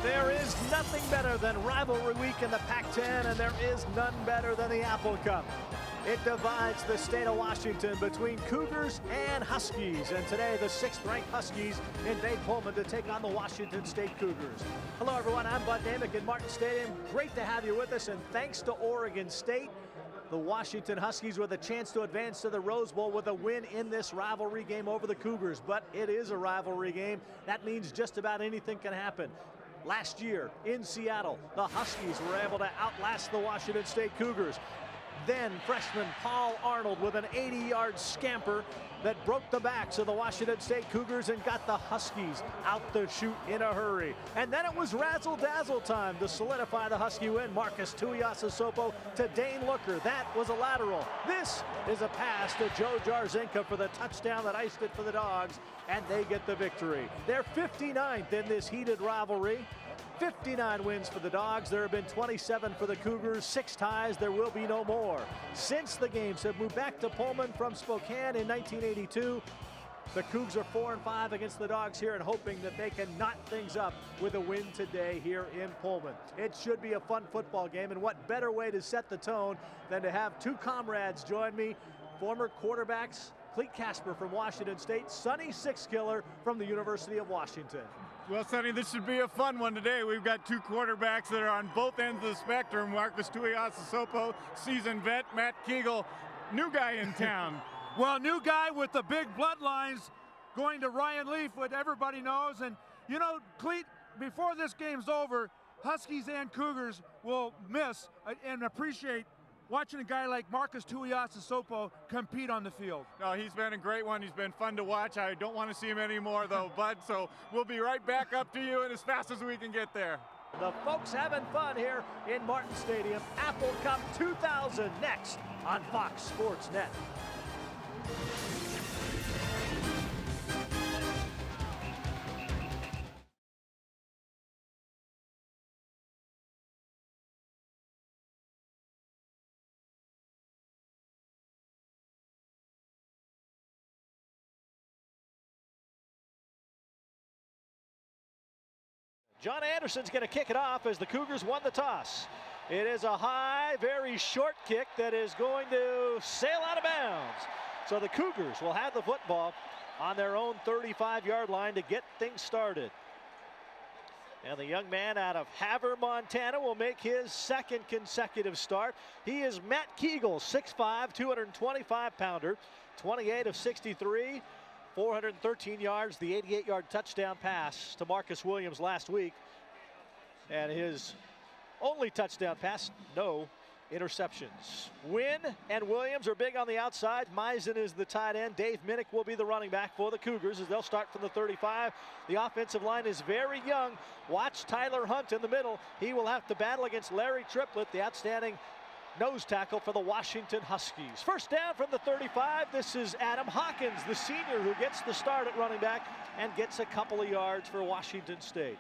There is nothing better than rivalry week in the Pac-10, and there is none better than the Apple Cup. It divides the state of Washington between Cougars and Huskies. And today, the 6th-ranked Huskies invade Pullman to take on the Washington State Cougars. Hello, everyone. I'm Bud Namick in Martin Stadium. Great to have you with us, and thanks to Oregon State, the Washington Huskies with a chance to advance to the Rose Bowl with a win in this rivalry game over the Cougars. But it is a rivalry game. That means just about anything can happen. Last year in Seattle, the Huskies were able to outlast the Washington State Cougars. Then freshman Paul Arnold with an 80-yard scamper that broke the backs of the Washington State Cougars and got the Huskies out the chute in a hurry. And then it was razzle-dazzle time to solidify the Husky win. Marcus Tuiasosopo to Dane Looker. That was a lateral. This is a pass to Joe Jarzinka for the touchdown that iced it for the Dogs, and they get the victory. They're 59th in this heated rivalry. 59 wins for the Dogs. There have been 27 for the Cougars, 6 ties. There will be no more. Since the games have moved back to Pullman from Spokane in 1982, the Cougs are 4-5 against the Dogs here and hoping that they can knot things up with a win today here in Pullman. It should be a fun football game, and what better way to set the tone than to have two comrades join me, former quarterbacks Cleet Casper from Washington State, Sonny Sixkiller from the University of Washington. Well, Sonny, this should be a fun one today. We've got two quarterbacks that are on both ends of the spectrum. Marcus Tuiasosopo, seasoned vet. Matt Kegel, new guy in town. Well, new guy with the big bloodlines, going to Ryan Leaf, what everybody knows. And, you know, Cleet, before this game's over, Huskies and Cougars will miss and appreciate watching a guy like Marcus Tuiasosopo compete on the field. No, he's been a great one. He's been fun to watch. I don't want to see him anymore, though, Bud. So we'll be right back up to you and as fast as we can get there. The folks having fun here in Martin Stadium. Apple Cup 2000 next on Fox Sports Net. John Anderson's going to kick it off as the Cougars won the toss. It is a high, very short kick that is going to sail out of bounds. So the Cougars will have the football on their own 35-yard line to get things started. And the young man out of Havre, Montana will make his second consecutive start. He is Matt Kegel, 6'5", 225-pounder, 28 of 63. 413 yards, the 88-yard touchdown pass to Marcus Williams last week. And his only touchdown pass, no interceptions. Wynn and Williams are big on the outside. Meisen is the tight end. Dave Minnick will be the running back for the Cougars as they'll start from the 35. The offensive line is very young. Watch Tyler Hunt in the middle. He will have to battle against Larry Triplett, the outstanding nose tackle for the Washington Huskies. First down from the 35. This is Adam Hawkins, the senior, who gets the start at running back and gets a couple of yards for Washington State.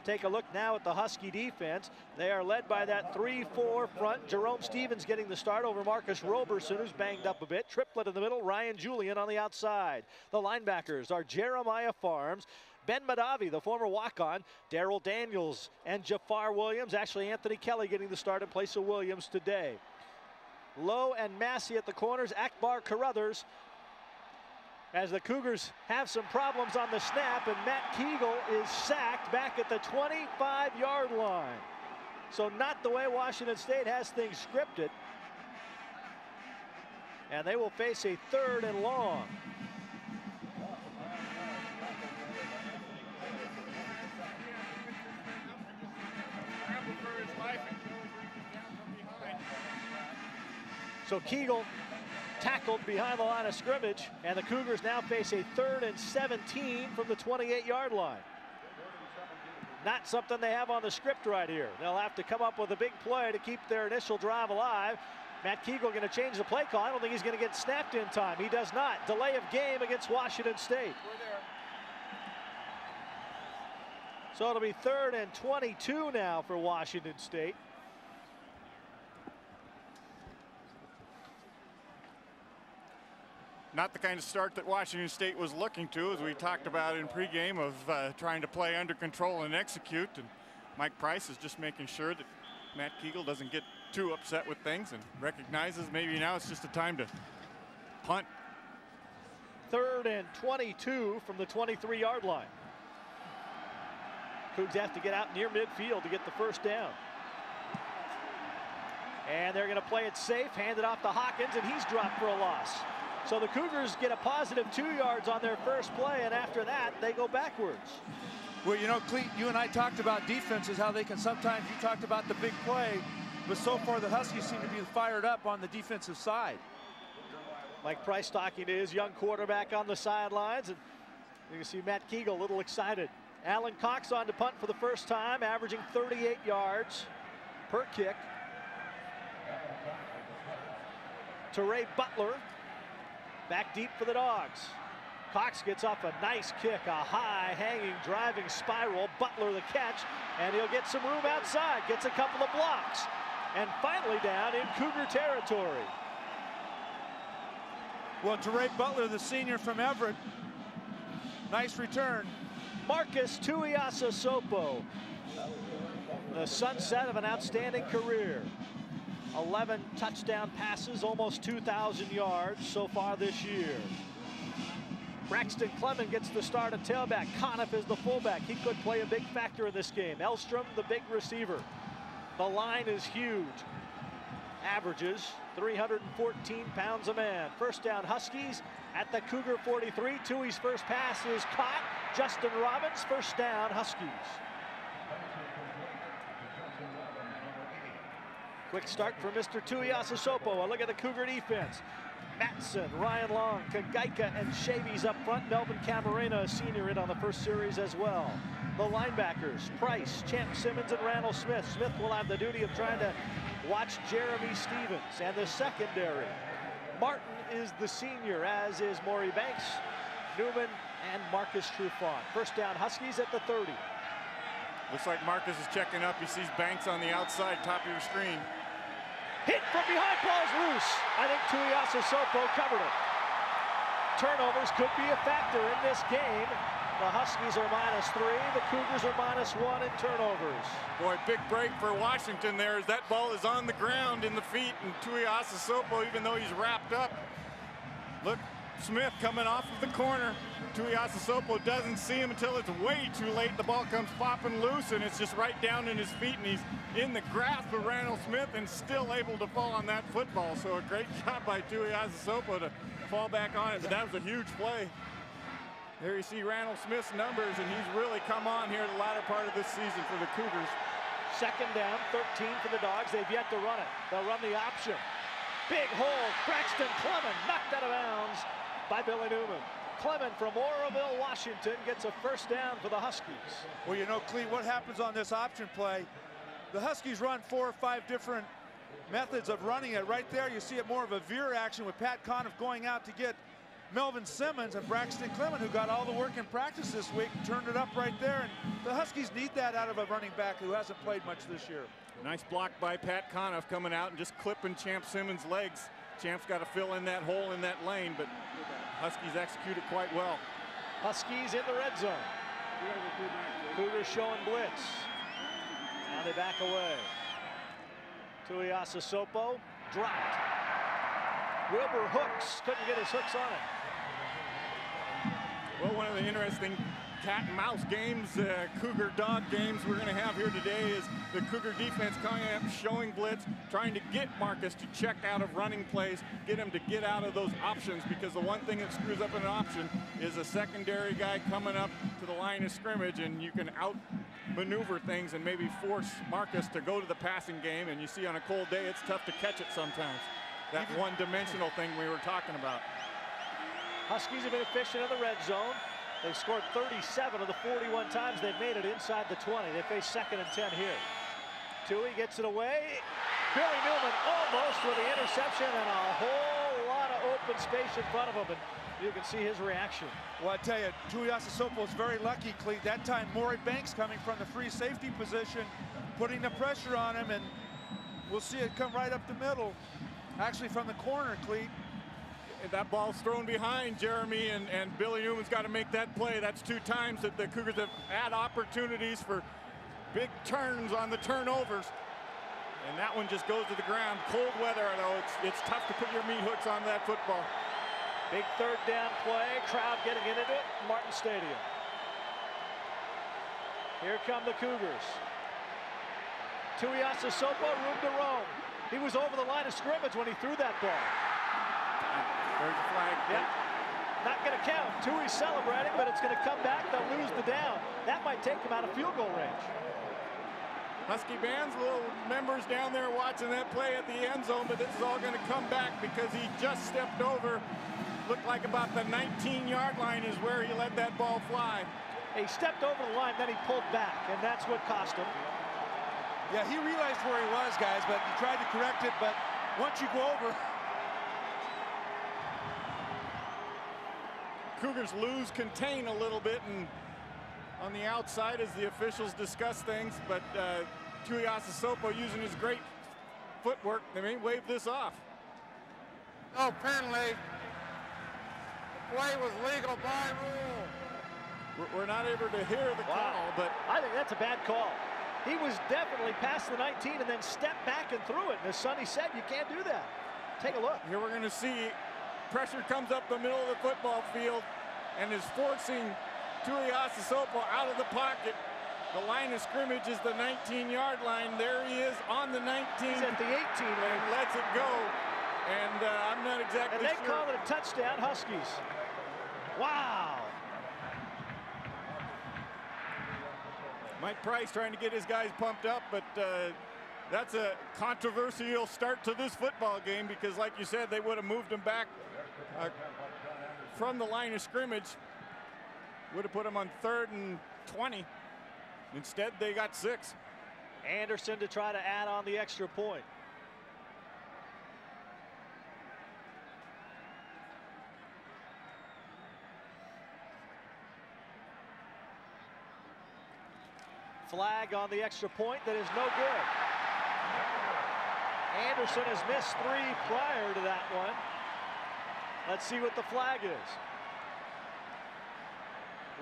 Take a look now at the Husky defense. They are led by that 3-4 front. Jerome Stevens getting the start over Marcus Roberson, who's banged up a bit. Triplett in the middle, Ryan Julian on the outside. The linebackers are Jeremiah Farms, Ben Madavi, the former walk-on, Darrell Daniels, and Jafar Williams. Actually, Anthony Kelly getting the start in place of Williams today. Lowe and Massey at the corners, Akbar Carruthers. As the Cougars have some problems on the snap, and Matt Kegel is sacked back at the 25-yard line. So not the way Washington State has things scripted. And they will face a 3rd and long. So Kegel tackled behind the line of scrimmage, and the Cougars now face a 3rd and 17 from the 28-yard line. Not something they have on the script right here. They'll have to come up with a big play to keep their initial drive alive. Matt Kegel going to change the play call. I don't think he's going to get snapped in time. He does not. Delay of game against Washington State. So it'll be 3rd and 22 now for Washington State. Not the kind of start that Washington State was looking to, as we talked about in pregame, of trying to play under control and execute. And Mike Price is just making sure that Matt Kegel doesn't get too upset with things and recognizes maybe now it's just a time to punt. 3rd and 22 from the 23-yard line. Cougs have to get out near midfield to get the first down. And they're going to play it safe, hand it off to Hawkins, and he's dropped for a loss. So the Cougars get a positive 2 yards on their first play, and after that, they go backwards. Well, you know, Cleet, you and I talked about defenses, how they can sometimes, you talked about the big play, but so far the Huskies seem to be fired up on the defensive side. Mike Price talking to his young quarterback on the sidelines, and you can see Matt Kegel a little excited. Alan Cox on to punt for the first time, averaging 38 yards per kick. To Ray Butler, back deep for the Dogs. Cox gets off a nice kick, a high hanging driving spiral. Butler the catch, and he'll get some room outside, gets a couple of blocks, and finally down in Cougar territory. Well, to Ray Butler, the senior from Everett, nice return. Marcus Tuiasosopo, the sunset of an outstanding career. 11 touchdown passes, almost 2,000 yards so far this year. Braxton Clement gets the start at tailback. Conniff is the fullback. He could play a big factor in this game. Elstrom, the big receiver. The line is huge. Averages 314 pounds a man. First down Huskies at the Cougar 43. Tui's first pass is caught. Justin Robbins, first down Huskies. Quick start for Mr. Tuiasosopo. A look at the Cougar defense. Matson, Ryan Long, Kagaika, and Shavies up front. Melvin Camarena, a senior, in on the first series as well. The linebackers, Price, Champ Simmons, and Randall Smith. Smith will have the duty of trying to watch Jeremy Stevens. And the secondary, Martin is the senior, as is Maury Banks, Newman, and Marcus Trufant. First down Huskies at the 30. Looks like Marcus is checking up. He sees Banks on the outside, top of your screen. Hit from behind, ball's loose. I think Tuiasosopo covered it. Turnovers could be a factor in this game. The Huskies are -3. The Cougars are -1 in turnovers. Boy, big break for Washington there as that ball is on the ground in the feet, and Tuiasosopo, even though he's wrapped up. Look, Smith coming off of the corner. Tuiasosopo doesn't see him until it's way too late. The ball comes popping loose, and it's just right down in his feet, and he's in the grasp of Randall Smith and still able to fall on that football. So a great job by Tuiasosopo to fall back on it, but that was a huge play. There you see Randall Smith's numbers, and he's really come on here the latter part of this season for the Cougars. Second down, 13 for the Dogs. They've yet to run it. They'll run the option. Big hole, Braxton Clement knocked out of bounds by Billy Newman. Clement from Oroville, Washington gets a first down for the Huskies. Well, you know, Clete, what happens on this option play? The Huskies run 4 or 5 different methods of running it. Right there, you see it more of a veer action with Pat Conniff going out to get Melvin Simmons and Braxton Clement, who got all the work in practice this week, turned it up right there. And the Huskies need that out of a running back who hasn't played much this year. Nice block by Pat Conniff coming out and just clipping Champ Simmons' legs. Champ's got to fill in that hole in that lane, but Huskies execute it quite well. Huskies in the red zone. Cougars showing blitz. Now they back away. Tuiasosopo dropped. Wilbur Hooks couldn't get his hooks on it. Well, one of the interesting cat and mouse games, Cougar dog games we're going to have here today is the Cougar defense coming up, showing blitz, trying to get Marcus to check out of running plays, get him to get out of those options, because the one thing that screws up an option is a secondary guy coming up to the line of scrimmage, and you can outmaneuver things and maybe force Marcus to go to the passing game, and you see on a cold day it's tough to catch it sometimes. That one-dimensional thing we were talking about. Huskies have been efficient in the red zone. They've scored 37 of the 41 times they've made it inside the 20. They face 2nd and 10 here. Tui gets it away. Billy Newman almost with the interception and a whole lot of open space in front of him. And you can see his reaction. Well, I tell you, Tuiasosopo is very lucky, Clete. That time, Maury Banks coming from the free safety position, putting the pressure on him, and we'll see it come right up the middle. Actually, from the corner, Clete. And that ball's thrown behind Jeremy, and Billy Newman's got to make that play. That's 2 times that the Cougars have had opportunities for big turns on the turnovers. And that one just goes to the ground. Cold weather, though, it's tough to put your meat hooks on that football. Big third down play. Crowd getting into it. Martin Stadium. Here come the Cougars. Tuiasosopo, room to roam. He was over the line of scrimmage when he threw that ball. There's a flag. Yep. Not going to count. Tui's celebrating, but it's going to come back. They'll lose the down. That might take him out of field goal range. Husky band's little members down there watching that play at the end zone, but this is all going to come back because he just stepped over. Looked like about the 19-yard line is where he let that ball fly. He stepped over the line, then he pulled back, and that's what cost him. Yeah, he realized where he was, guys, but he tried to correct it, but once you go over. Cougars lose contain a little bit and on the outside as the officials discuss things, but Tuiasosopo using his great footwork, they may wave this off. No penalty. The play was legal by rule. We're not able to hear the call, but I think that's a bad call. He was definitely past the 19 and then stepped back and threw it. And as Sonny said, you can't do that. Take a look. Here we're going to see pressure comes up the middle of the football field and is forcing Tuiasosopo out of the pocket. The line of scrimmage is the 19-yard line. There he is on the 19. He's at the 18 and lets it go. And I'm not exactly sure. And they sure. call it a touchdown, Huskies. Wow. Mike Price trying to get his guys pumped up, but that's a controversial start to this football game because, like you said, they would have moved him back from the line of scrimmage. Would have put him on 3rd and 20. Instead, they got 6. Anderson to try to add on the extra point. Flag on the extra point that is no good. Anderson has missed 3 prior to that one. Let's see what the flag is.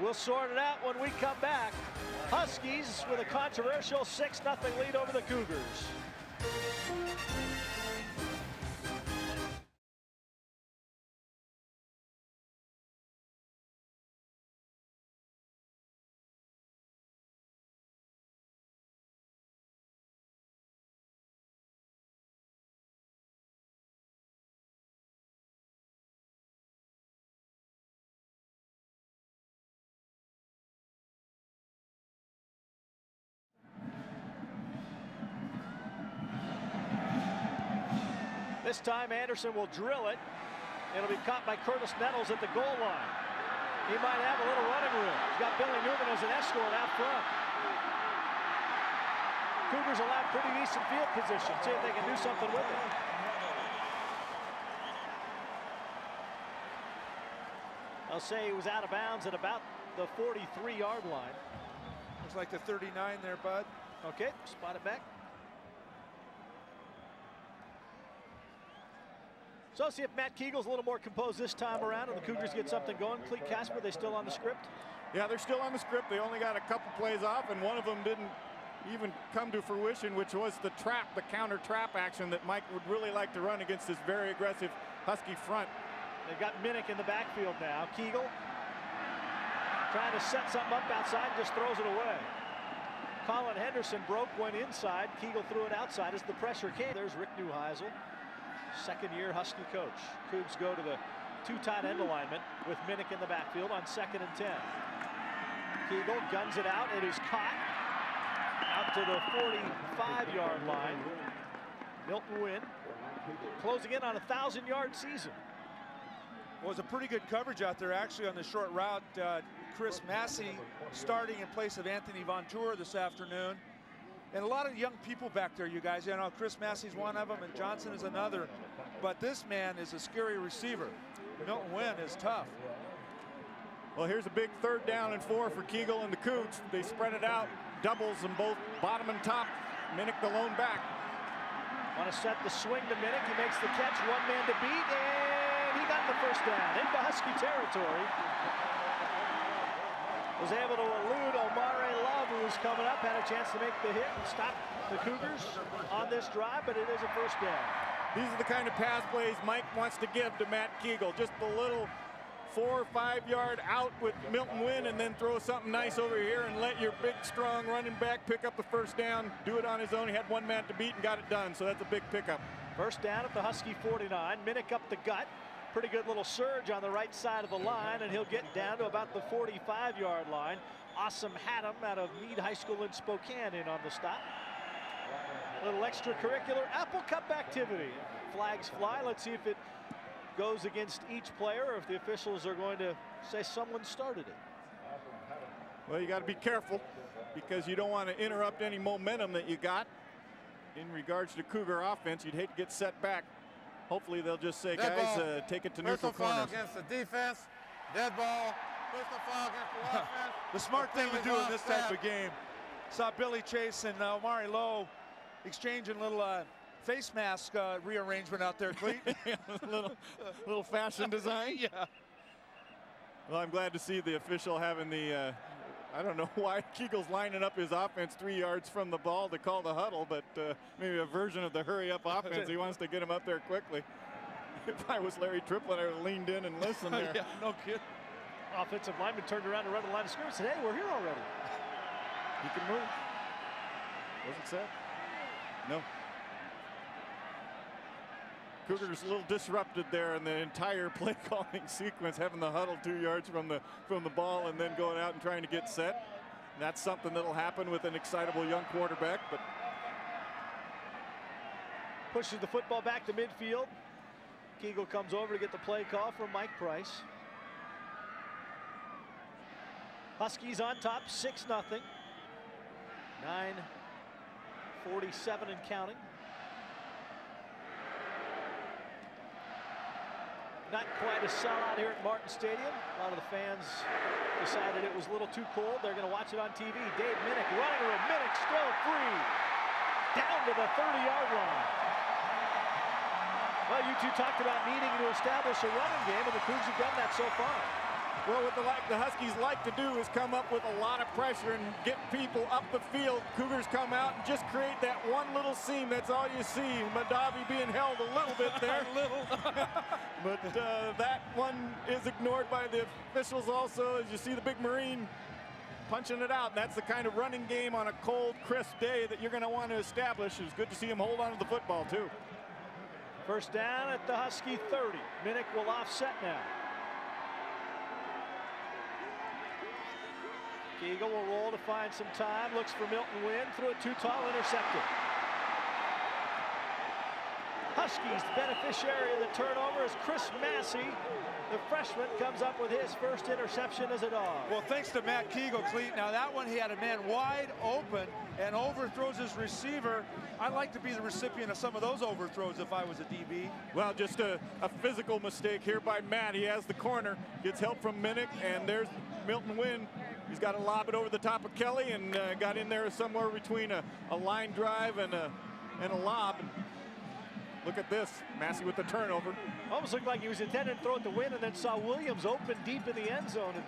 We'll sort it out when we come back. Huskies with a controversial 6-0 lead over the Cougars. This time Anderson will drill it. It'll be caught by Curtis Nettles at the goal line. He might have a little running room. He's got Billy Newman as an escort out front. Cougars will have pretty decent field position. See if they can do something with it. They'll say he was out of bounds at about the 43-yard line. Looks like the 39 there, Bud. Okay, spot it back. So see if Matt Keagle's a little more composed this time around and the Cougars get something going. Cleet Casper, they still on the script? Yeah, they're still on the script. They only got a couple plays off, and one of them didn't even come to fruition, which was the trap, the counter trap action that Mike would really like to run against this very aggressive Husky front. They've got Minnick in the backfield now. Keagle trying to set something up outside, just throws it away. Colin Henderson broke one inside. Keagle threw it outside as the pressure came. There's Rick Neuheisel, second-year Husky coach. Cougs go to the 2 tight end alignment with Minnick in the backfield on 2nd and 10. Keagle guns it out. It is caught out to the 45-yard line. Milton Wynn closing in on a 1,000-yard season. Well, it was a pretty good coverage out there actually on the short route. Chris Massey starting in place of Anthony Von Tour this afternoon. And a lot of young people back there, you guys. You know, Chris Massey's one of them and Johnson is another. But this man is a scary receiver. Milton Wynn is tough. Well, here's a big 3rd down and 4 for Keagle and the Cougs. They spread it out, doubles them both bottom and top. Minnick the lone back. Want to set the swing to Minnick. He makes the catch, 1 man to beat, and he got the 1st down into Husky territory. Was able to elude Omare Love who was coming up, had a chance to make the hit and stop the Cougars on this drive, but it is a first down. These are the kind of pass plays Mike wants to give to Matt Kegel. Just a little 4 or 5 yard out with Milton Wynn, and then throw something nice over here and let your big, strong running back pick up the first down. Do it on his own. He had one man to beat and got it done, so that's a big pickup. First down at the Husky 49. Minnick up the gut. Pretty good little surge on the right side of the line, and he'll get down to about the 45-yard line. Awesome Haddam out of Meade High School in Spokane in on the stop. Little extracurricular Apple Cup activity. Flags fly. Let's see if it goes against each player or if the officials are going to say someone started it. Well, you got to be careful because you don't want to interrupt any momentum that you got in regards to Cougar offense. You'd hate to get set back. Hopefully they'll just say, Dead guys, ball. take it to neutral Personal foul corners. against the defense. Dead ball. Personal foul against the offense. The smart thing to do in this type of game. Saw Billy Chase and Omari Lowe exchanging little face mask rearrangement out there, Cleet. little fashion design. Yeah. Well, I'm glad to see the official having the, I don't know why Kegel's lining up his offense 3 yards from the ball to call the huddle, but maybe a version of the hurry-up offense. He wants to get him up there quickly. If I was Larry Triplett, I would have leaned in and listened there. Yeah, no kidding. Offensive lineman turned around to run the line of scrimmage. Said, hey, we're here already. You can move. Wasn't said. No. Cougars a little disrupted there in the entire play calling sequence, having the huddle 2 yards from the ball and then going out and trying to get set. And that's something that'll happen with an excitable young quarterback. But Pushes the football back to midfield. Kegel comes over to get the play call from Mike Price. Huskies on top, 6-0. 9:47 and counting. Not quite a sellout here at Martin Stadium. A lot of the fans decided it was a little too cold. They're going to watch it on TV. Dave Minnick running room. Minnick still free. Down to the 30-yard line. Well, you two talked about needing to establish a running game, and the Cougs have done that so far. well, what the Huskies like to do is come up with a lot of pressure and get people up the field. Cougars come out and just create that one little seam. That's all you see. Madavi being held a little bit there. But that one is ignored by the officials also, as you see the big Marine punching it out. That's the kind of running game on a cold, crisp day that you're going to want to establish. It's good to see him hold on to the football, too. First down at the Husky 30. Minnick will offset now. Kegel will roll to find some time. Looks for Milton Wynn. Threw it too tall, intercepted. Huskies beneficiary of the turnover is Chris Massey. The freshman comes up with his first interception as a dog. Well, thanks to Matt Kegel, Cleet. Now that one, he had a man wide open and overthrows his receiver. I'd like to be the recipient of some of those overthrows if I was a DB. Well, just a physical mistake here by Matt. He has the corner, gets help from Minnick, and there's Milton Wynn. He's got to lob it over the top of Kelly and got in there somewhere between a line drive and a lob. Look at this, Massey with the turnover. Almost looked like he was intending to throw it to Wynn and then saw Williams open deep in the end zone and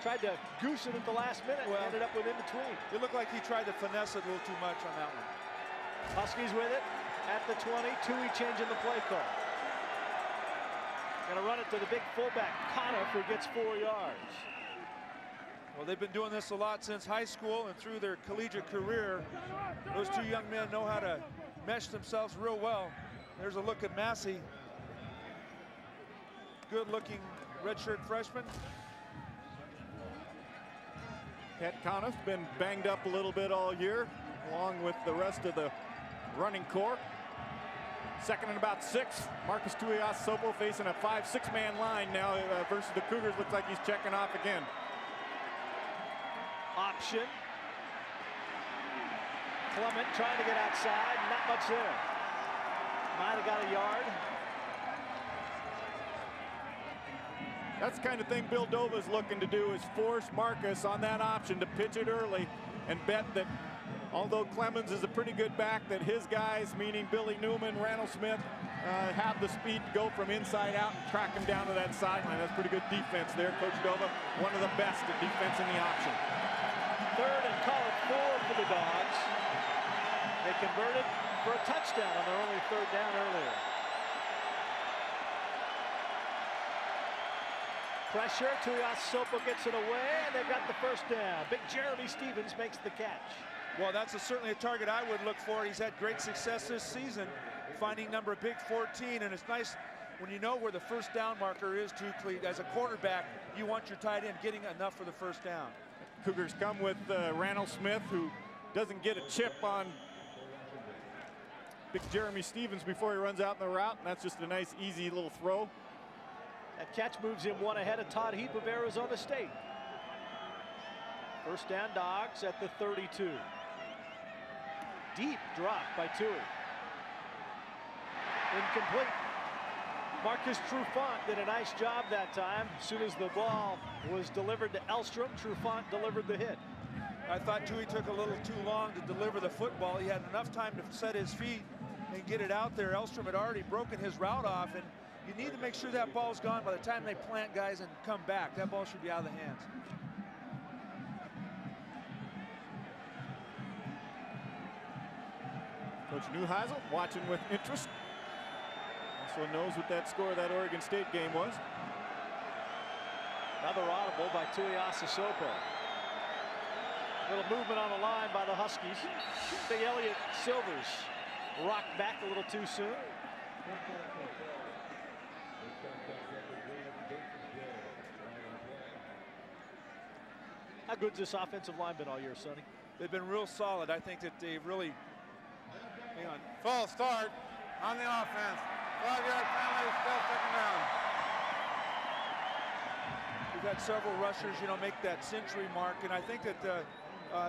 tried to goose it at the last minute and ended up with in between. It looked like he tried to finesse it a little too much on that one. Huskies with it at the 20. Tui changing the play call. Gonna run it to the big fullback, Coniff, who gets 4 yards. Well, they've been doing this a lot since high school and through their collegiate career. Those two young men know how to mesh themselves real well. There's a look at Massey. Good-looking redshirt freshman. Pat Coniff's been banged up a little bit all year, along with the rest of the running core. Second and about 6. Marcus Tuiasosopo facing a 5-6 man line now versus the Cougars. Looks like he's checking off again. Option. Clement trying to get outside, not much there. Might have got a yard. That's the kind of thing Bill Dova's looking to do, is force Marcus on that option to pitch it early and bet that although Clemens is a pretty good back, that his guys, meaning Billy Newman, Randall Smith, have the speed to go from inside out and track him down to that sideline. That's pretty good defense there. Coach Dova, one of the best at defense in the option. third and call it 4 for the Dogs. They converted for a touchdown on their only third down earlier. Pressure, Tuiasosopo gets it away, and they've got the first down. Big Jeremy Stevens makes the catch. Well, that's certainly a target I would look for. He's had great success this season, finding number big 14, and it's nice when you know where the first down marker is too, Clete. As a quarterback, you want your tight end getting enough for the first down. Cougars come with Randall Smith, who doesn't get a chip on big Jeremy Stevens before he runs out in the route, and that's just a nice, easy little throw. That catch moves him one ahead of Todd Heap of Arizona State. First down, Dogs at the 32. Deep drop by Tui. Incomplete. Marcus Trufant did a nice job that time. As soon as the ball was delivered to Elstrom, Trufant delivered the hit. I thought Tui took a little too long to deliver the football. He had enough time to set his feet and get it out there. Elstrom had already broken his route off, and you need to make sure that ball's gone by the time they plant guys and come back. That ball should be out of the hands. Coach Neuheisel watching with interest. Also knows what that score of that Oregon State game was. Another audible by Tuiasosopo. Little movement on the line by the Huskies. Big Elliott Silvers rocked back a little too soon. How good's this offensive line been all year, Sonny? They've been real solid. I think that they've really, hang on. False start on the offense. 5-yard penalty, still second down. We've had several rushers, make that century mark, and I think that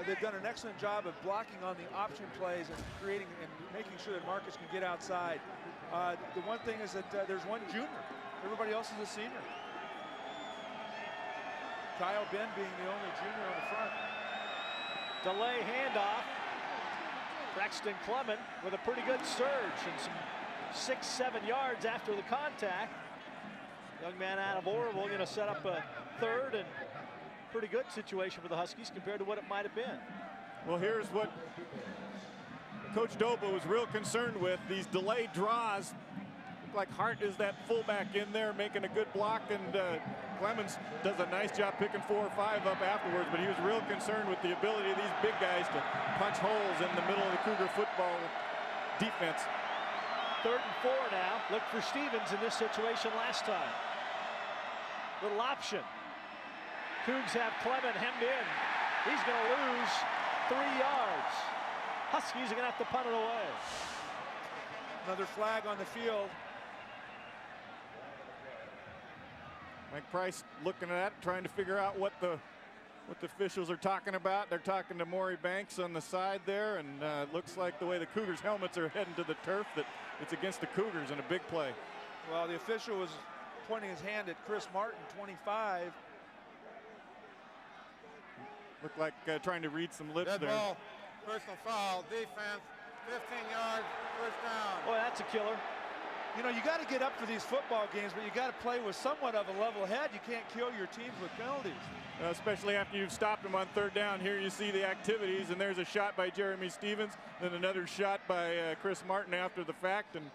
they've done an excellent job of blocking on the option plays and creating and making sure that Marcus can get outside. The one thing is that there's one junior. Everybody else is a senior. Kyle Ben being the only junior on the front. Delay handoff. Braxton Clement with a pretty good surge and some 6-7 yards after the contact. Young man out of Oroville going to set up a third and pretty good situation for the Huskies compared to what it might have been. Well, here's what Coach Doba was real concerned with. These delayed draws. Look like Hart is that fullback in there making a good block, and Clemens does a nice job picking 4 or 5 up afterwards, but he was real concerned with the ability of these big guys to punch holes in the middle of the Cougar football defense. 3rd and 4 now. Look for Stevens in this situation last time. Little option. Cougs have Clement hemmed in. He's going to lose 3 yards. Huskies are going to have to punt it away. Another flag on the field. Mike Price looking at it, trying to figure out what the officials are talking about. They're talking to Maury Banks on the side there, and looks like the way the Cougars helmets are heading to the turf that it's against the Cougars in a big play. Well, the official was pointing his hand at Chris Martin, 25. Looked like trying to read some lips Dead there. ball, personal foul, defense, 15 yards, first down. Boy, that's a killer. You got to get up for these football games, but you got to play with somewhat of a level head. You can't kill your teams with penalties. Especially after you've stopped them on 3rd down. Here you see the activities, and there's a shot by Jeremy Stevens, then another shot by Chris Martin after the fact, and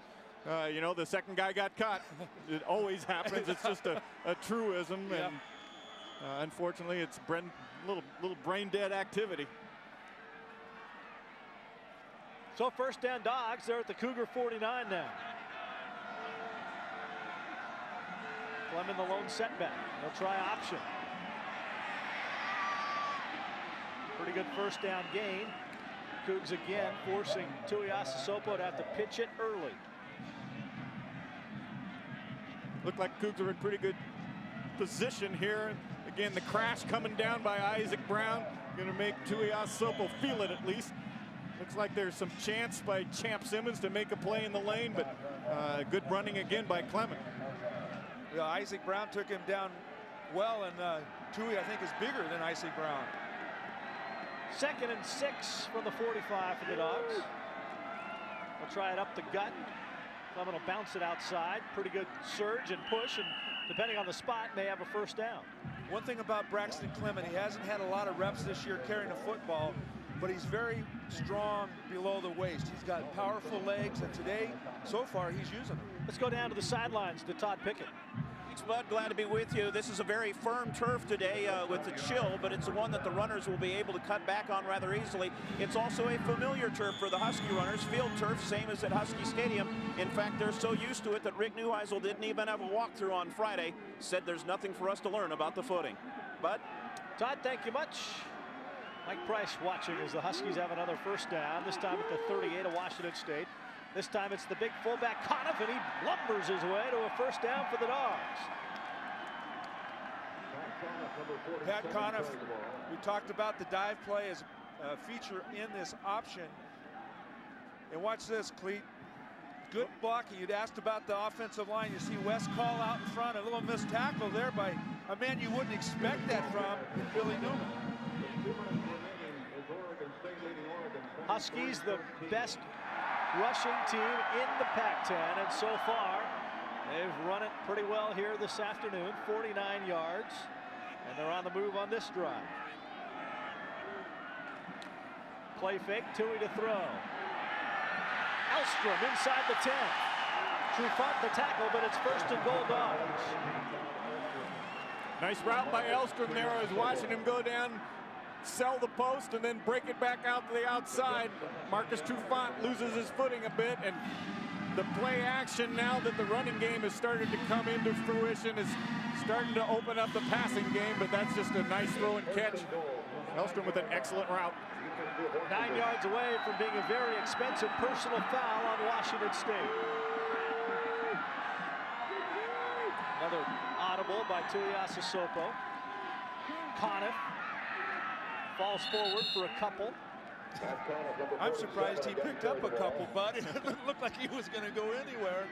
the second guy got caught. It always happens. It's just a truism, Yeah. and unfortunately, it's little brain dead activity. So first down, Dogs. They're at the Cougar 49 now. Clement the lone setback. They'll try option. Pretty good first down gain. Cougs again forcing Tuiasosopo to have to pitch it early. Looked like Cougs are in pretty good position here. Again, the crash coming down by Isaac Brown. Going to make Tuiasosopo feel it at least. Looks like there's some chance by Champ Simmons to make a play in the lane, but good running again by Clement. Yeah, Isaac Brown took him down well, and Tui, I think, is bigger than Isaac Brown. 2nd and 6 from the 45 for the Dogs. They'll try it up the gut. Clement will bounce it outside. Pretty good surge and push, and depending on the spot, may have a first down. One thing about Braxton Clement, he hasn't had a lot of reps this year carrying a football, but he's very strong below the waist. He's got powerful legs, and today, so far, he's using them. Let's go down to the sidelines to Todd Pickett. Thanks, Bud. Glad to be with you. This is a very firm turf today with the chill, but it's the one that the runners will be able to cut back on rather easily. It's also a familiar turf for the Husky runners. Field turf, same as at Husky Stadium. In fact, they're so used to it that Rick Neuheisel didn't even have a walkthrough on Friday. Said there's nothing for us to learn about the footing. Bud? Todd, thank you much. Mike Price watching as the Huskies have another first down, this time at the 38 of Washington State. This time it's the big fullback Conniff, and he lumbers his way to a first down for the Dogs. Pat Conniff, we talked about the dive play as a feature in this option. And watch this, Cleat. Good blocking. You'd asked about the offensive line. You see West call out in front, a little missed tackle there by a man you wouldn't expect that from, Billy Newman. Huskies, the best rushing team in the Pac-10, and so far they've run it pretty well here this afternoon. 49 yards, and they're on the move on this drive. Play fake, Tui to throw. Elstrom inside the 10. Trufant the tackle, but it's first and goal, Dogs. Nice route by Elstrom there. I was watching him go down, sell the post, and then break it back out to the outside. Marcus Trufant loses his footing a bit, and the play action, now that the running game has started to come into fruition, is starting to open up the passing game, but that's just a nice throw and catch. Elstrom with an excellent route. 9 yards away from being a very expensive personal foul on Washington State. Another audible by Tuiasosopo. Conniff falls forward for a couple. I'm surprised he picked up a couple, Bud. It looked like he was going to go anywhere.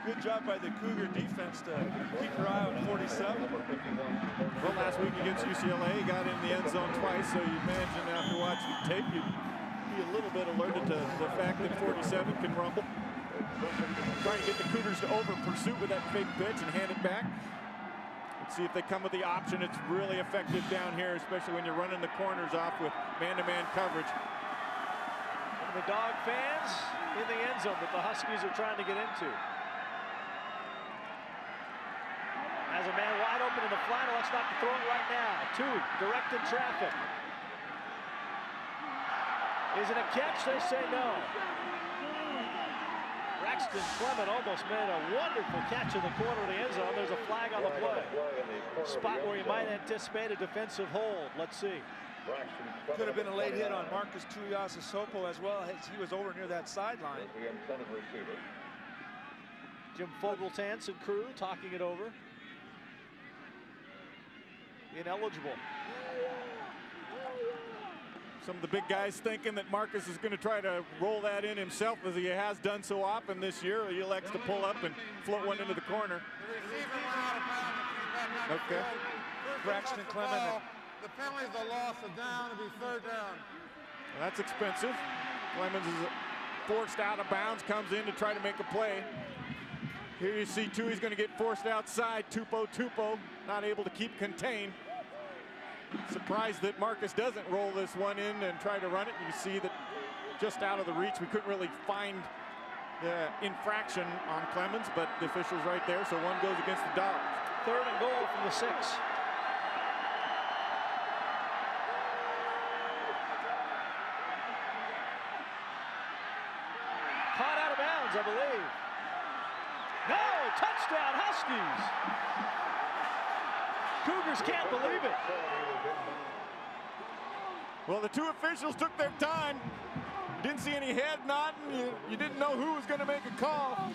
Good job by the Cougar defense to keep your eye on 47. Well, last week against UCLA, he got in the end zone twice, so you imagine after watching tape, you'd be a little bit alerted to the fact that 47 can rumble. Trying to get the Cougars to over pursuit with that fake pitch and hand it back. Let's see if they come with the option. It's really effective down here, especially when you're running the corners off with man-to-man coverage. And the Dog fans in the end zone that the Huskies are trying to get into. Has a man wide open in the flat, elects not to throw it right now. Tui directing traffic. Is it a catch? They say no. Braxton Clement almost made a wonderful catch in the corner of the end zone. There's a flag on the play. Spot where you might anticipate a defensive hold. Let's see. Could have been a late hit on Marcus Tuiasosopo as well as he was over near that sideline. Jim Fogeltans and crew talking it over. Ineligible. Some of the big guys thinking that Marcus is going to try to roll that in himself, as he has done so often this year. He elects to pull up and float one into the corner. Okay. Braxton Clement. The penalty is a loss of down. It'll be third down. Well, that's expensive. Clemens is forced out of bounds, comes in to try to make a play. Here you see Tui's going to get forced outside. Tupou not able to keep contained. Surprised that Marcus doesn't roll this one in and try to run it. You see that just out of the reach. We couldn't really find the infraction on Clemens, but the official's right there, so one goes against the Dogs. Third and goal from the 6. Caught out of bounds, I believe. No, touchdown Huskies. Cougars can't believe it. Well, the two officials took their time. Didn't see any head nodding. You didn't know who was going to make a call.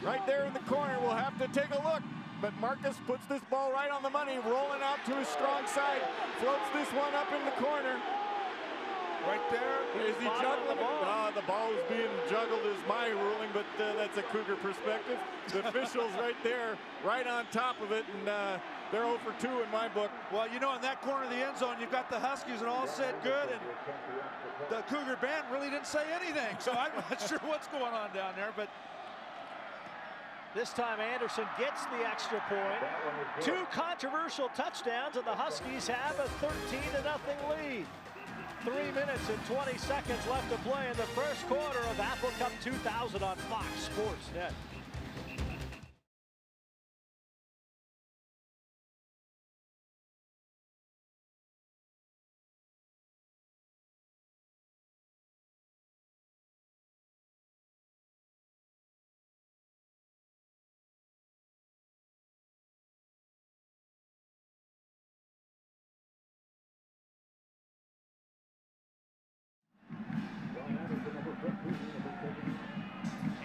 Right there in the corner, we'll have to take a look. But Marcus puts this ball right on the money, rolling out to his strong side. Floats this one up in the corner. Right there. Is he juggling the ball? The ball is being juggled is my ruling, but that's a Cougar perspective. The officials right there, right on top of it, and they're 0 for 2 in my book. Well, you know, in that corner of the end zone, you've got the Huskies and all said good, and the Cougar band really didn't say anything. So I'm not sure what's going on down there, but This time Anderson gets the extra point. 2 controversial touchdowns, and the Huskies have a 13-0 lead. 3 minutes and 20 seconds left to play in the first quarter of Apple Cup 2000 on Fox Sports Net.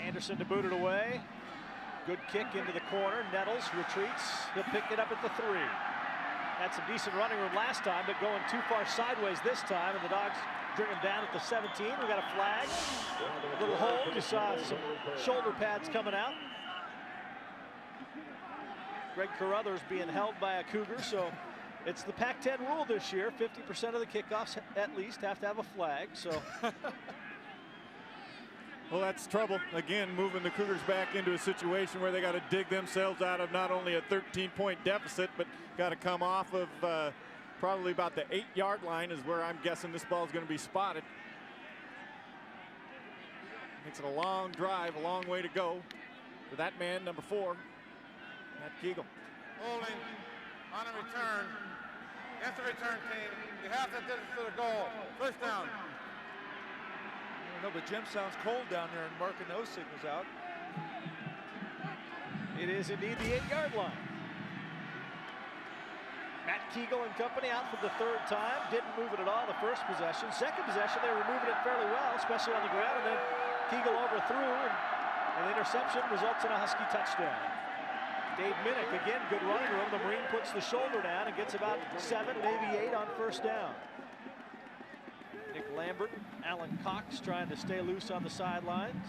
Anderson to boot it away. Good kick into the corner. Nettles retreats. He'll pick it up at the 3. Had some decent running room last time, but going too far sideways this time, and the Dogs bring him down at the 17. We got a flag. A little hold. You saw some shoulder pads coming out. Greg Carruthers being held by a Cougar, so it's the Pac-10 rule this year. 50% of the kickoffs at least have to have a flag. So. Well, that's trouble. Again, moving the Cougars back into a situation where they got to dig themselves out of not only a 13-point deficit, but got to come off of probably about the 8-yard line is where I'm guessing this ball is going to be spotted. Makes it a long drive, a long way to go for that man, number 4, Matt Keegle. Holding on a return. Against the return team. You have to distance to the goal. First down. No, but Jim sounds cold down there and marking those signals out. It is indeed the 8-yard line. Matt Keegle and company out for the 3rd time. Didn't move it at all the first possession. Second possession, they were moving it fairly well, especially on the ground, and then Keegle overthrew, and an interception results in a Husky touchdown. Dave Minnick, again, good running room. The Marine puts the shoulder down and gets about 7, maybe 8 on first down. Nick Lambert, Alan Cox trying to stay loose on the sidelines.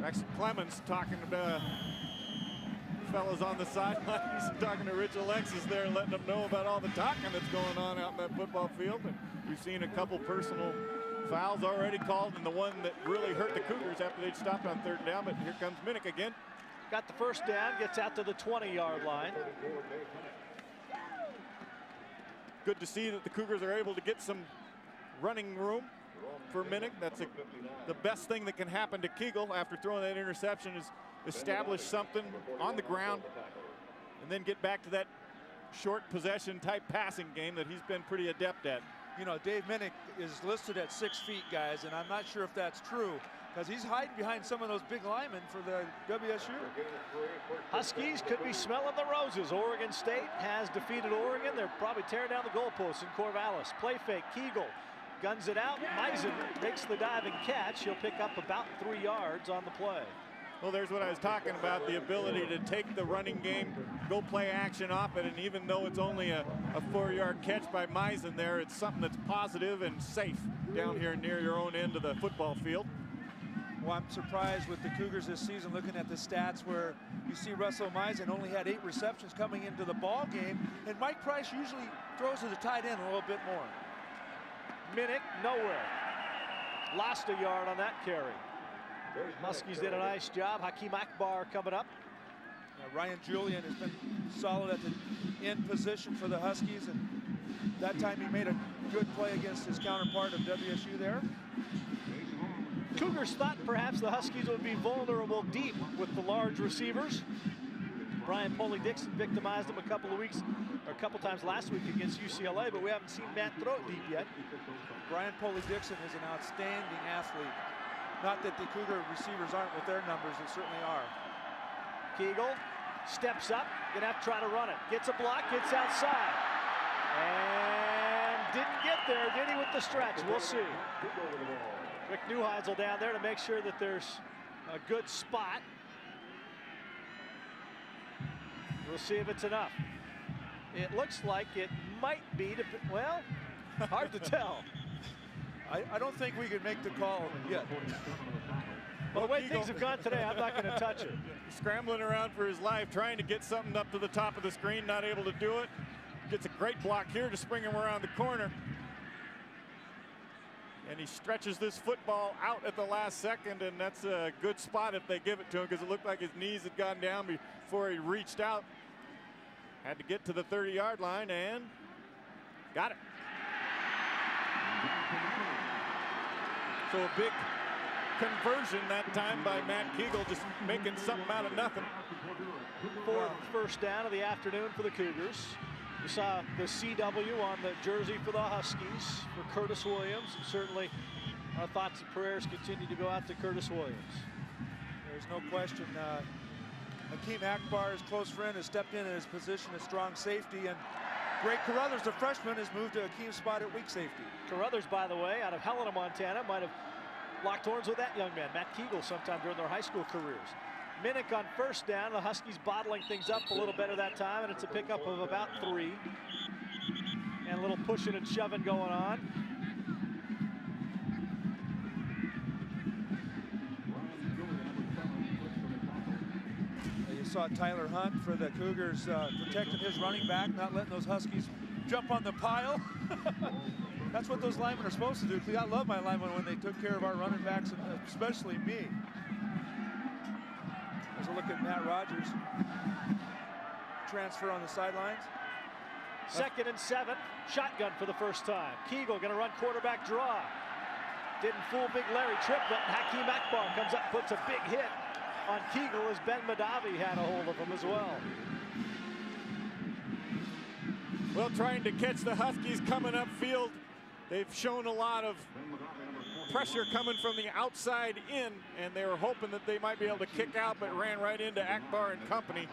Rex Clemens talking to fellas on the sidelines, talking to Rich Alexis there, letting them know about all the talking that's going on out in that football field. And we've seen a couple personal fouls already called, and the one that really hurt the Cougars after they'd stopped on 3rd down. But here comes Minnick again. Got the first down, gets out to the 20-yard line. Good to see that the Cougars are able to get some running room for Minnick. That's the best thing that can happen to Keegle after throwing that interception, is establish something on the ground and then get back to that short possession type passing game that he's been pretty adept at. You know, Dave Minnick is listed at 6 feet, guys, and I'm not sure if that's true, because he's hiding behind some of those big linemen for the WSU. Huskies could be smelling the roses. Oregon State has defeated Oregon. They're probably tearing down the goalposts in Corvallis. Play fake, Keegle guns it out. Meisen makes the diving catch. He'll pick up about 3 yards on the play. Well, there's what I was talking about, the ability to take the running game, go play action off it, and even though it's only a 4-yard catch by Meisen there, it's something that's positive and safe down here near your own end of the football field. Well, I'm surprised with the Cougars this season, looking at the stats where you see Russell Meisen only had 8 receptions coming into the ball game, and Mike Price usually throws to the tight end a little bit more. Minnick nowhere. Lost a yard on that carry. Huskies did a nice job. Hakeem Akbar coming up. Ryan Julian has been solid at the end position for the Huskies, and that time he made a good play against his counterpart of WSU there. Cougars thought perhaps the Huskies would be vulnerable deep with the large receivers. Brian Poley-Dixon victimized them a couple times last week against UCLA, but we haven't seen Matt throw it deep yet. Brian Poley-Dixon is an outstanding athlete. Not that the Cougar receivers aren't with their numbers, they certainly are. Keegle steps up, gonna have to try to run it. Gets a block, gets outside. And didn't get there, did he, with the stretch? We'll see. Rick Neuheisel down there to make sure that there's a good spot. We'll see if it's enough. It looks like it might be, well, hard to tell. I don't think we can make the call yet. Well, the way things have gone today, I'm not going to touch it. Scrambling around for his life, trying to get something up to the top of the screen, not able to do it. Gets a great block here to spring him around the corner. And he stretches this football out at the last second, and that's a good spot if they give it to him, because it looked like his knees had gone down before he reached out. Had to get to the 30-yard line and got it. So a big conversion that time by Matt Kegel, just making something out of nothing. Fourth first down of the afternoon for the Cougars. You saw the CW on the jersey for the Huskies for Curtis Williams. And certainly our thoughts and prayers continue to go out to Curtis Williams. There's no question. Hakeem Akbar, his close friend, has stepped in his position as strong safety, and Greg Carruthers, the freshman, has moved to Hakeem's spot at weak safety. Carruthers, by the way, out of Helena, Montana, might have locked horns with that young man, Matt Kegel, sometime during their high school careers. Minnick on first down. The Huskies bottling things up a little better that time, and it's a pickup of about 3. And a little pushing and shoving going on. You saw Tyler Hunt for the Cougars protecting his running back, not letting those Huskies jump on the pile. That's what those linemen are supposed to do. I love my linemen when they took care of our running backs, and especially me. There's a look at Matt Rogers. Transfer on the sidelines. 2nd and 7. Shotgun for the first time. Kegel going to run quarterback draw. Didn't fool big Larry Tripp, but Hakeem Akbar comes up and puts a big hit on Kegel as Ben Madavi had a hold of him as well. Well, trying to catch the Huskies coming upfield. They've shown a lot of pressure coming from the outside in, and they were hoping that they might be able to kick out, but ran right into Akbar and company.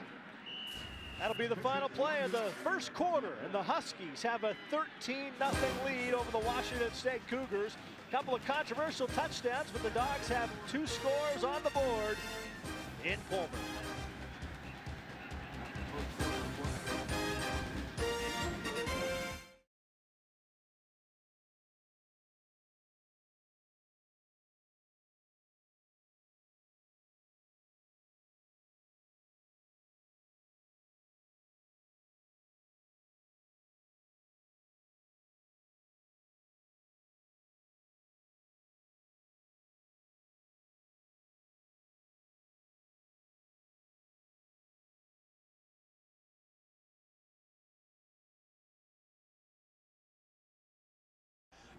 That'll be the final play of the first quarter, and the Huskies have a 13-0 lead over the Washington State Cougars. A couple of controversial touchdowns, but the Dogs have 2 scores on the board in Pullman.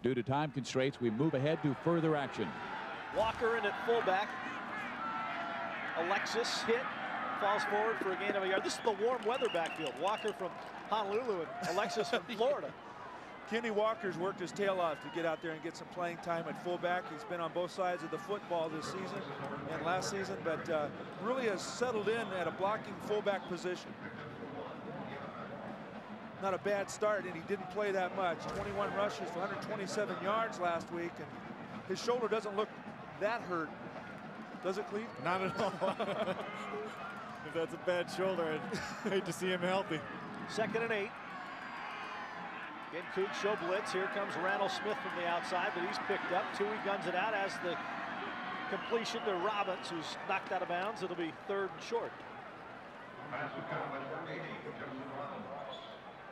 Due to time constraints, we move ahead to further action. Walker in at fullback. Alexis hit, falls forward for a gain of a yard. This is the warm weather backfield. Walker from Honolulu and Alexis from Florida. Kenny Walker's worked his tail off to get out there and get some playing time at fullback. He's been on both sides of the football this season and last season, but really has settled in at a blocking fullback position. Not a bad start, and he didn't play that much. 21 rushes for 127 yards last week, and his shoulder doesn't look that hurt. Does it, Cleve? Not at all. If that's a bad shoulder, I'd hate to see him healthy. 2nd and 8. Again, Cougs show blitz. Here comes Randall Smith from the outside, but he's picked up. Tui guns it out as the completion to Robbins, who's knocked out of bounds. It'll be 3rd and short.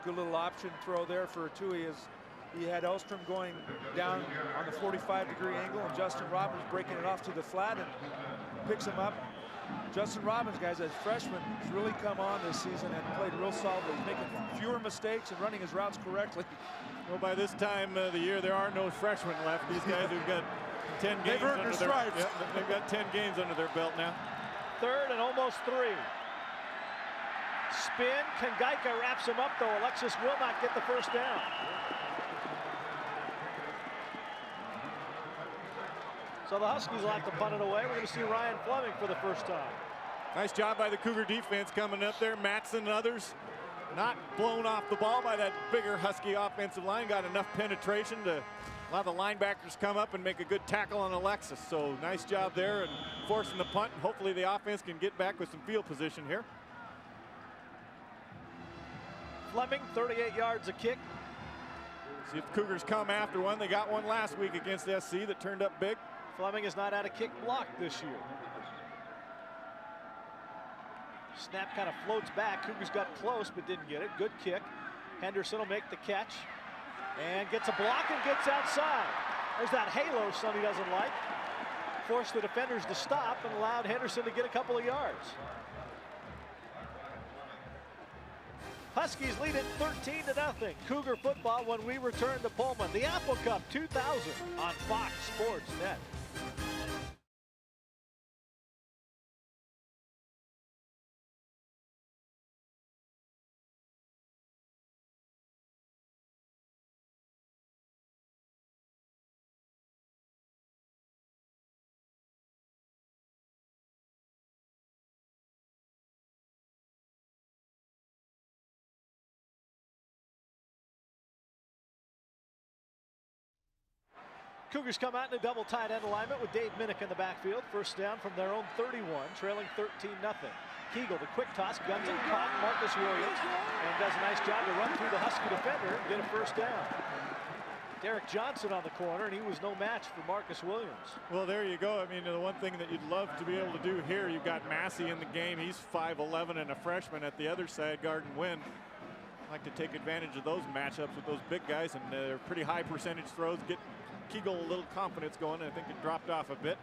Good little option throw there for Tui as he had Elstrom going down on the 45-degree angle, and Justin Robbins breaking it off to the flat and picks him up. Justin Robbins, guys, as freshman, has really come on this season and played real solidly. He's making fewer mistakes and running his routes correctly. Well, by this time of the year, there are no freshmen left. These guys have got 10 games They've earned their stripes. Yeah, they've got 10 games under their belt now. 3rd and almost 3. Spin. Kangaika wraps him up, though. Alexis will not get the first down. So the Huskies will have to punt it away. We're going to see Ryan Fleming for the first time. Nice job by the Cougar defense coming up there. Matson and others not blown off the ball by that bigger Husky offensive line. Got enough penetration to allow the linebackers come up and make a good tackle on Alexis. So nice job there and forcing the punt. And hopefully the offense can get back with some field position here. Fleming, 38 yards a kick. See if the Cougars come after one. They got one last week against SC that turned up big. Fleming has not had a kick blocked this year. Snap kind of floats back. Cougars got close but didn't get it. Good kick. Henderson will make the catch and gets a block and gets outside. There's that halo Sonny doesn't like. Forced the defenders to stop and allowed Henderson to get a couple of yards. Huskies lead it 13-0. Cougar football when we return to Pullman. The Apple Cup 2000 on Fox Sports Net. Cougars come out in a double tight end alignment with Dave Minnick in the backfield. First down from their own 31, trailing 13-0. Kegel, the quick toss, guns it, caught Marcus Williams, and does a nice job to run through the Husky defender and get a first down. Derek Johnson on the corner, and he was no match for Marcus Williams. Well, there you go. I mean, the one thing that you'd love to be able to do here, you've got Massey in the game. He's 5'11" and a freshman at the other side, guarding Wynn. Like to take advantage of those matchups with those big guys, and they're pretty high percentage throws. Get Kegel a little confidence going, and I think it dropped off a bit.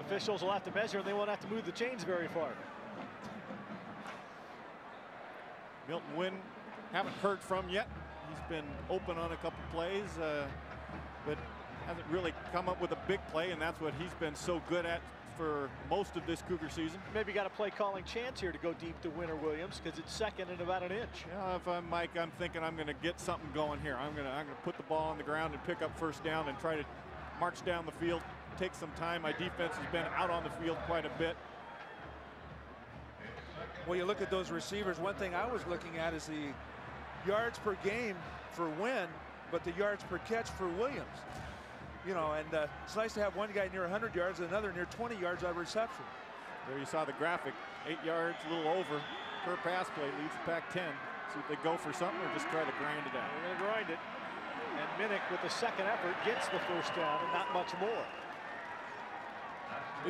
Officials will have to measure, and they won't have to move the chains very far. Milton Wynn, haven't heard from yet. He's been open on a couple plays, but hasn't really come up with a big play, and that's what he's been so good at for most of this Cougar season. Maybe got a play calling chance here to go deep to Winner Williams, because it's second and about an inch. Yeah, if I'm Mike, I'm thinking I'm going to get something going here. I'm going to put the ball on the ground and pick up first down and try to march down the field. Take some time. My defense has been out on the field quite a bit. Well, you look at those receivers. One thing I was looking at is the yards per game for Wynn, but the yards per catch for Williams. You know, and it's nice to have one guy near 100 yards and another near 20 yards on reception. There you saw the graphic, 8 yards, a little over per pass play, leads the Pac-10. See if they go for something or just try to grind it out. They're going to grind it. And Minnick with the second effort gets the first down and not much more.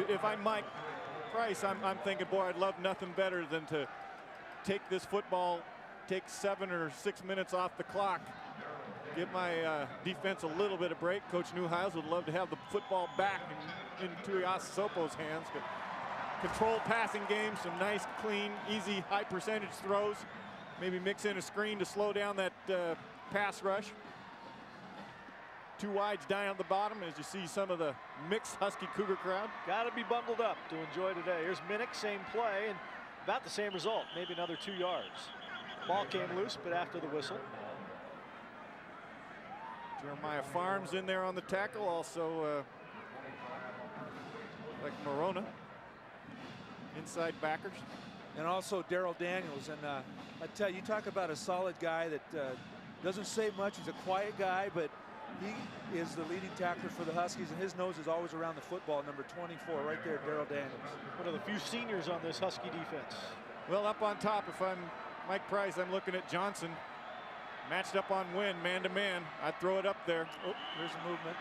If I'm Mike Price, I'm thinking, boy, I'd love nothing better than to take this football, take 7 or 6 minutes off the clock, give my defense a little bit of break. Coach Newhouse would love to have the football back in Tuiasosopo's hands. But controlled passing game, some nice, clean, easy, high percentage throws. Maybe mix in a screen to slow down that pass rush. 2 wides down at the bottom as you see some of the mixed Husky Cougar crowd. Got to be bundled up to enjoy today. Here's Minnick, same play, and about the same result, maybe another 2 yards. Ball came loose, but after the whistle. Jeremiah Farms in there on the tackle, also like Morona, inside backers. And also Daryl Daniels. And I tell you, talk about a solid guy that doesn't say much. He's a quiet guy, but he is the leading tackler for the Huskies, and his nose is always around the football. Number 24 right there, Daryl Daniels. One of the few seniors on this Husky defense. Well, up on top, if I'm Mike Price, I'm looking at Johnson. Matched up on Wynn, man-to-man. I'd throw it up there. Oh, there's a movement.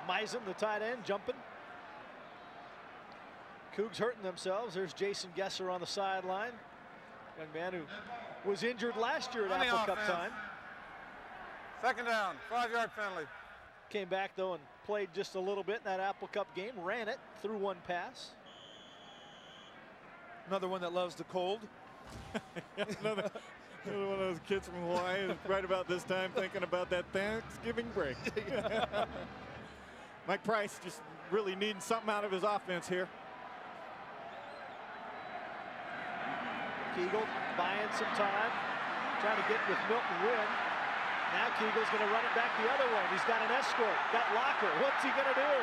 Misen, the tight end, jumping. Cougs hurting themselves. There's Jason Gesser on the sideline. Young man who was injured last year at Apple Cup time. Second down, 5-yard penalty. Came back, though, and played just a little bit in that Apple Cup game. Ran it, threw one pass. Another one that loves the cold. another one of those kids from Hawaii right about this time thinking about that Thanksgiving break. Mike Price just really needing something out of his offense here. Kegel buying some time, trying to get with Milton Wynn. Now Kegel's going to run it back the other way. He's got an escort, got Locker. What's he going to do?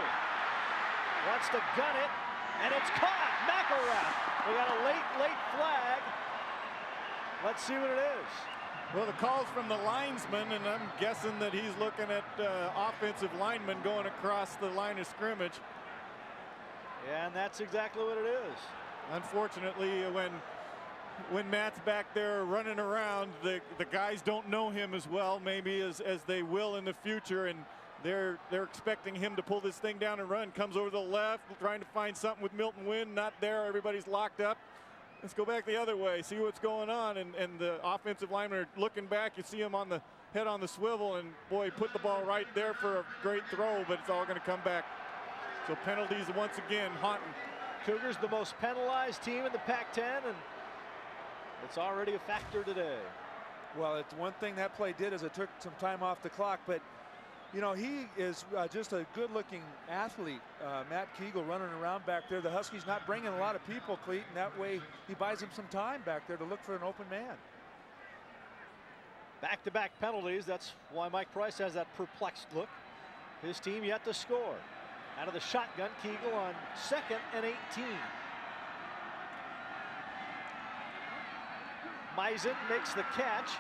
Wants to gun it, and it's caught. McElrath. We got a late flag. Let's see what it is. Well, the call's from the linesman, and I'm guessing that he's looking at offensive linemen going across the line of scrimmage. Yeah, and that's exactly what it is. Unfortunately, when Matt's back there running around, the guys don't know him as well, maybe as they will in the future, and they're expecting him to pull this thing down and run. Comes over to the left, trying to find something with Milton Wynn. Not there. Everybody's locked up. Let's go back the other way, see what's going on. And the offensive linemen are looking back. You see him on the head on the swivel, and boy, put the ball right there for a great throw, but it's all going to come back. So penalties once again haunting. Cougars the most penalized team in the Pac-10, and it's already a factor today. Well, it's one thing that play did is it took some time off the clock, but you know, he is just a good-looking athlete. Matt Kegel running around back there. The Huskies not bringing a lot of people, Cleet, and that way he buys him some time back there to look for an open man. Back-to-back penalties. That's why Mike Price has that perplexed look. His team yet to score. Out of the shotgun, Kegel on 2nd and 18. Meisen makes the catch,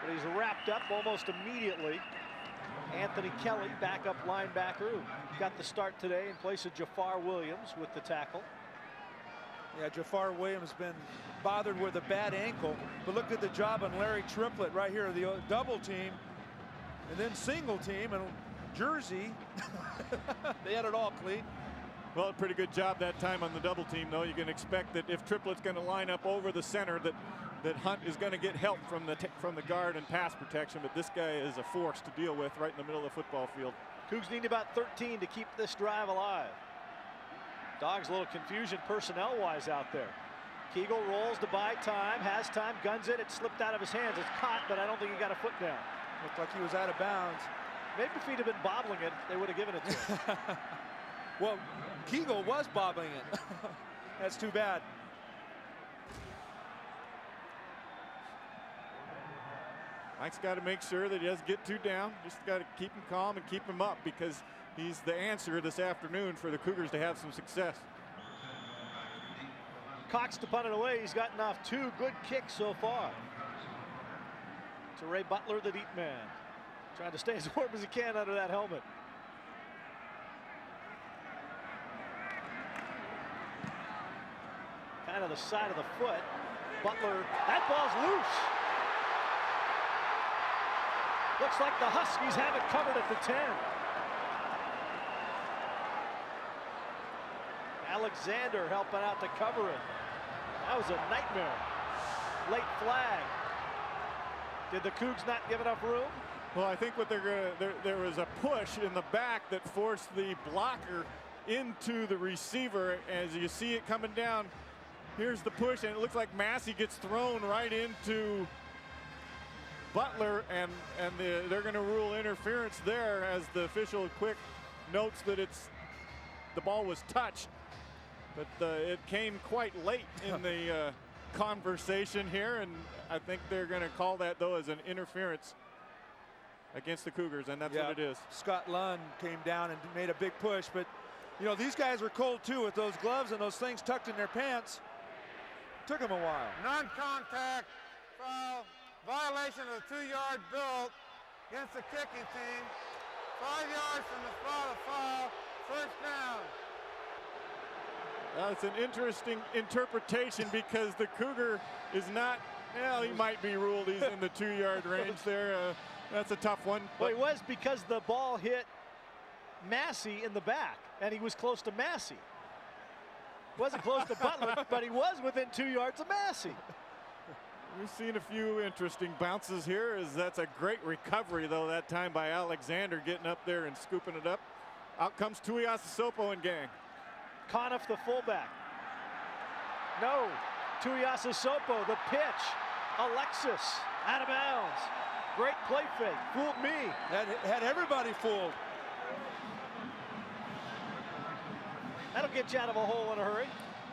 but he's wrapped up almost immediately. Anthony Kelly, backup linebacker, who got the start today in place of Jafar Williams with the tackle. Yeah, Jafar Williams been bothered with a bad ankle, but look at the job on Larry Triplett right here, the double team, and then single team, and Jersey. They had it all, Cleat. Well, a pretty good job that time on the double team, though. You can expect that if Triplett's going to line up over the center, that Hunt is going to get help from the guard and pass protection, but this guy is a force to deal with right in the middle of the football field. Cougs need about 13 to keep this drive alive. Dogs a little confusion personnel-wise out there. Kegel rolls to buy time, has time, guns it. It slipped out of his hands. It's caught, but I don't think he got a foot down. Looked like he was out of bounds. Maybe if he'd have been bobbling it, they would have given it to him. Well, Kegel was bobbling it. That's too bad. Mike's got to make sure that he doesn't get too down. Just got to keep him calm and keep him up, because he's the answer this afternoon for the Cougars to have some success. Cox to punt it away. He's gotten off 2 good kicks so far. To Ray Butler, the deep man, trying to stay as warm as he can under that helmet. Kind of the side of the foot. Butler, that ball's loose. Looks like the Huskies have it covered at the 10. Alexander helping out to cover it. That was a nightmare. Late flag. Did the Cougs not give enough room? Well, I think what there was a push in the back that forced the blocker into the receiver. As you see it coming down, here's the push, and it looks like Massey gets thrown right into Butler, and they're going to rule interference there, as the official quick notes that the ball was touched, but it came quite late in the conversation here, and I think they're going to call that, though, as an interference against the Cougars, and that's what it is. Scott Lund came down and made a big push, but you know, these guys were cold too with those gloves and those things tucked in their pants. Took them a while. Non-contact foul. Violation of the 2-yard belt against the kicking team. 5 yards from the spot of foul. First down. It's an interesting interpretation, because the Cougar is not, well, he might be ruled he's in the 2-yard range there. That's a tough one. Well, it was because the ball hit Massey in the back, and he was close to Massey. Wasn't close to Butler, but he was within 2 yards of Massey. We've seen a few interesting bounces here, as that's a great recovery, though, that time by Alexander, getting up there and scooping it up. Out comes Tuiasosopo and gang. Conniff, the fullback. No. Tuiasosopo, the pitch. Alexis, out of bounds. Great play fake. Fooled me. That had everybody fooled. That'll get you out of a hole in a hurry.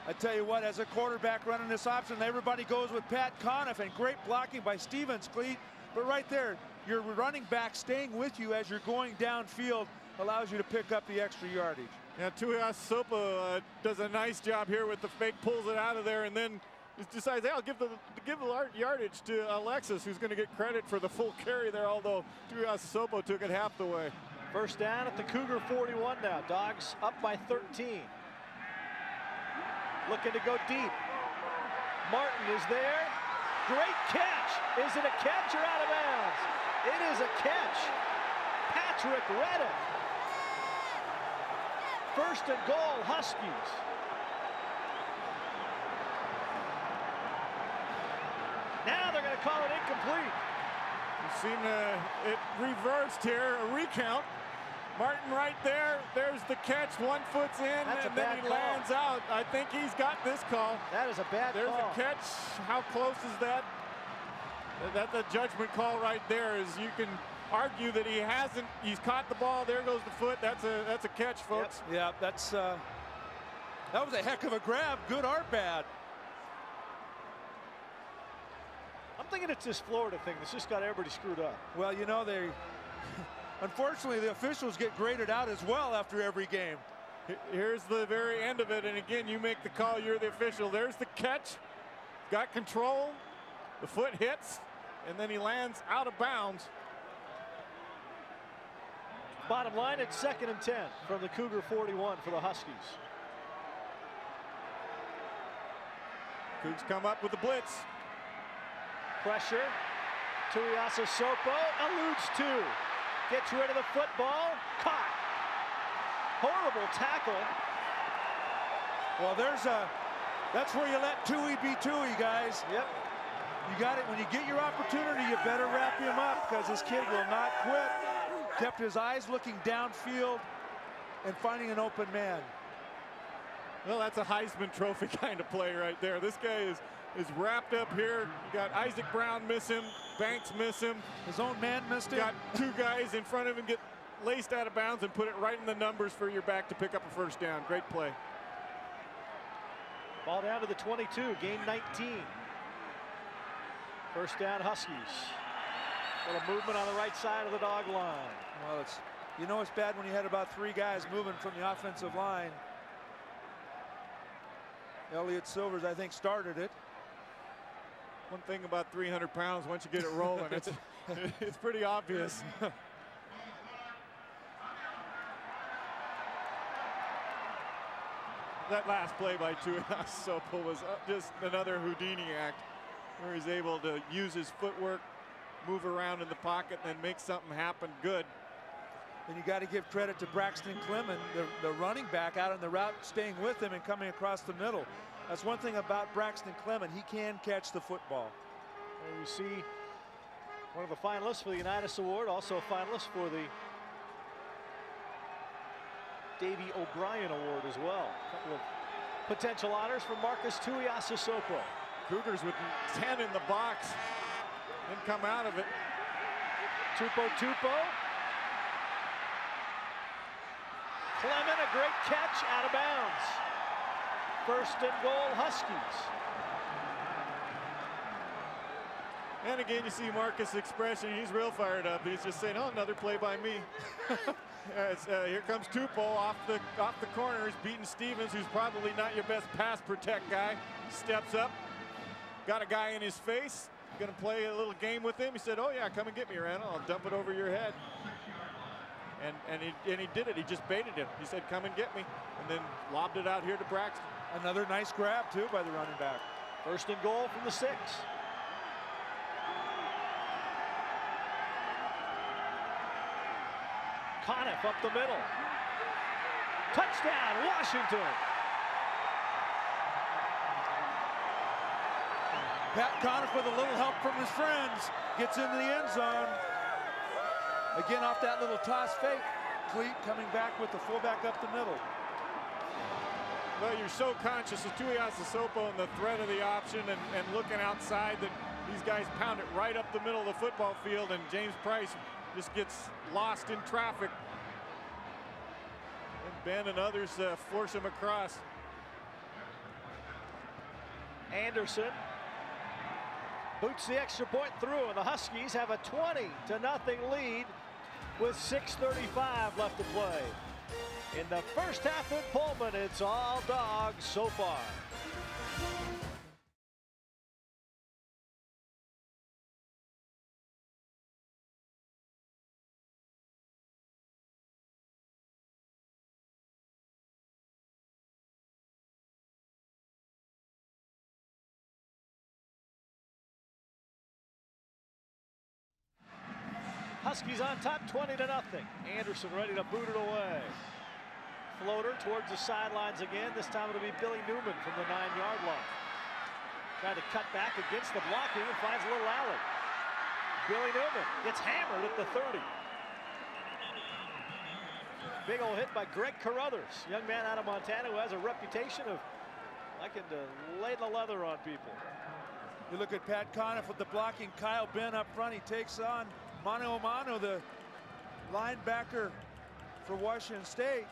I tell you what, as a quarterback running this option, everybody goes with Pat Conniff, and great blocking by Stevens, Cleat. But right there, your running back staying with you as you're going downfield allows you to pick up the extra yardage. Yeah, Tuiasosopo does a nice job here with the fake, pulls it out of there, and then decides, hey, I'll give the yardage to Alexis, who's going to get credit for the full carry there, although Tuiasosopo took it half the way. First down at the Cougar 41 now. Dogs up by 13. Looking to go deep. Martin is there. Great catch. Is it a catch or out of bounds? It is a catch. Patrick Reddick. First and goal, Huskies. to call it incomplete. You've seen it reversed here, a recount. Martin right there. There's the catch. 1 foot's in, That's and then he lands out. I think he's got this call. That is a bad There's call. a catch. How close is that? That's a judgment call right there. Is you can argue that he hasn't. He's caught the ball. There goes the foot. That's a catch, folks. Yep. Yeah, that's that was a heck of a grab, good or bad. I'm thinking it's this Florida thing that's just got everybody screwed up. Well, you know, they unfortunately the officials get graded out as well after every game. Here's the very end of it, and again, you make the call. You're the official. There's the catch. Got control. The foot hits, and then he lands out of bounds. Bottom line, it's 2nd and 10 from the Cougar 41 for the Huskies. Cougs come up with the blitz. Pressure. Tuiasosopo eludes 2. Gets rid of the football. Caught. Horrible tackle. Well, that's where you let Tui be Tui, guys. Yep. You got it. When you get your opportunity, you better wrap him up, because this kid will not quit. Kept his eyes looking downfield and finding an open man. Well, that's a Heisman Trophy kind of play right there. This guy is wrapped up here. You got Isaac Brown miss him. Banks miss him. His own man missed him. Got 2 guys in front of him get laced out of bounds and put it right in the numbers for your back to pick up a first down. Great play. Ball down to the 22, gain 19. First down, Huskies. A little movement on the right side of the dog line. Well, it's bad when you had about 3 guys moving from the offensive line. Elliott Silvers, I think, started it. One thing about 300 pounds, once you get it rolling, it's pretty obvious. That last play by Tuiasosopo was just another Houdini act, where he's able to use his footwork, move around in the pocket, and then make something happen good. And you got to give credit to Braxton Clement, the running back out on the route, staying with him and coming across the middle. That's one thing about Braxton Clement. He can catch the football. And you see one of the finalists for the Unitas Award, also a finalist for the Davey O'Brien Award as well. A couple of potential honors for Marcus Tuiasosopo. Cougars with 10 in the box. Didn't come out of it. Tupo. Clement, a great catch, out of bounds. First and goal, Huskies. And again, you see Marcus' expression. He's real fired up. He's just saying, oh, another play by me. Here comes Tupo off the corner. He's beating Stevens, who's probably not your best pass protect guy. Steps up, got a guy in his face. Gonna play a little game with him. He said, oh yeah, come and get me, Randall. I'll dump it over your head. And he did it. He just baited him. He said, come and get me. And then lobbed it out here to Braxton. Another nice grab, too, by the running back. First and goal from the 6. Conniff up the middle. Touchdown, Washington. Pat Conniff, with a little help from his friends, gets into the end zone. Again, off that little toss fake. Cleat coming back with the fullback up the middle. Well, you're so conscious of Tuiasosopo and the threat of the option and looking outside that these guys pound it right up the middle of the football field, and James Price just gets lost in traffic. And Ben and others force him across. Anderson boots the extra point through, and the Huskies have a 20-0 lead with 6:35 left to play. In the first half in Pullman, it's all dogs so far. Huskies on top, 20-0. Anderson ready to boot it away. Floater towards the sidelines again. This time it'll be Billy Newman from the 9-yard line. Tried to cut back against the blocking and finds a little alley. Billy Newman gets hammered at the 30. Big old hit by Greg Carruthers, young man out of Montana who has a reputation of liking to lay the leather on people. You look at Pat Conniff with the blocking. Kyle Benn up front. He takes on mano a mano, the linebacker for Washington State.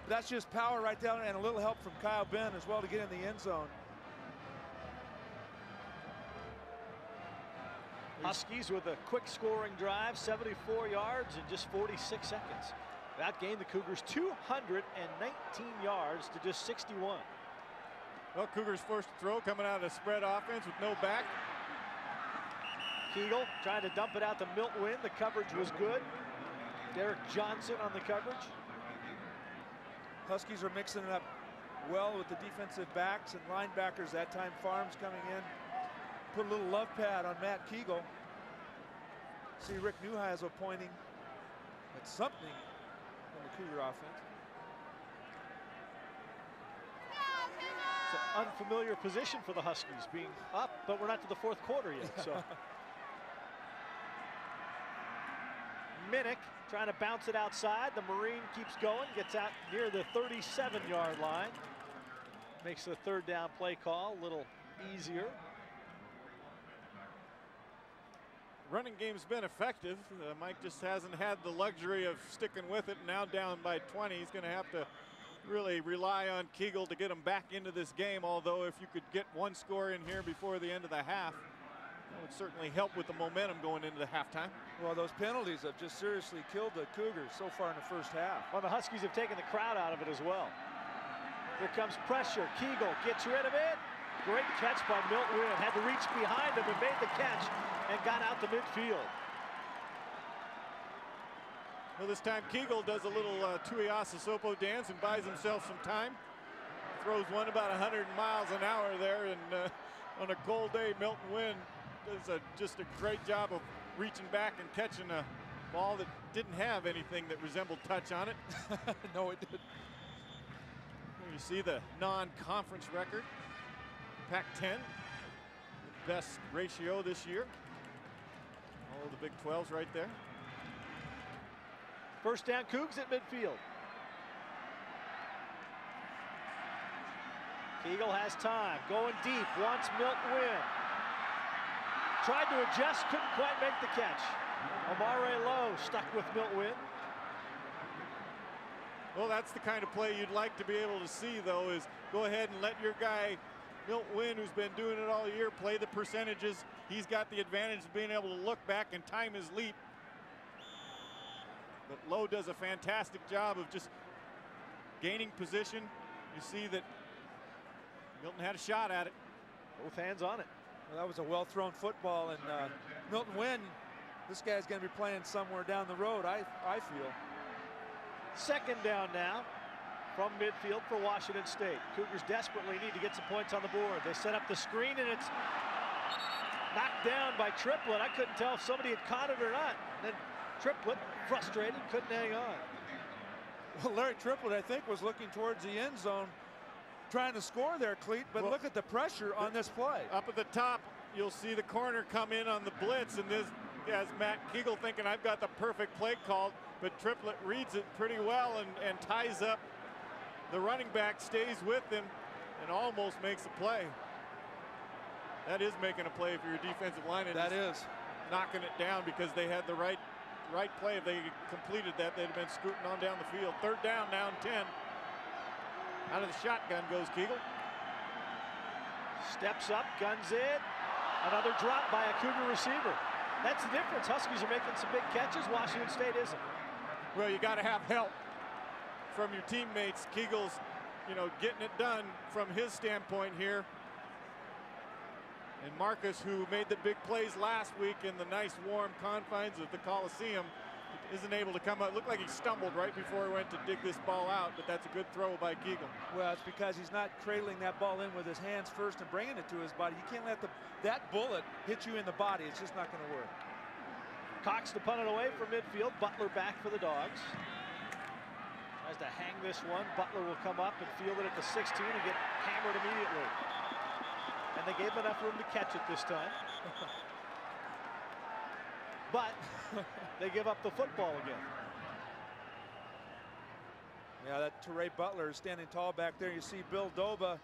That's just power right down, and a little help from Kyle Benn as well to get in the end zone. Huskies with a quick scoring drive, 74 yards in just 46 seconds. That gained the Cougars 219 yards to just 61. Well, Cougars forced to throw coming out of a spread offense with no back. Kegel trying to dump it out to Milt Wynn. The coverage was good. Derek Johnson on the coverage. Huskies are mixing it up well with the defensive backs and linebackers. That time Farms coming in. Put a little love pad on Matt Kegel. See Rick Neuheisel pointing at something in the Cougar offense. It's an unfamiliar position for the Huskies, being up, but we're not to the fourth quarter yet. So Minnick trying to bounce it outside. The Marine keeps going, gets out near the 37-yard line. Makes the third down play call a little easier. Running game's been effective. Mike just hasn't had the luxury of sticking with it. Now down by 20, he's going to have to really rely on Kegel to get him back into this game. Although if you could get one score in here before the end of the half, that would certainly help with the momentum going into the halftime. Well, those penalties have just seriously killed the Cougars so far in the first half. Well, the Huskies have taken the crowd out of it as well. Here comes pressure. Kegel gets rid of it. Great catch by Milt Wynn. Had to reach behind him and made the catch and got out to midfield. Well, this time Kegel does a little Tuiasosopo dance and buys himself some time. Throws one about 100 miles an hour there, and on a cold day, Milton Wynn does just a great job of reaching back and catching a ball that didn't have anything that resembled touch on it. No, it didn't. You see the non-conference record. Pac-10, best ratio this year. All the Big 12s right there. First down, Cougs at midfield. Kegel has time, going deep, wants Milt Wynn. Tried to adjust, couldn't quite make the catch. Amare Lowe stuck with Milt Wynn. Well, that's the kind of play you'd like to be able to see, though, is go ahead and let your guy, Milt Wynn, who's been doing it all year, play the percentages. He's got the advantage of being able to look back and time his leap. But Lowe does a fantastic job of just gaining position. You see that Milton had a shot at it. Both hands on it. Well, that was a well-thrown football, and Milton Wynn, this guy's going to be playing somewhere down the road, I feel. Second down now from midfield for Washington State. Cougars desperately need to get some points on the board. They set up the screen, and it's knocked down by Triplett. I couldn't tell if somebody had caught it or not. Then Triplett, frustrated, couldn't hang on. Well, Larry Triplett, I think, was looking towards the end zone, trying to score there, Cleat, but look at the pressure on this play. Up at the top, you'll see the corner come in on the blitz, and this has Matt Kegel thinking, I've got the perfect play called, but Triplett reads it pretty well and ties up. The running back stays with him and almost makes a play. That is making a play for your defensive line. And that is knocking it down because they had the right play. If they completed that, they'd have been scooting on down the field. Third down now and 10. Out of the shotgun goes Kegel. Steps up, guns it. Another drop by a Cougar receiver. That's the difference. Huskies are making some big catches. Washington State isn't. Well, you got to have help from your teammates. Kegel's, getting it done from his standpoint here. And Marcus, who made the big plays last week in the nice warm confines of the Coliseum, isn't able to come out. Looked like he stumbled right before he went to dig this ball out, but that's a good throw by Kegel. Well, it's because he's not cradling that ball in with his hands first and bringing it to his body. You can't let that bullet hit you in the body. It's just not going to work. Cox to punt it away from midfield. Butler back for the Dogs. Tries to hang this one. Butler will come up and field it at the 16 and get hammered immediately. And And they gave him enough room to catch it this time. But they give up the football again. Yeah, that Teray Butler is standing tall back there. You see Bill Doba.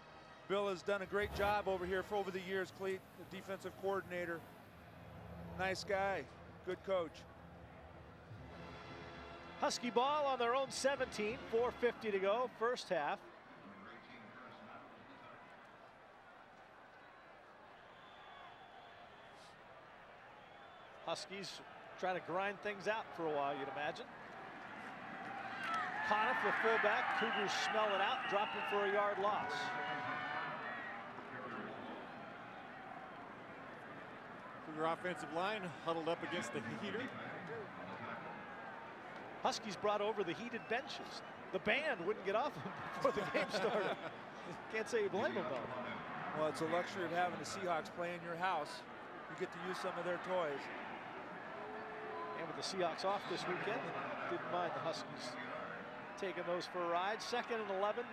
Bill has done a great job over here for over the years, Cleat, the defensive coordinator. Nice guy, good coach. Husky ball on their own 17, 4:50 to go, first half. Huskies trying to grind things out for a while, you'd imagine. Conniff with fullback. Cougars smell it out, drop him for a yard loss. Cougar offensive line huddled up against the heater. Huskies brought over the heated benches. The band wouldn't get off them before the game started. Can't say you blame them, though. Well, it's a luxury of having the Seahawks play in your house. You get to use some of their toys. And with the Seahawks off this weekend, didn't mind the Huskies taking those for a ride. 2nd and 11.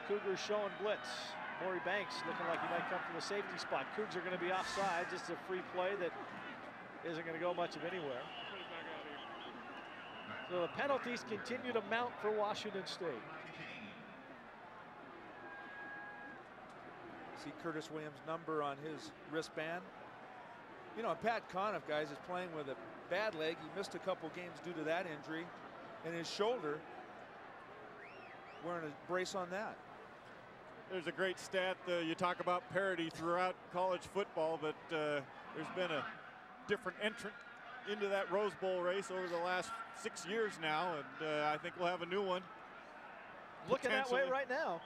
Cougars showing blitz. Maury Banks looking like he might come from the safety spot. Cougs are going to be offside. Just a free play that isn't going to go much of anywhere. So the penalties continue to mount for Washington State. See Curtis Williams' number on his wristband. You know, Pat Conniff, guys, is playing with a bad leg. He missed a couple games due to that injury. And his shoulder, wearing a brace on that. There's a great stat. You talk about parity throughout college football, but there's been a different entrant into that Rose Bowl race over the last 6 years now, and I think we'll have a new one. Looking that way right now.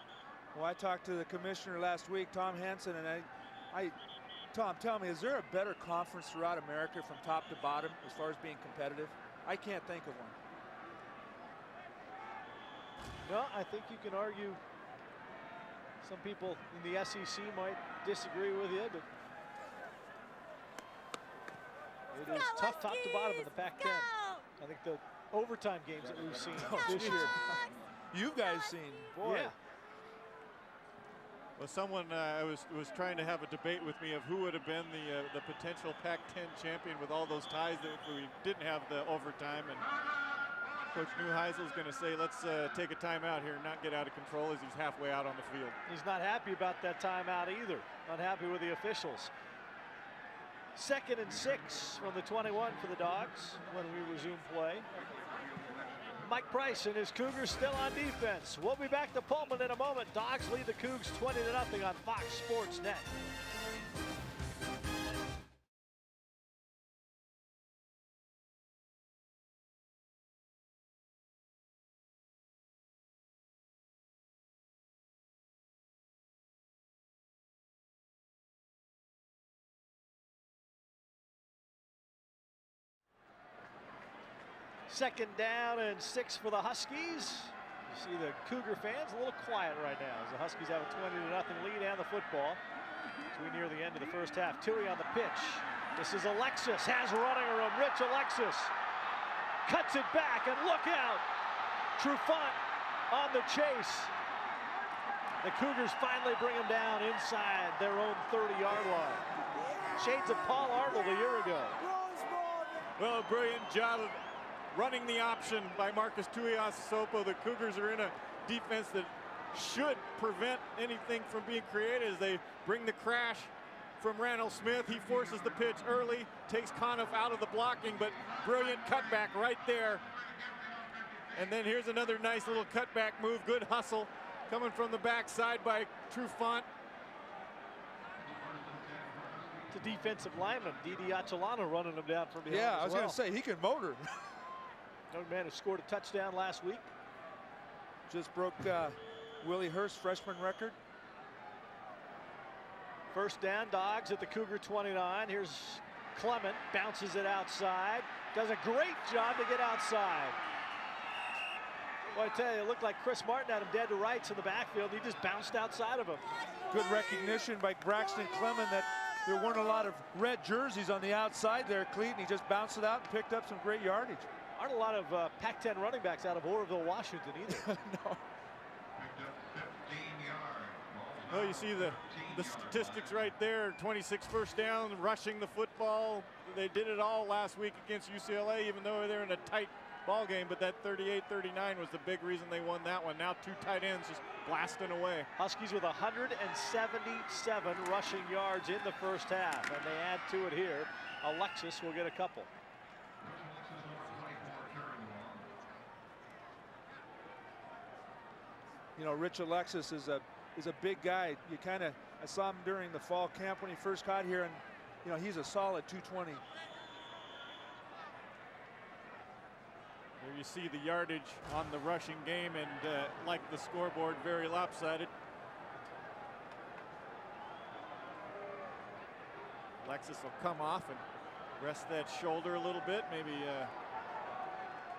Well, I talked to the commissioner last week, Tom Hansen, and Tom, tell me, is there a better conference throughout America from top to bottom as far as being competitive? I can't think of one. No, I think you can argue some people in the SEC might disagree with you, but it is tough top to bottom in the Pac-10. I think the overtime games that we've seen this year. You guys seen, boy. Yeah. Well, someone was trying to have a debate with me of who would have been the potential Pac-10 champion with all those ties that if we didn't have the overtime. And Coach Neuheisel's going to say, let's take a timeout here and not get out of control as he's halfway out on the field. He's not happy about that timeout either. Not happy with the officials. 2nd and 6 from the 21 for the Dogs when we resume play. Mike Price and his Cougars still on defense. We'll be back to Pullman in a moment. Dogs lead the Cougs 20-0 on Fox Sports Net. Second down and 6 for the Huskies. You see the Cougar fans a little quiet right now as the Huskies have a 20-0 lead and the football as we near the end of the first half. Tui on the pitch. This is Alexis, has running room. Rich Alexis cuts it back, and look out. Trufant on the chase. The Cougars finally bring him down inside their own 30-yard line. Shades of Paul Arnold a year ago. Well, brilliant job of running the option by Marcus Tuiasosopo. The Cougars are in a defense that should prevent anything from being created as they bring the crash from Randall Smith. He forces the pitch early, takes Conniff out of the blocking, but brilliant cutback right there. And then here's another nice little cutback move. Good hustle coming from the backside by Trufant. The defensive lineman, Didi Achalana, running him down from behind. Yeah, I was going to say, he can motor. Young man who scored a touchdown last week. Just broke Willie Hurst's freshman record. First down, Dogs at the Cougar 29. Here's Clement, bounces it outside. Does a great job to get outside. Well, I tell you, it looked like Chris Martin had him dead to rights in the backfield. He just bounced outside of him. Good recognition by Braxton Clement that there weren't a lot of red jerseys on the outside there, Cleat, and he just bounced it out and picked up some great yardage. Aren't a lot of Pac-10 running backs out of Oroville, Washington either. No. Well, you see the the statistics right there. 26 first downs, rushing the football. They did it all last week against UCLA, even though they're in a tight ball game, but that 38-39 was the big reason they won that one. Now 2 tight ends just blasting away. Huskies with 177 rushing yards in the first half, and they add to it here. Alexis will get a couple. You know, Rich Alexis is a big guy. I saw him during the fall camp when he first got here, and you know, he's a solid 220. There you see the yardage on the rushing game, and like the scoreboard, very lopsided. Alexis will come off and rest that shoulder a little bit, maybe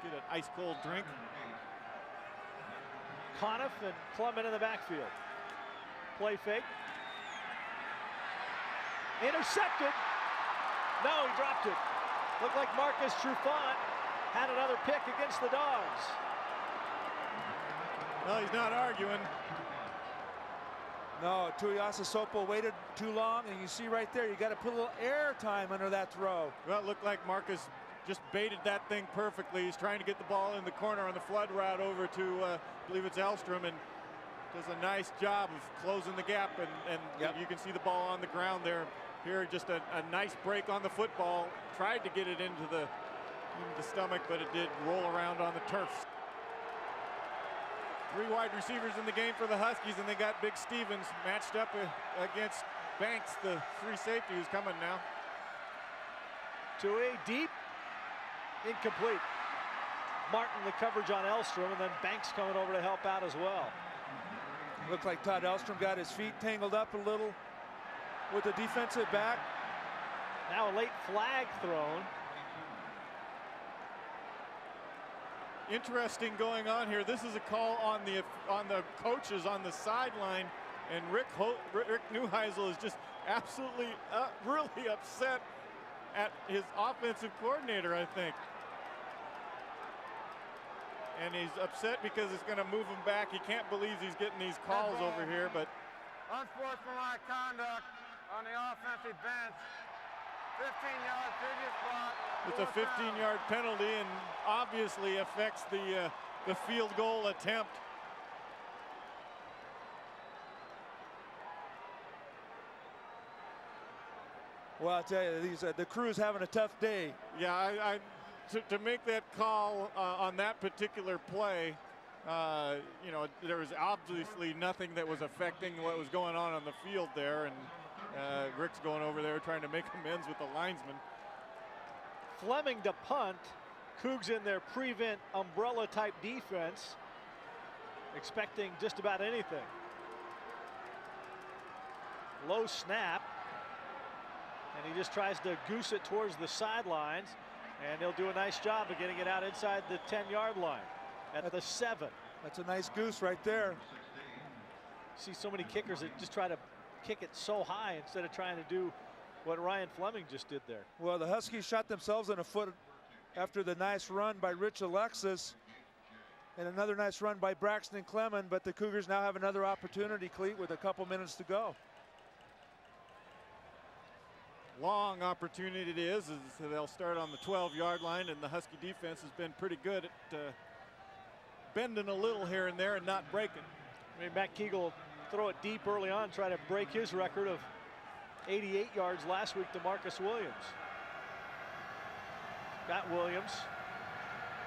get an ice cold drink. Conniff and Clement in the backfield. Play fake. Intercepted. No, he dropped it. Looked like Marcus Trufant had another pick against the Dogs. Well, he's not arguing. No, Tuiasosopo waited too long, and you see right there, you got to put a little air time under that throw. Well, it looked like Marcus just baited that thing perfectly. He's trying to get the ball in the corner on the flood route over to, I believe it's Elstrom, and does a nice job of closing the gap, and Yep. You can see the ball on the ground there. Here, just a nice break on the football. Tried to get it into the stomach, but it did roll around on the turf. 3 wide receivers in the game for the Huskies, and they got Big Stevens matched up against Banks, the free safety who's coming now. Tui deep. Incomplete. Martin the coverage on Elstrom, and then Banks coming over to help out as well. Looked like Todd Elstrom got his feet tangled up a little with the defensive back. Now a late flag thrown. Interesting going on here. This is a call on the coaches on the sideline, and Rick Neuheisel is just absolutely really upset at his offensive coordinator, I think. And he's upset because it's going to move him back. He can't believe he's getting these calls over here, but Unsportsmanlike conduct on the offensive bench. 15-yard previous block. it's a 15-yard penalty, and obviously affects the field goal attempt. Well, I'll tell you, the crew's having a tough day. Yeah, to make that call on that particular play, you know, there was obviously nothing that was affecting what was going on the field there, and Rick's going over there trying to make amends with the linesman. Fleming to punt. Cougs in their prevent umbrella type defense, expecting just about anything. Low snap, and he just tries to goose it towards the sidelines, and he'll do a nice job of getting it out inside the 10-yard line at the 7. That's a nice goose right there. See so many kickers that just try to kick it so high instead of trying to do what Ryan Fleming just did there. Well, the Huskies shot themselves in the foot after the nice run by Rich Alexis and another nice run by Braxton Clement, but the Cougars now have another opportunity, Cleat, with a couple minutes to go. Long opportunity it is. They'll start on the 12-yard line, and the Husky defense has been pretty good at bending a little here and there and not breaking. I mean, Matt Kegel will throw it deep early on, try to break his record of 88 yards last week to Marcus Williams. Got Williams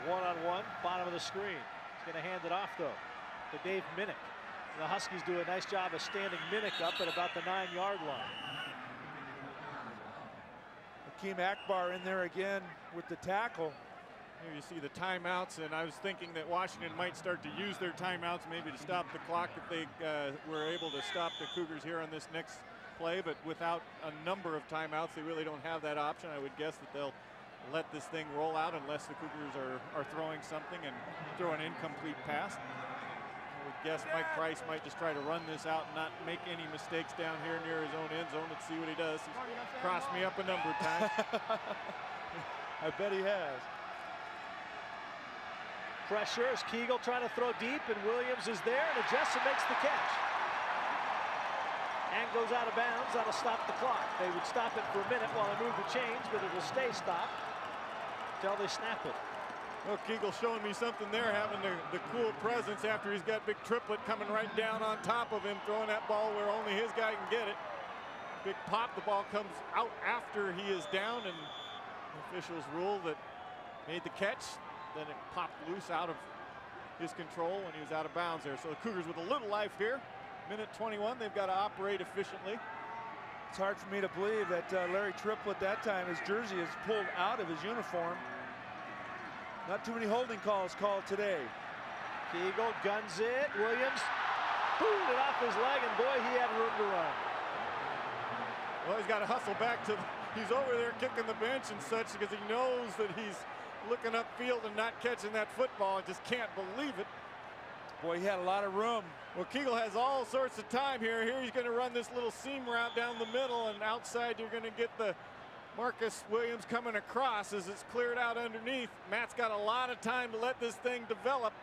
one-on-one, bottom of the screen. He's going to hand it off, though, to Dave Minnick. The Huskies do a nice job of standing Minnick up at about the 9-yard line. Akeem Akbar in there again with the tackle. Here you see the timeouts, and I was thinking that Washington might start to use their timeouts maybe to stop the clock if they were able to stop the Cougars here on this next play, but without a number of timeouts, they really don't have that option. I would guess that they'll let this thing roll out unless the Cougars are throwing something and throw an incomplete pass. I would guess Mike Price might just try to run this out and not make any mistakes down here near his own end zone. Let's see what he does. He's crossed me up a number of times. I bet he has. Pressure as Kegel trying to throw deep, and Williams is there, and adjusts and makes the catch. and goes out of bounds. That'll stop the clock. They would stop it for a minute while they move the chains, but it will stay stopped until they snap it. Well, Keegle showing me something there, having the cool presence after he's got big triplet coming right down on top of him, throwing that ball where only his guy can get it. Big pop, the ball comes out after he is down, and the officials rule that made the catch, then it popped loose out of his control when he was out of bounds there. So the Cougars with a little life here. Minute 21, they've got to operate efficiently. It's hard for me to believe that Larry Triplett that time, his jersey is pulled out of his uniform. Not too many holding calls called today. Keegle guns it. Williams booed it off his leg, and boy, he had room to run. Well, he's got to hustle back to, he's over there kicking the bench and such because he knows that he's looking upfield and not catching that football. I just can't believe it. Boy, he had a lot of room. Well, Keegle has all sorts of time here. Here he's going to run this little seam route down the middle, and outside you're going to get the Marcus Williams coming across as it's cleared out underneath. Matt's got a lot of time to let this thing develop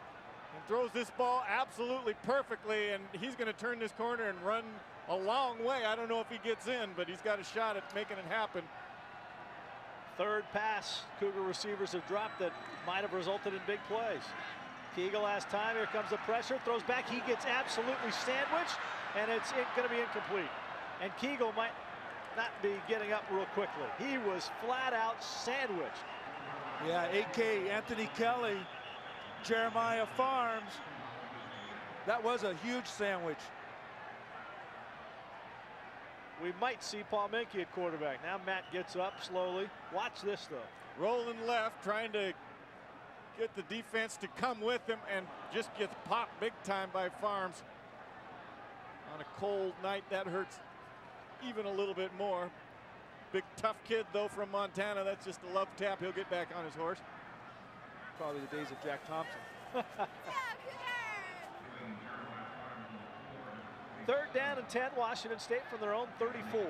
and throws this ball absolutely perfectly, and he's going to turn this corner and run a long way. I don't know if he gets in, but he's got a shot at making it happen. Third pass Cougar receivers have dropped that might have resulted in big plays. Keegle has time. Here comes the pressure. Throws back. He gets absolutely sandwiched, and it's going to be incomplete. And Keegle might not be getting up real quickly. He was flat out sandwiched. Yeah, AK Anthony Kelly, Jeremiah Farms. That was a huge sandwich. We might see Paul Menke at quarterback. Now Matt gets up slowly. Watch this, though. Rolling left, trying to get the defense to come with him, and just gets popped big time by Farms. On a cold night, that hurts even a little bit more. Big tough kid though from Montana. That's just a love tap. He'll get back on his horse. Probably the days of Jack Thompson. Third down and 10, Washington State from their own 34.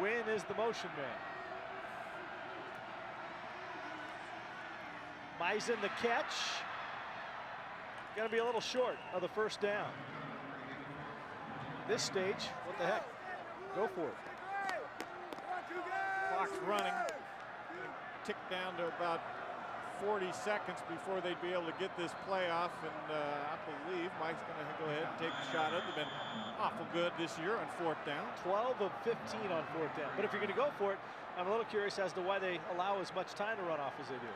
Wynn is the motion man. Misen the catch. Going to be a little short of the first down. This stage, what the heck? Go for it. Clock's running. Tick down to about 40 seconds before they'd be able to get this play off, and I believe Mike's going to go ahead and take a shot at it. They've been awful good this year on fourth down. 12 of 15 on fourth down. But if you're going to go for it, I'm a little curious as to why they allow as much time to run off as they do.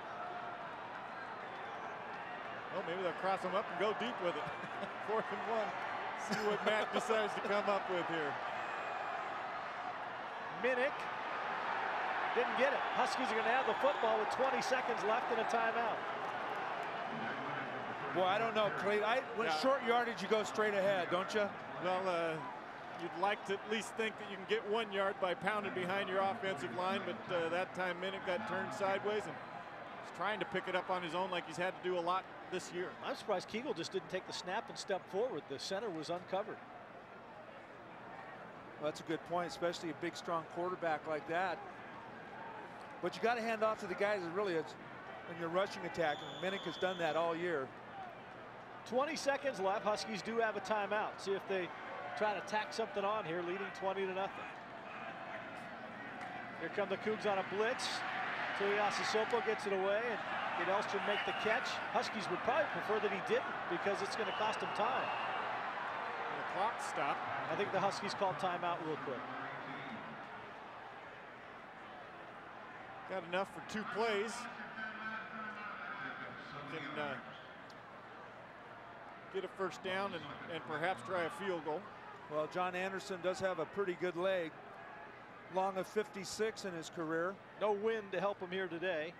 Well, maybe they'll cross them up and go deep with it. 4th and 1. See what Matt decides to come up with here. Minnick didn't get it. Huskies are going to have the football with 20 seconds left in a timeout. Boy, I don't know, Clayton. When short yardage, you go straight ahead, don't you? Well, you'd like to at least think that you can get 1 yard by pounding behind your offensive line, but that time Minnick got turned sideways and he's trying to pick it up on his own like he's had to do a lot this year. I'm surprised Keegle just didn't take the snap and step forward. The center was uncovered. Well, that's a good point, especially a big, strong quarterback like that. But you got to hand off to the guys that really is in your rushing attack, and Minnick has done that all year. 20 seconds left. Huskies do have a timeout. See if they try to tack something on here, leading 20-0. Here come the Cougs on a blitz. Tuiasosopo gets it away, and did Elstrom make the catch? Huskies would probably prefer that he didn't because it's going to cost him time. And the clock stopped. I think the Huskies called timeout real quick. Got enough for 2 plays. Can get a first down and perhaps try a field goal. Well, John Anderson does have a pretty good leg. Long of 56 in his career. No wind to help him here today.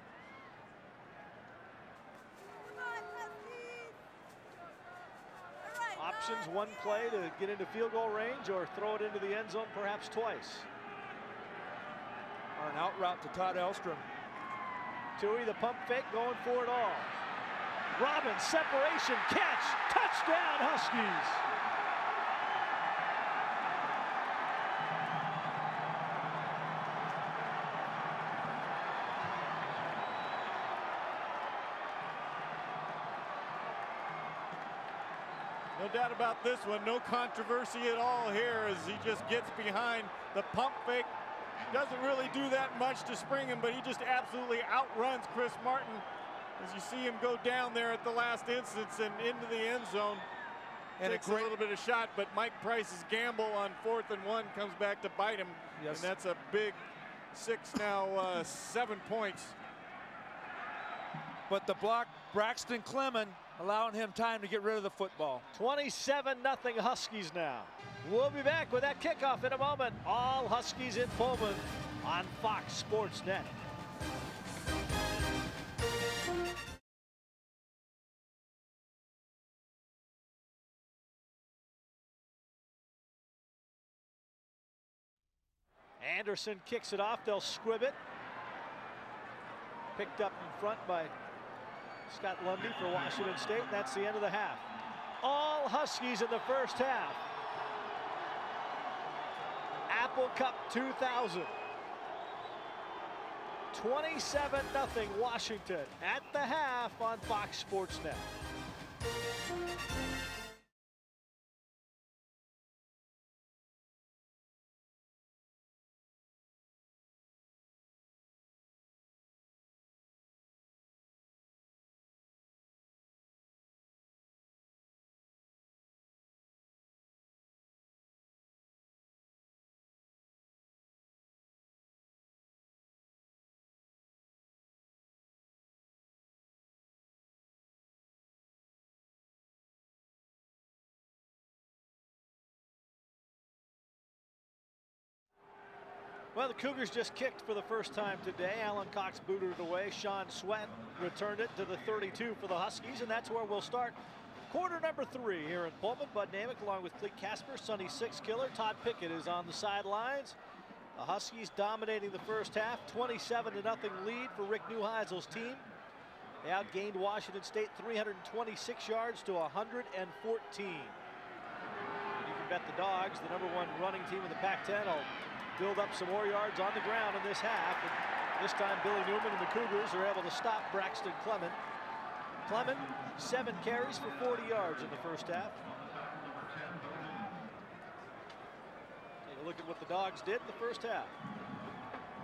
Options, one play to get into field goal range or throw it into the end zone perhaps twice. Or an out route to Todd Elstrom. Tui, the pump fake, going for it all. Robbins, separation, catch, touchdown Huskies. No doubt about this one. No controversy at all here as he just gets behind the pump fake. Doesn't really do that much to spring him, but he just absolutely outruns Chris Martin as you see him go down there at the last instance and into the end zone. And takes a little bit of shot, but Mike Price's gamble on 4th and 1 comes back to bite him. Yes. And that's a big 7 points. But the block, Braxton Clement, allowing him time to get rid of the football. 27-0 Huskies now. We'll be back with that kickoff in a moment. All Huskies in Pullman on Fox Sports Net. Anderson kicks it off. They'll squib it. Picked up in front by Scott Lundy for Washington State. That's the end of the half. All Huskies in the first half. Apple Cup 2000. 27-0 Washington at the half on Fox Sports Net. Well, the Cougars just kicked for the first time today. Alan Cox booted it away. Sean Sweat returned it to the 32 for the Huskies, and that's where we'll start quarter number 3 here in Pullman. Bud Namick along with Cleet Casper, Sonny Sixkiller. Todd Pickett is on the sidelines. The Huskies dominating the first half, 27-0 lead for Rick Neuheisel's team. They outgained Washington State 326 yards to 114. You can bet the Dogs, the #1 running team in the Pac-10, will build up some more yards on the ground in this half. And this time Billy Newman and the Cougars are able to stop Braxton Clement. Clement, 7 carries for 40 yards in the first half. Take a look at what the Dogs did in the first half.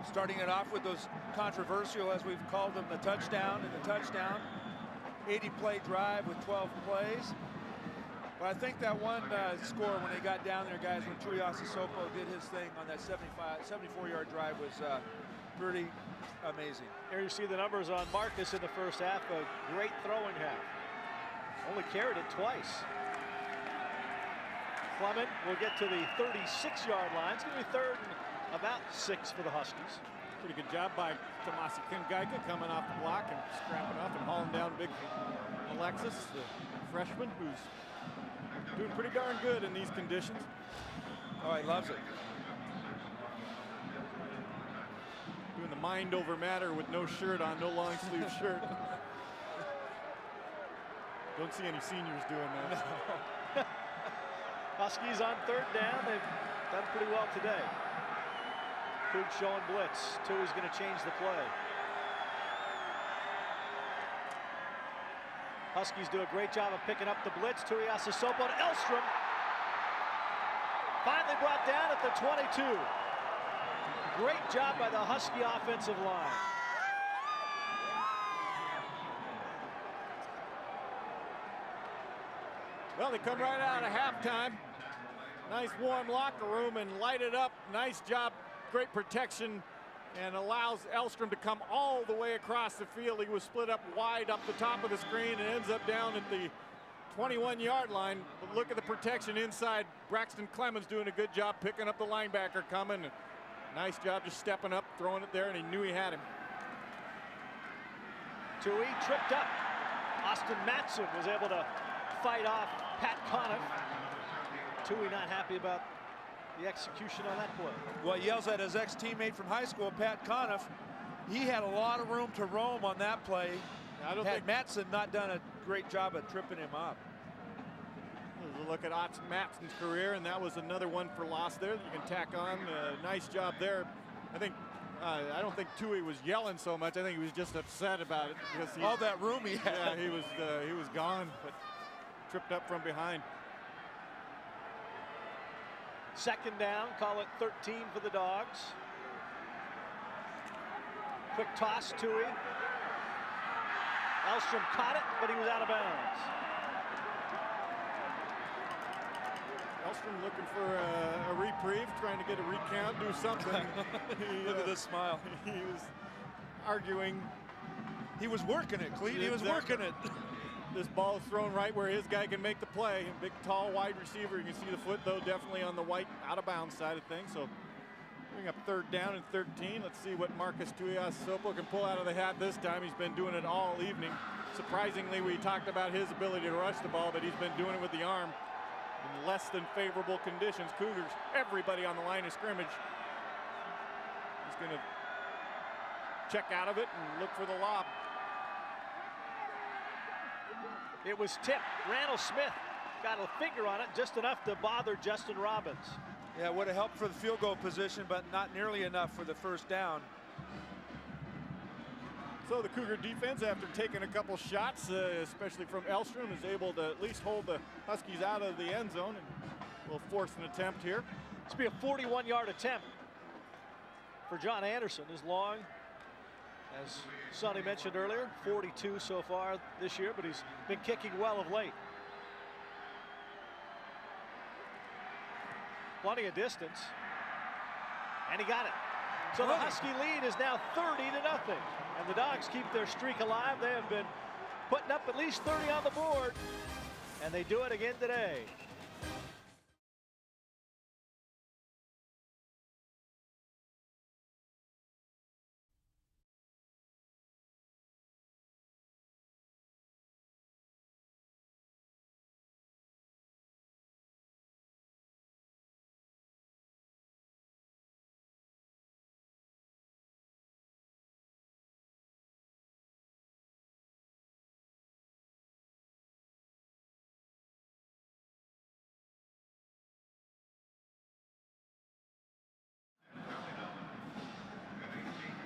Starting it off with those controversial, as we've called them, the touchdown and the touchdown. 80-play drive with 12 plays. But I think that one score when they got down there, guys, when Tuiasosopo did his thing on that 74-yard drive was pretty amazing. Here you see the numbers on Marcus in the first half. A great throwing half. Only carried it twice. Clement will get to the 36-yard line. It's going to be 3rd and about 6 for the Huskies. Pretty good job by Tomasi Kingaika coming off the block and scrapping up and hauling down big Alexis, the freshman, who's doing pretty darn good in these conditions. Oh, he loves it. Doing the mind over matter with no shirt on, no long sleeve shirt. Don't see any seniors doing that. No. Huskies on 3rd down. They've done pretty well today. Cougs showing blitz. Tui's going to change the play. Huskies do a great job of picking up the blitz. Tuiasosopo to Elstrom. Finally brought down at the 22. Great job by the Husky offensive line. Well, they come right out of halftime. Nice warm locker room and light it up. Nice job, great protection, and allows Elstrom to come all the way across the field. He was split up wide up the top of the screen and ends up down at the 21-yard line. But look at the protection inside. Braxton Clemens doing a good job picking up the linebacker coming. Nice job just stepping up, throwing it there, and he knew he had him. Tui tripped up. Austin Matson was able to fight off Pat Conniff. Tui not happy about the execution on that play. Well, he yells at his ex-teammate from high school, Pat Conniff. He had a lot of room to roam on that play. I don't think Matson not done a great job of tripping him up. There's a look at Austin Matson's career, and that was another one for loss there that you can tack on. Nice job there. I don't think Tui was yelling so much. I think he was just upset about it because all that room he had. Yeah, he was gone, but tripped up from behind. Second down, call it 13 for the Dogs. Quick toss, Tui. Elstrom caught it, but he was out of bounds. Elstrom looking for a reprieve, trying to get a recount, do something. Look at this smile. He was arguing. He was working it, Clete. He was working it. This ball is thrown right where his guy can make the play. A big, tall, wide receiver. You can see the foot, though, definitely on the white out-of-bounds side of things. So bring up third down and 13. Let's see what Marcus Tuiasosopo can pull out of the hat this time. He's been doing it all evening. Surprisingly, we talked about his ability to rush the ball, but he's been doing it with the arm in less than favorable conditions. Cougars, everybody on the line of scrimmage. He's going to check out of it and look for the lob. It was tipped. Randall Smith got a finger on it, just enough to bother Justin Robbins. Yeah, would have helped for the field goal position, but not nearly enough for the first down. So the Cougar defense, after taking a couple shots, especially from Elstrom, is able to at least hold the Huskies out of the end zone, and will force an attempt here. This will be a 41-yard attempt for John Anderson. As long as Sonny mentioned earlier, 42 so far this year, but he's been kicking well of late. Plenty of distance, and he got it. So the Husky lead is now 30-0, and the Dogs keep their streak alive. They have been putting up at least 30 on the board, and they do it again today.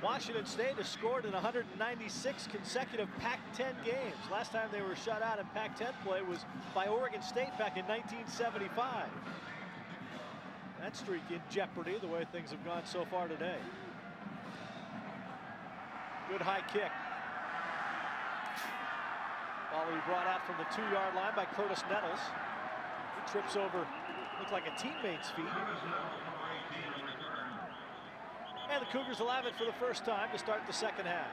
Washington State has scored in 196 consecutive Pac-10 games. Last time they were shut out in Pac-10 play was by Oregon State back in 1975. That streak in jeopardy the way things have gone so far today. Good high kick. Ball will be brought out from the 2-yard line by Curtis Nettles. He trips over, looked like a teammate's feet. And the Cougars will have it for the first time to start the second half.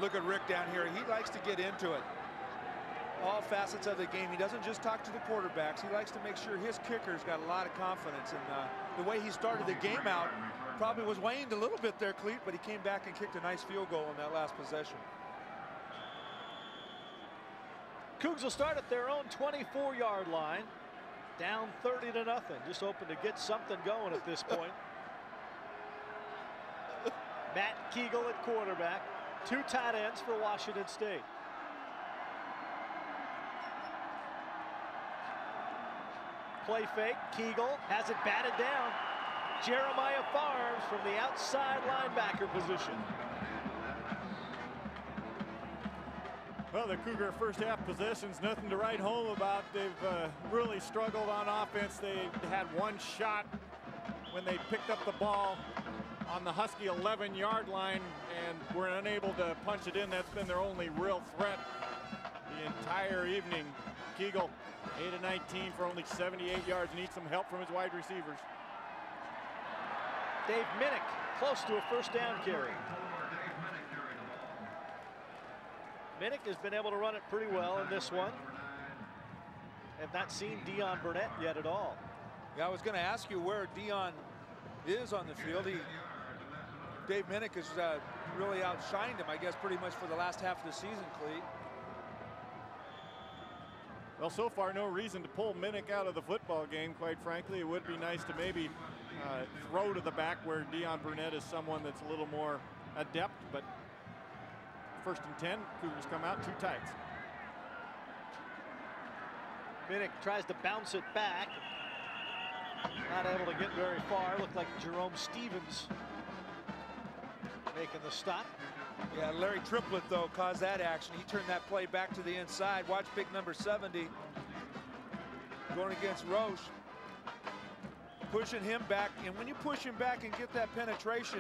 Look at Rick down here. He likes to get into it. All facets of the game. He doesn't just talk to the quarterbacks. He likes to make sure his kicker's got a lot of confidence. And the way he started the game out probably was waned a little bit there, Clete, but he came back and kicked a nice field goal in that last possession. Cougs will start at their own 24-yard line. Down 30-0, just hoping to get something going at this point. Matt Kegel at quarterback. 2 tight ends for Washington State. Play fake, Kegel has it batted down. Jeremiah Farms from the outside linebacker position. Well, the Cougar first half possessions, nothing to write home about. They've really struggled on offense. They had one shot when they picked up the ball on the Husky 11-yard line and were unable to punch it in. That's been their only real threat the entire evening. Kegel, 8 of 19 for only 78 yards. Needs some help from his wide receivers. Dave Minnick close to a first down carry. Minnick has been able to run it pretty well in this one. Have not seen Dion Burnett yet at all. Yeah, I was going to ask you where Dion is on the field. Dave Minnick has really outshined him, I guess, pretty much for the last half of the season, Clete. Well, so far, no reason to pull Minnick out of the football game, quite frankly. It would be nice to maybe throw to the back where Dion Burnett is someone that's a little more adept, but first and 10, Cougars come out 2 tights. Minnick tries to bounce it back. Not able to get very far. Looked like Jerome Stevens making the stop. Yeah, Larry Triplett, though, caused that action. He turned that play back to the inside. Watch big number 70. going against Roche. Pushing him back, and when you push him back and get that penetration,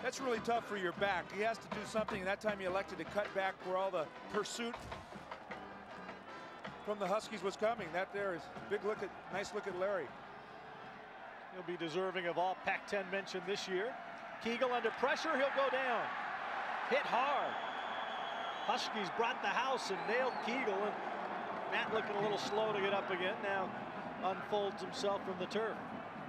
that's really tough for your back. He has to do something, and that time he elected to cut back where all the pursuit from the Huskies was coming. That there is big look at, nice look at Larry. He'll be deserving of all Pac-10 mention this year. Kegel under pressure, he'll go down. Hit hard. Huskies brought the house and nailed Kegel, and Matt looking a little slow to get up again. Now unfolds himself from the turf.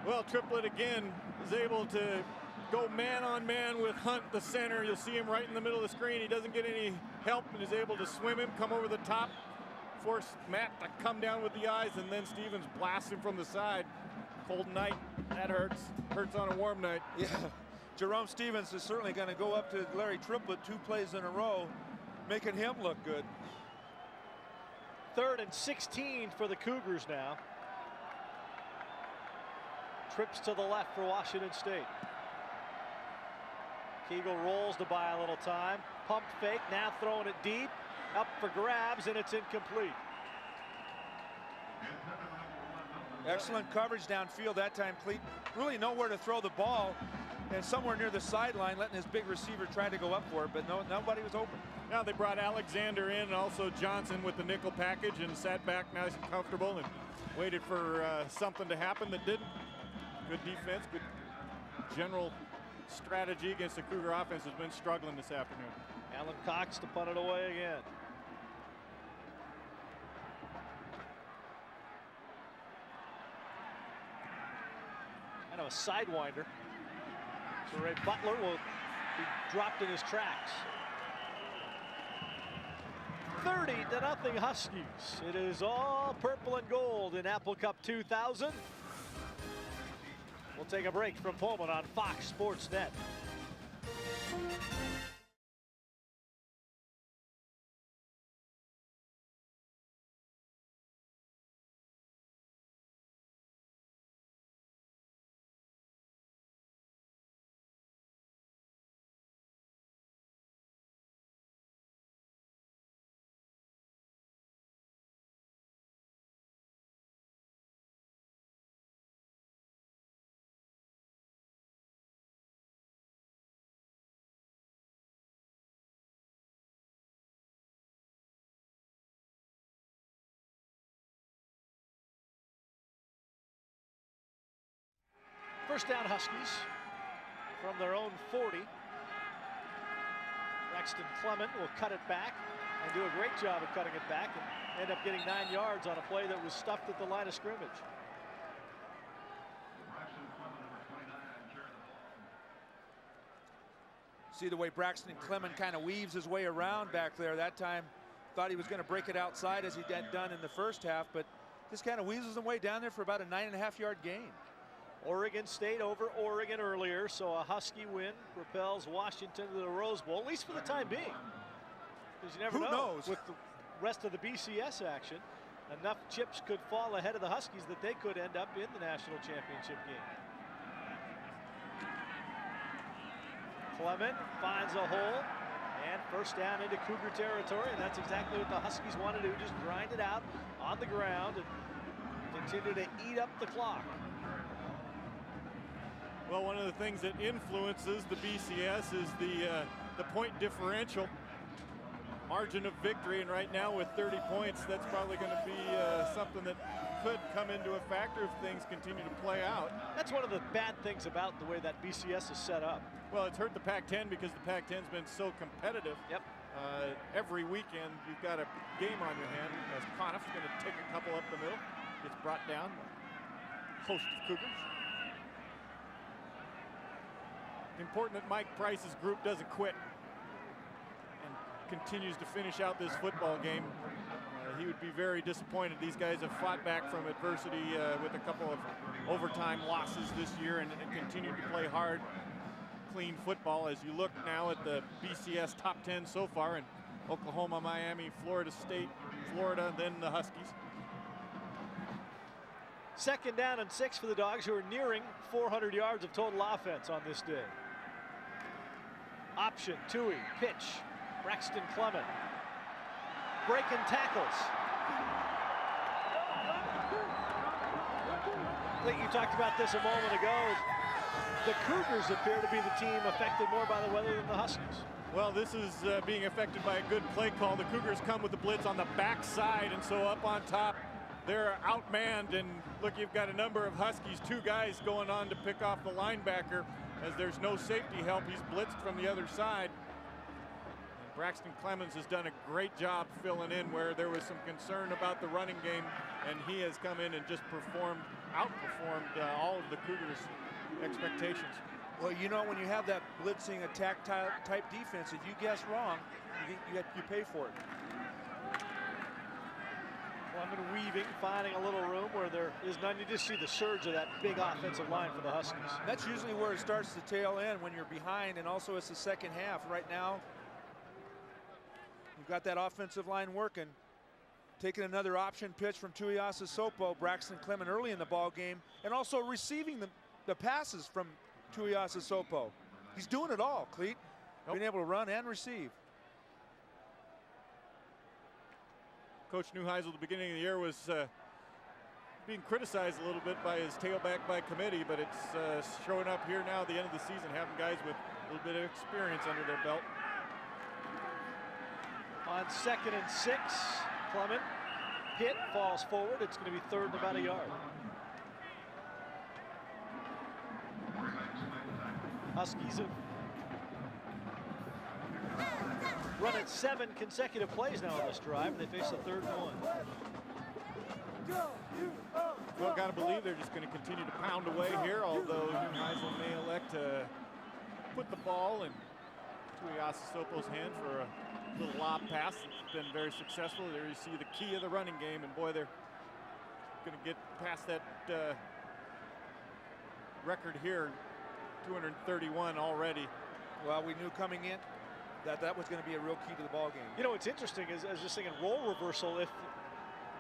Well, Triplett again is able to go man on man with Hunt, the center. You'll see him right in the middle of the screen. He doesn't get any help and is able to swim him, come over the top, force Matt to come down with the eyes, and then Stevens blasts him from the side. Cold night, that hurts. Hurts on a warm night. Yeah, Jerome Stevens is certainly going to go up to Larry Triplett 2 plays in a row, making him look good. 3rd and 16 for the Cougars now. Trips to the left for Washington State. Kegel rolls to buy a little time. Pump fake, now throwing it deep. Up for grabs, and it's incomplete. Excellent coverage downfield that time, Cleat. Really nowhere to throw the ball, and somewhere near the sideline, letting his big receiver try to go up for it, but nobody was open. Now they brought Alexander in, and also Johnson with the nickel package, and sat back nice and comfortable and waited for something to happen that didn't. Good defense, good general strategy against the Cougar offense has been struggling this afternoon. Alan Cox to punt it away again. Kind of a sidewinder. So Ray Butler will be dropped in his tracks. 30-0 Huskies. It is all purple and gold in Apple Cup 2000. We'll take a break from Pullman on Fox Sports Net. First down Huskies from their own 40. Braxton Clement will cut it back and do a great job of cutting it back and end up getting 9 yards on a play that was stuffed at the line of scrimmage. See the way Braxton Clement kind of weaves his way around back there. That time thought he was going to break it outside as he had done in the first half, but just kind of weasels his way down there for about a 9.5-yard gain. Oregon State over Oregon earlier, so a Husky win propels Washington to the Rose Bowl, at least for the time being. Because you never know. With the rest of the BCS action, enough chips could fall ahead of the Huskies that they could end up in the national championship game. Clement finds a hole, and first down into Cougar territory, and that's exactly what the Huskies want to do, just grind it out on the ground and continue to eat up the clock. Well, one of the things that influences the BCS is the point differential margin of victory, and right now with 30 points, that's probably going to be something that could come into a factor if things continue to play out. That's one of the bad things about the way that BCS is set up. Well, it's hurt the Pac-10 because the Pac-10's been so competitive. Yep. Every weekend you've got a game on your hand, as Conniff's going to take a couple up the middle, gets brought down, host of Cougars. Important that Mike Price's group doesn't quit and continues to finish out this football game. He would be very disappointed. These guys have fought back from adversity with a couple of overtime losses this year and continued to play hard, clean football. As you look now at the BCS top 10 so far, in Oklahoma, Miami, Florida State, Florida, then the Huskies. 2nd down and 6 for the Dogs, who are nearing 400 yards of total offense on this day. Option, Tui, pitch, Braxton Clement. Breaking tackles. Clayton, you talked about this a moment ago. The Cougars appear to be the team affected more by the weather than the Huskies. Well, this is being affected by a good play call. The Cougars come with the blitz on the backside, and so up on top, they're outmanned. And look, you've got a number of Huskies, 2 guys going on to pick off the linebacker as there's no safety help. He's blitzed from the other side. And Braxton Clemens has done a great job filling in where there was some concern about the running game, and he has come in and just outperformed all of the Cougars' expectations. Well, you know, when you have that blitzing attack type defense, if you guess wrong, you pay for it. Clement weaving, finding a little room where there is none. You just see the surge of that big offensive line for the Huskies. That's usually where it starts to tail end, when you're behind, and also it's the second half. Right now, you've got that offensive line working. Taking another option pitch from Tuiasosopo, Braxton Clement early in the ball game, and also receiving the passes from Tuiasosopo. He's doing it all, Cleat. Being able to run and receive. Coach Neuheisel at the beginning of the year was being criticized a little bit by his tailback by committee, but it's showing up here now at the end of the season, having guys with a little bit of experience under their belt. On 2nd and 6, Clement hit, falls forward. It's going to be 3rd and about a yard. Huskies have run it 7 consecutive plays now on this drive, and they face a 3rd and 1. Well, got to believe they're just going to continue to pound away here, although Neuheisel may elect to put the ball in Tuiasosopo's hand for a little lob pass. It's been very successful. There you see the key of the running game, and boy, they're going to get past that record here. 231 already. Well, we knew coming in that was going to be a real key to the ball game. You know, what's interesting is I was just thinking role reversal. If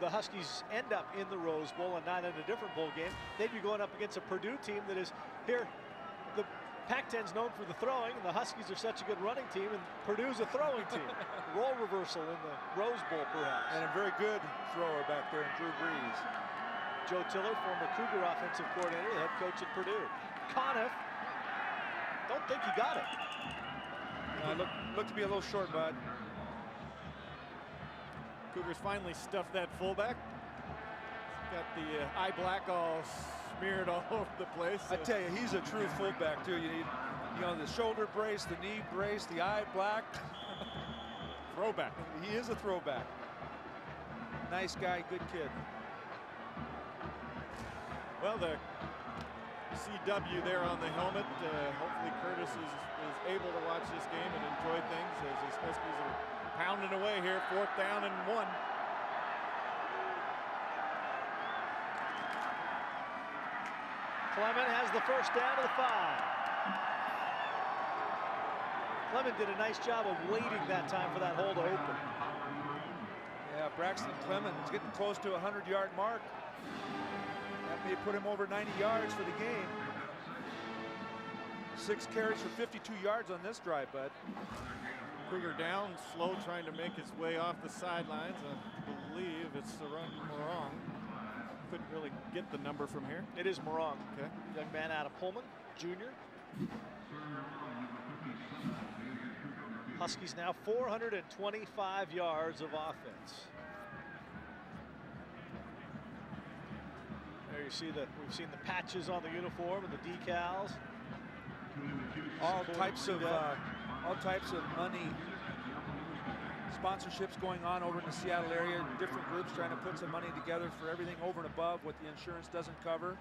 the Huskies end up in the Rose Bowl and not in a different bowl game, they'd be going up against a Purdue team that is here. The Pac-10's known for the throwing, and the Huskies are such a good running team, and Purdue's a throwing team. Role reversal in the Rose Bowl, perhaps. And a very good thrower back there in Drew Brees. Joe Tiller, former Cougar offensive coordinator, the head coach at Purdue. Conniff, don't think he got it. Looked to be a little short, bud. Cougars finally stuffed that fullback. Got the eye black all smeared all over the place. I tell you, he's a true fullback too. You need, the shoulder brace, the knee brace, the eye black. Throwback. He is a throwback. Nice guy, good kid. Well, the CW there on the helmet. Hopefully Curtis is able to watch this game and enjoy things as his Huskies are pounding away here. 4th down and 1. Clement has the first down to the 5. Clement did a nice job of waiting that time for that hole to open. Yeah, Braxton Clement is getting close to a 100-yard mark. That may put him over 90 yards for the game. 6 carries for 52 yards on this drive, bud. Cougar down, slow, trying to make his way off the sidelines. I believe it's Sarun Morong. Couldn't really get the number from here. It is Morong. Okay. Young man out of Pullman, junior. Huskies now 425 yards of offense. There you see we've seen the patches on the uniform and the decals. All types of money sponsorships going on over in the Seattle area. Different groups trying to put some money together for everything over and above what the insurance doesn't cover.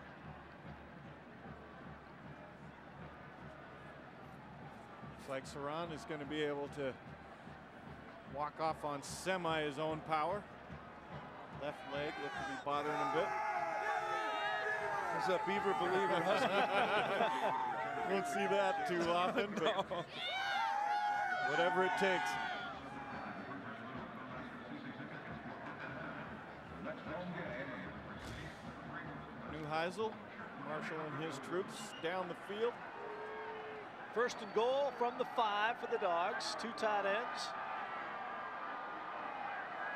Looks like Saran is going to be able to walk off on semi his own power. Left leg looks to be bothering him a bit. He's a Beaver believer Husky. Won't see that too often, but whatever it takes. Neuheisel marshaling his troops down the field. 1st and goal from the 5 for the Dogs. 2 tight ends.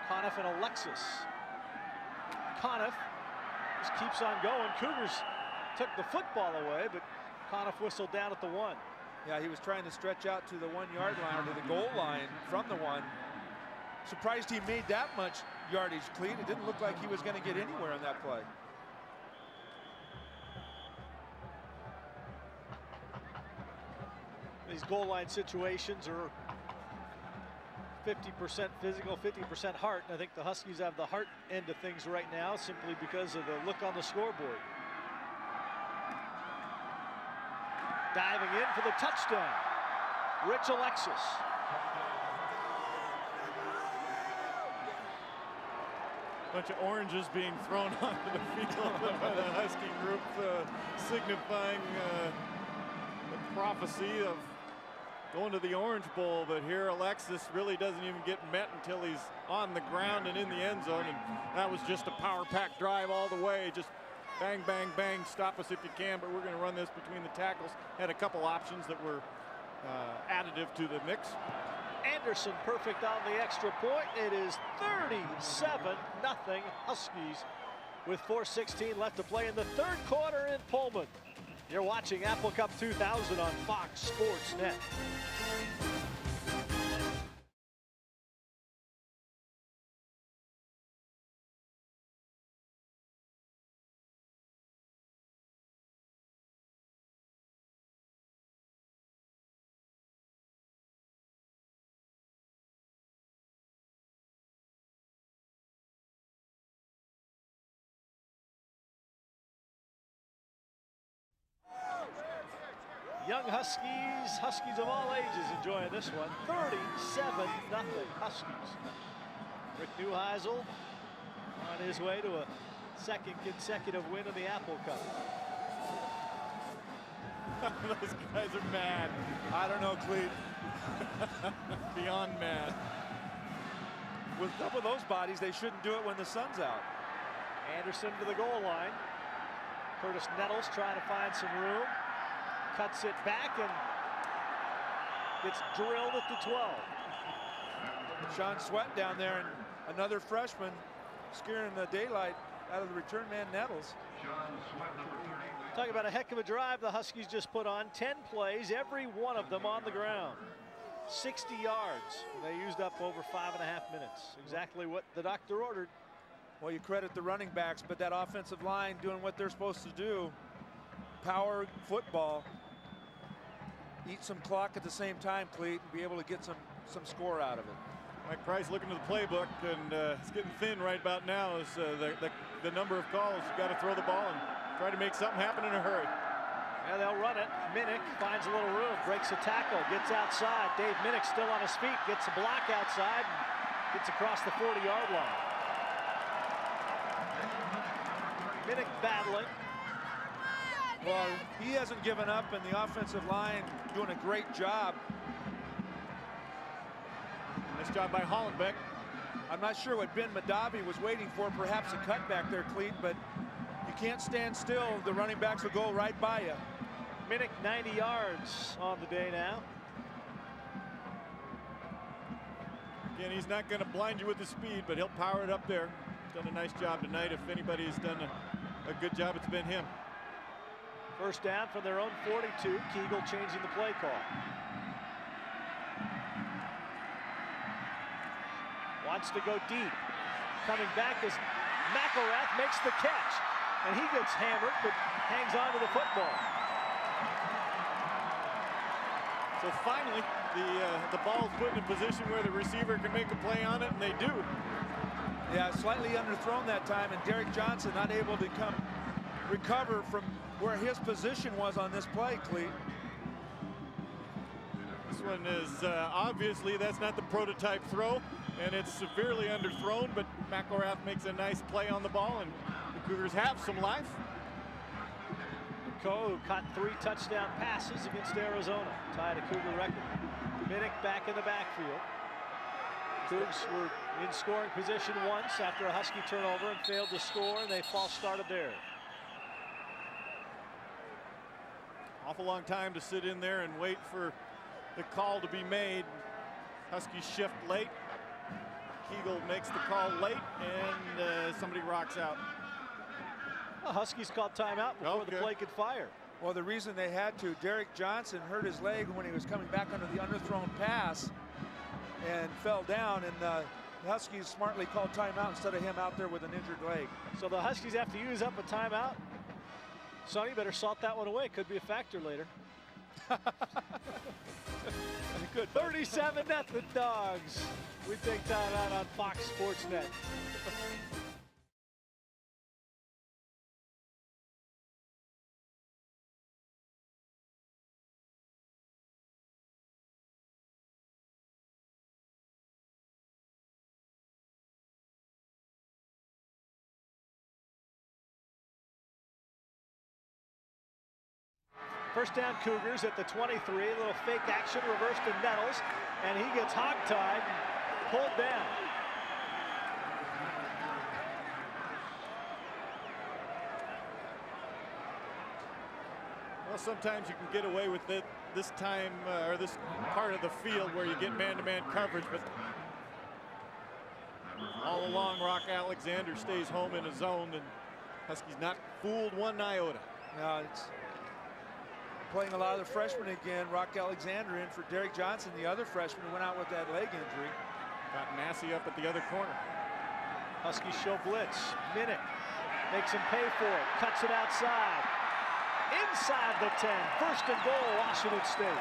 Conniff and Alexis. Conniff just keeps on going. Cougars took the football away, but Conniff whistled down at the 1. Yeah, he was trying to stretch out to the 1-yard line or to the goal line from the 1. Surprised he made that much yardage, Cleat. It didn't look like he was going to get anywhere on that play. These goal line situations are 50% physical, 50% heart. And I think the Huskies have the heart end of things right now simply because of the look on the scoreboard. Diving in for the touchdown, Rich Alexis. Bunch of oranges being thrown onto the field by the Husky group, signifying the prophecy of going to the Orange Bowl. But here Alexis really doesn't even get met until he's on the ground and in the end zone. And that was just a power pack drive all the way. Just bang, bang, bang, stop us if you can, but we're going to run this between the tackles. Had a couple options that were additive to the mix. Anderson perfect on the extra point. It is 37-0 Huskies with 4:16 left to play in the third quarter in Pullman. You're watching Apple Cup 2000 on Fox Sports Net. Young Huskies of all ages enjoying this one. 37-0 Huskies. Rick Neuheisel on his way to a second consecutive win in the Apple Cup. Those guys are mad. I don't know, Cleat. Beyond mad. With some of those bodies, they shouldn't do it when the sun's out. Anderson to the goal line. Curtis Nettles trying to find some room. Cuts it back and gets drilled at the 12. Sean Sweat down there, and another freshman scaring the daylight out of the return man Nettles. Talk about a heck of a drive the Huskies just put on. 10 plays, every one of them on the ground. 60 yards. They used up over 5.5 minutes. Exactly what the doctor ordered. Well, you credit the running backs, but that offensive line doing what they're supposed to do. Power football. Eat some clock at the same time, Cleat, and be able to get some score out of it. Mike Price looking to the playbook, and it's getting thin right about now is the number of calls. You got to throw the ball and try to make something happen in a hurry. Yeah, they'll run it. Minnick finds a little room, breaks a tackle, gets outside. Dave Minnick still on his feet, gets a block outside, and gets across the 40-yard line. Minnick battling. Well, he hasn't given up, and the offensive line doing a great job. Nice job by Hollenbeck. I'm not sure what Ben Madavi was waiting for, perhaps a cutback there, Cleat, but you can't stand still. The running backs will go right by you. Minnick 90 yards on the day now. Again, he's not going to blind you with the speed, but he'll power it up there. Done a nice job tonight. If anybody's done a good job, it's been him. First down from their own 42. Keegle changing the play call. Wants to go deep. Coming back as McElrath makes the catch. And he gets hammered, but hangs on to the football. So finally, the ball's put in a position where the receiver can make a play on it, and they do. Yeah, slightly underthrown that time, and Derek Johnson not able to recover from where his position was on this play, Cleat. This one is obviously that's not the prototype throw, and it's severely underthrown, but McElrath makes a nice play on the ball, and the Cougars have some life. Coe caught 3 touchdown passes against Arizona, tied a Cougar record. Minnick back in the backfield. Cougs were in scoring position once after a Husky turnover and failed to score, and they false started there. Awful long time to sit in there and wait for the call to be made. Huskies shift late. Keegle makes the call late, and somebody rocks out. Well, Huskies called timeout before the play could fire. Well, the reason they had to, Derek Johnson hurt his leg when he was coming back under the underthrown pass and fell down, and the Huskies smartly called timeout instead of him out there with an injured leg. So the Huskies have to use up a timeout. Sonny, better salt that one away. Could be a factor later. Good. 37-0 Dogs. We take time out on Fox Sports Net. First down Cougars at the 23. A little fake action reversed to Nettles, and he gets hogtied, pulled down. Well, sometimes you can get away with it this time, or this part of the field where you get man-to-man coverage, but all along Rock Alexander stays home in his zone, and Huskies not fooled one iota. No, it's playing a lot of the freshmen again. Rock Alexander in for Derek Johnson, the other freshman who went out with that leg injury. Got Massey up at the other corner. Huskies show blitz. Minnick makes him pay for it. Cuts it outside. Inside the 10. First and goal, Washington State.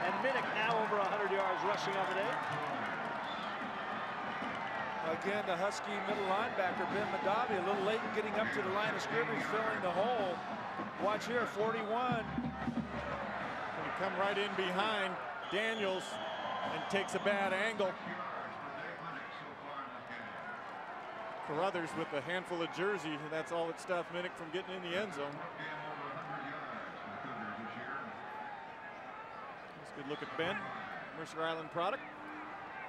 And Minnick now over 100 yards rushing on the day. Again, the Husky middle linebacker, Ben Madavi, a little late in getting up to the line of scrimmage, filling the hole. Watch here, 41. Going to come right in behind Daniels and takes a bad angle. Carruthers with a handful of jersey, and that's all that stopped Minnick from getting in the end zone. Let's good look at Ben, Mercer Island product.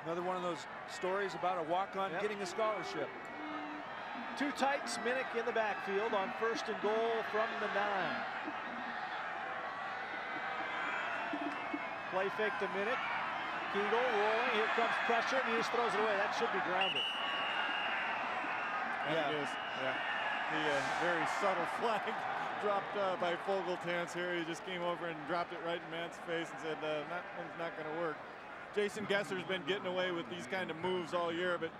Another one of those stories about a walk-on getting a scholarship. Two tights, Minnick in the backfield on first and goal from the 9. Play fake to Minnick. Kegel rolling, here comes pressure, and he just throws it away. That should be grounded. And it is, yeah. The very subtle flag dropped by Fogeltans here. He just came over and dropped it right in Mann's face and said, that one's not going to work. Jason Gesser's been getting away with these kind of moves all year, but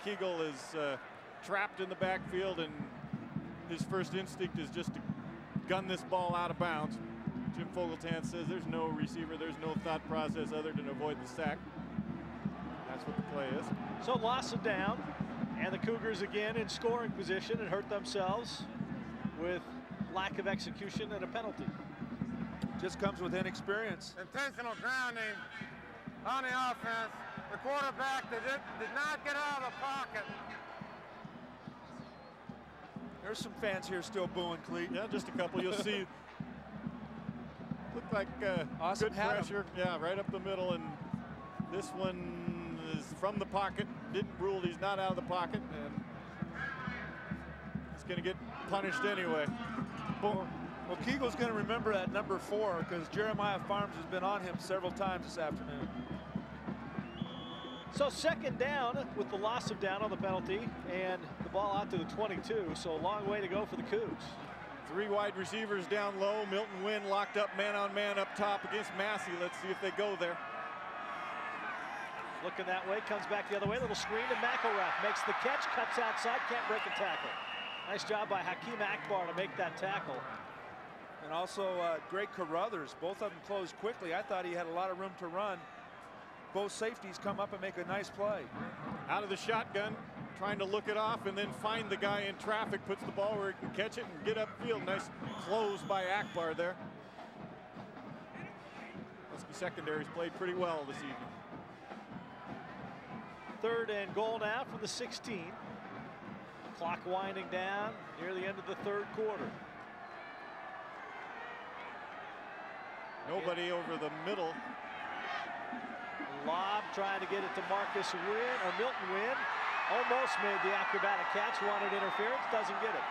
Kegel is trapped in the backfield, and his first instinct is just to gun this ball out of bounds. Jim Fogeltan says there's no receiver, there's no thought process other than avoid the sack. That's what the play is. So loss of down, and the Cougars again in scoring position and hurt themselves with lack of execution and a penalty. Just comes with inexperience. Intentional grounding on the offense. The quarterback did not get out of the pocket. There's some fans here still booing, Cleet. Yeah, just a couple. You'll see. Looked like awesome good pressure. Yeah, right up the middle. And this one is from the pocket. Didn't rule he's not out of the pocket. And he's going to get punished anyway. Boom. Well, Kegel's going to remember that number 4 because Jeremiah Farms has been on him several times this afternoon. So second down with the loss of down on the penalty and the ball out to the 22. So a long way to go for the Cougs. 3 wide receivers down low. Milton Wynn locked up man-on-man up top against Massey. Let's see if they go there. Looking that way, comes back the other way. Little screen to McElrath. Makes the catch, cuts outside, can't break a tackle. Nice job by Hakeem Akbar to make that tackle. And also Greg Carruthers. Both of them closed quickly. I thought he had a lot of room to run. Both safeties come up and make a nice play. Out of the shotgun, trying to look it off and then find the guy in traffic, puts the ball where he can catch it and get upfield. Nice close by Akbar there. Husky secondary's played pretty well this evening. Third and goal now from the 16. Clock winding down near the end of the third quarter. Nobody over the middle. Lob trying to get it to Marcus Wynn, or Milton Wynn. Almost made the acrobatic catch, wanted interference, doesn't get it.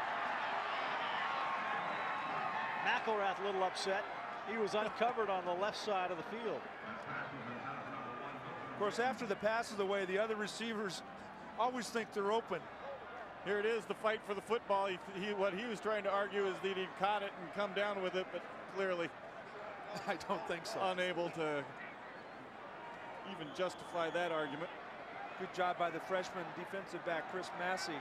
McElrath a little upset. He was uncovered on the left side of the field. Of course, after the pass is away, the other receivers always think they're open. Here it is, the fight for the football. What he was trying to argue is that he caught it and come down with it, but clearly I don't think so. unable to even justify that argument. Good job by the freshman defensive back, Chris Massey.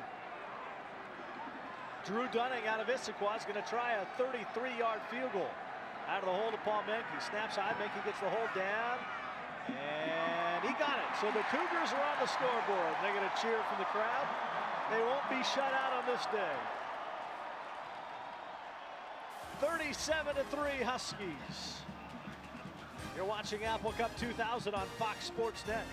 Drew Dunning out of Issaquah is going to try a 33-yard field goal. Out of the hold of Paul Menke. Snaps high, Menke gets the hold down. And he got it. So the Cougars are on the scoreboard. They're going to cheer from the crowd. They won't be shut out on this day. 37-3 Huskies. You're watching Apple Cup 2000 on Fox Sports Net.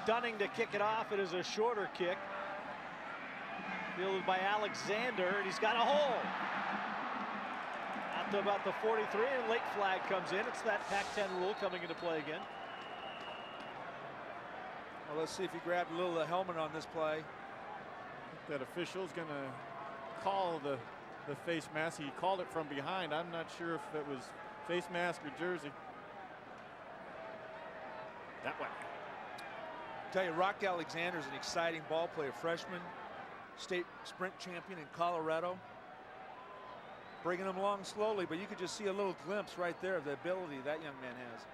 Dunning to kick it off. It is a shorter kick. Fielded by Alexander, and he's got a hole. Out to about the 43, and late flag comes in. It's that Pac-10 rule coming into play again. Well, let's see if he grabbed a little of the helmet on this play. That official's going to call the face mask. He called it from behind. I'm not sure if it was face mask or jersey. That way. I tell you, Rock Alexander is an exciting ball player, freshman, state sprint champion in Colorado. Bringing him along slowly, but you could just see a little glimpse right there of the ability that young man has.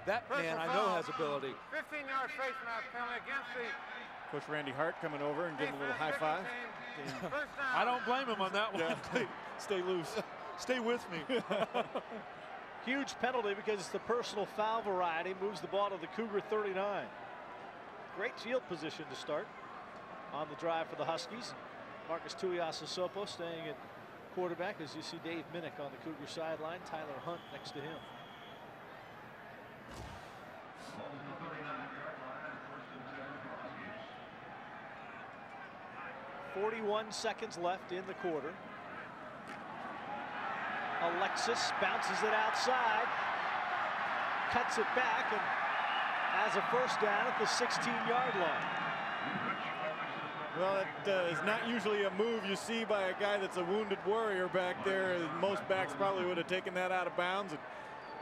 That man I know has ability. 15-yard face mask penalty against the Coach Randy Hart coming over and giving a little high five. First down. I don't blame him on that one. Yeah. Stay loose. Stay with me. Huge penalty because it's the personal foul variety. Moves the ball to the Cougar 39. Great field position to start on the drive for the Huskies. Marcus Tuiasosopo staying at quarterback as you see Dave Minnick on the Cougar sideline. Tyler Hunt next to him. .41 seconds left in the quarter. Alexis bounces it outside, cuts it back, and has a first down at the 16-yard line. Well, it is not usually a move you see by a guy that's a wounded warrior back there. Most backs probably would have taken that out of bounds and,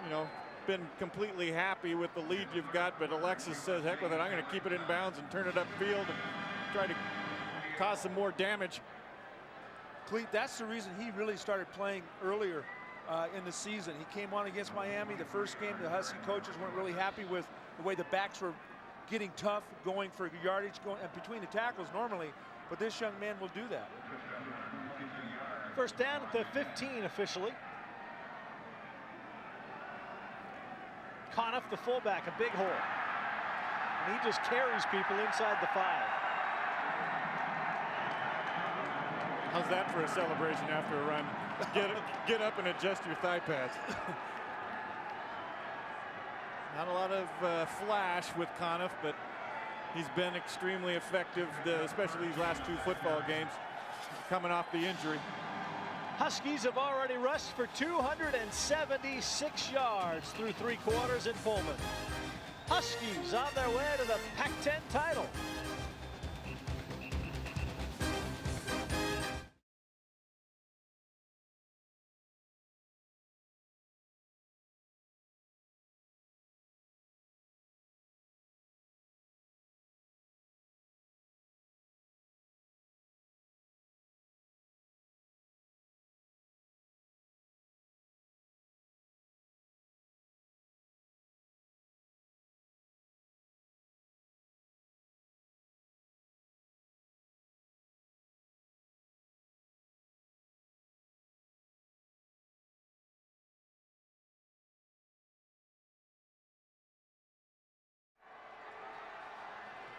you know, been completely happy with the lead you've got. But Alexis says, heck with it, I'm going to keep it in bounds and turn it upfield and try to cause some more damage. Clete, that's the reason he really started playing earlier in the season. He came on against Miami. The first game, the Husky coaches weren't really happy with the way the backs were getting tough, going for yardage, going between the tackles normally, but this young man will do that. First down at the 15 officially. Conniff, the fullback, a big hole. And he just carries people inside the 5. How's that for a celebration after a run? Get up and adjust your thigh pads. Not a lot of flash with Conniff, but he's been extremely effective, especially these last 2 football games, coming off the injury. Huskies have already rushed for 276 yards through 3 quarters in Pullman. Huskies on their way to the Pac-10 title.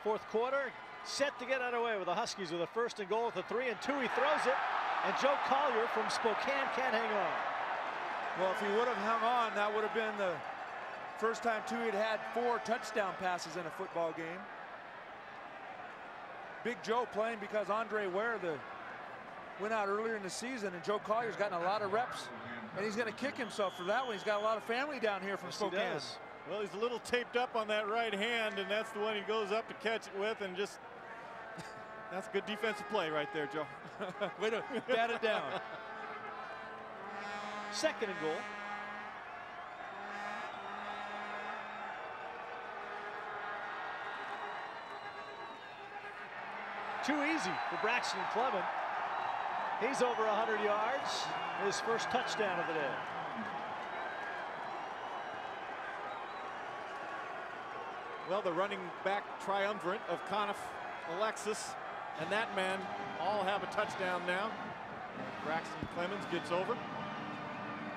Fourth quarter, set to get underway with the Huskies with a 1st and goal at the 3 and 2. He throws it, and Joe Collier from Spokane can't hang on. Well, if he would have hung on, that would have been the first time Tui had had 4 touchdown passes in a football game. Big Joe playing because Andre Ware went out earlier in the season, and Joe Collier's gotten a lot of reps, and he's going to kick himself for that one. He's got a lot of family down here from Spokane. He does. Well, he's a little taped up on that right hand, and that's the one he goes up to catch it with, and just that's good defensive play right there, Joe. Way to bat it down. 2nd and goal. Too easy for Braxton Clement. He's over 100 yards. His first touchdown of the day. Well, the running back triumvirate of Conniff, Alexis, and that man all have a touchdown now. Braxton Clemens gets over.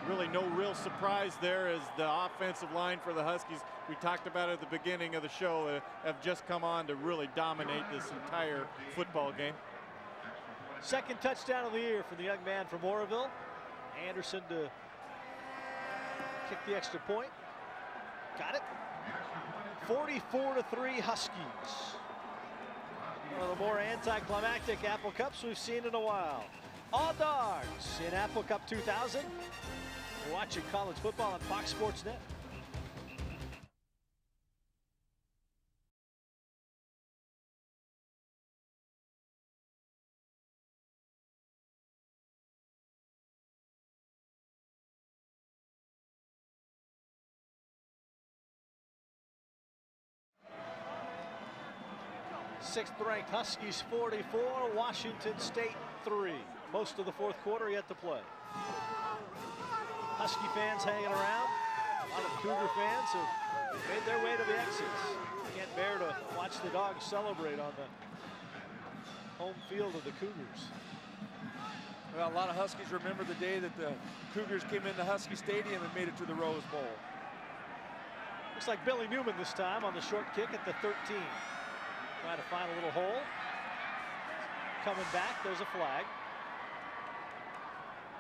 Really no real surprise there as the offensive line for the Huskies, we talked about at the beginning of the show, have just come on to really dominate this entire football game. 2nd touchdown of the year for the young man from Oroville. Anderson to kick the extra point. Got it. 44-3 Huskies. One of the more anticlimactic Apple Cups we've seen in a while. All dogs in Apple Cup 2000. You're watching college football on Fox Sports Net. Sixth-ranked Huskies 44, Washington State 3. Most of the 4th quarter yet to play. Husky fans hanging around. A lot of Cougar fans have made their way to the exits. Can't bear to watch the dogs celebrate on the home field of the Cougars. Well, a lot of Huskies remember the day that the Cougars came into Husky Stadium and made it to the Rose Bowl. Looks like Billy Newman this time on the short kick at the 13. Trying to find a little hole. Coming back, there's a flag.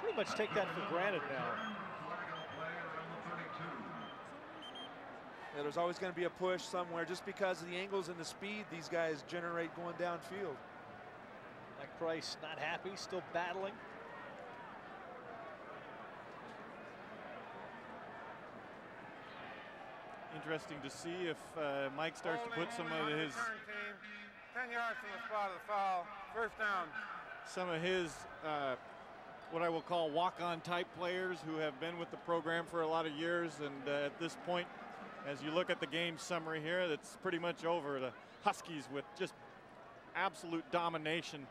Pretty much take that for granted now. Yeah, there's always going to be a push somewhere just because of the angles and the speed these guys generate going downfield. Mike Price not happy, still battling. Interesting to see if Mike starts to put some of his 10 yards from the spot of the foul. First down. Some of his what I will call walk-on type players who have been with the program for a lot of years, and at this point, as you look at the game summary here, that's pretty much over. The Huskies with just absolute domination.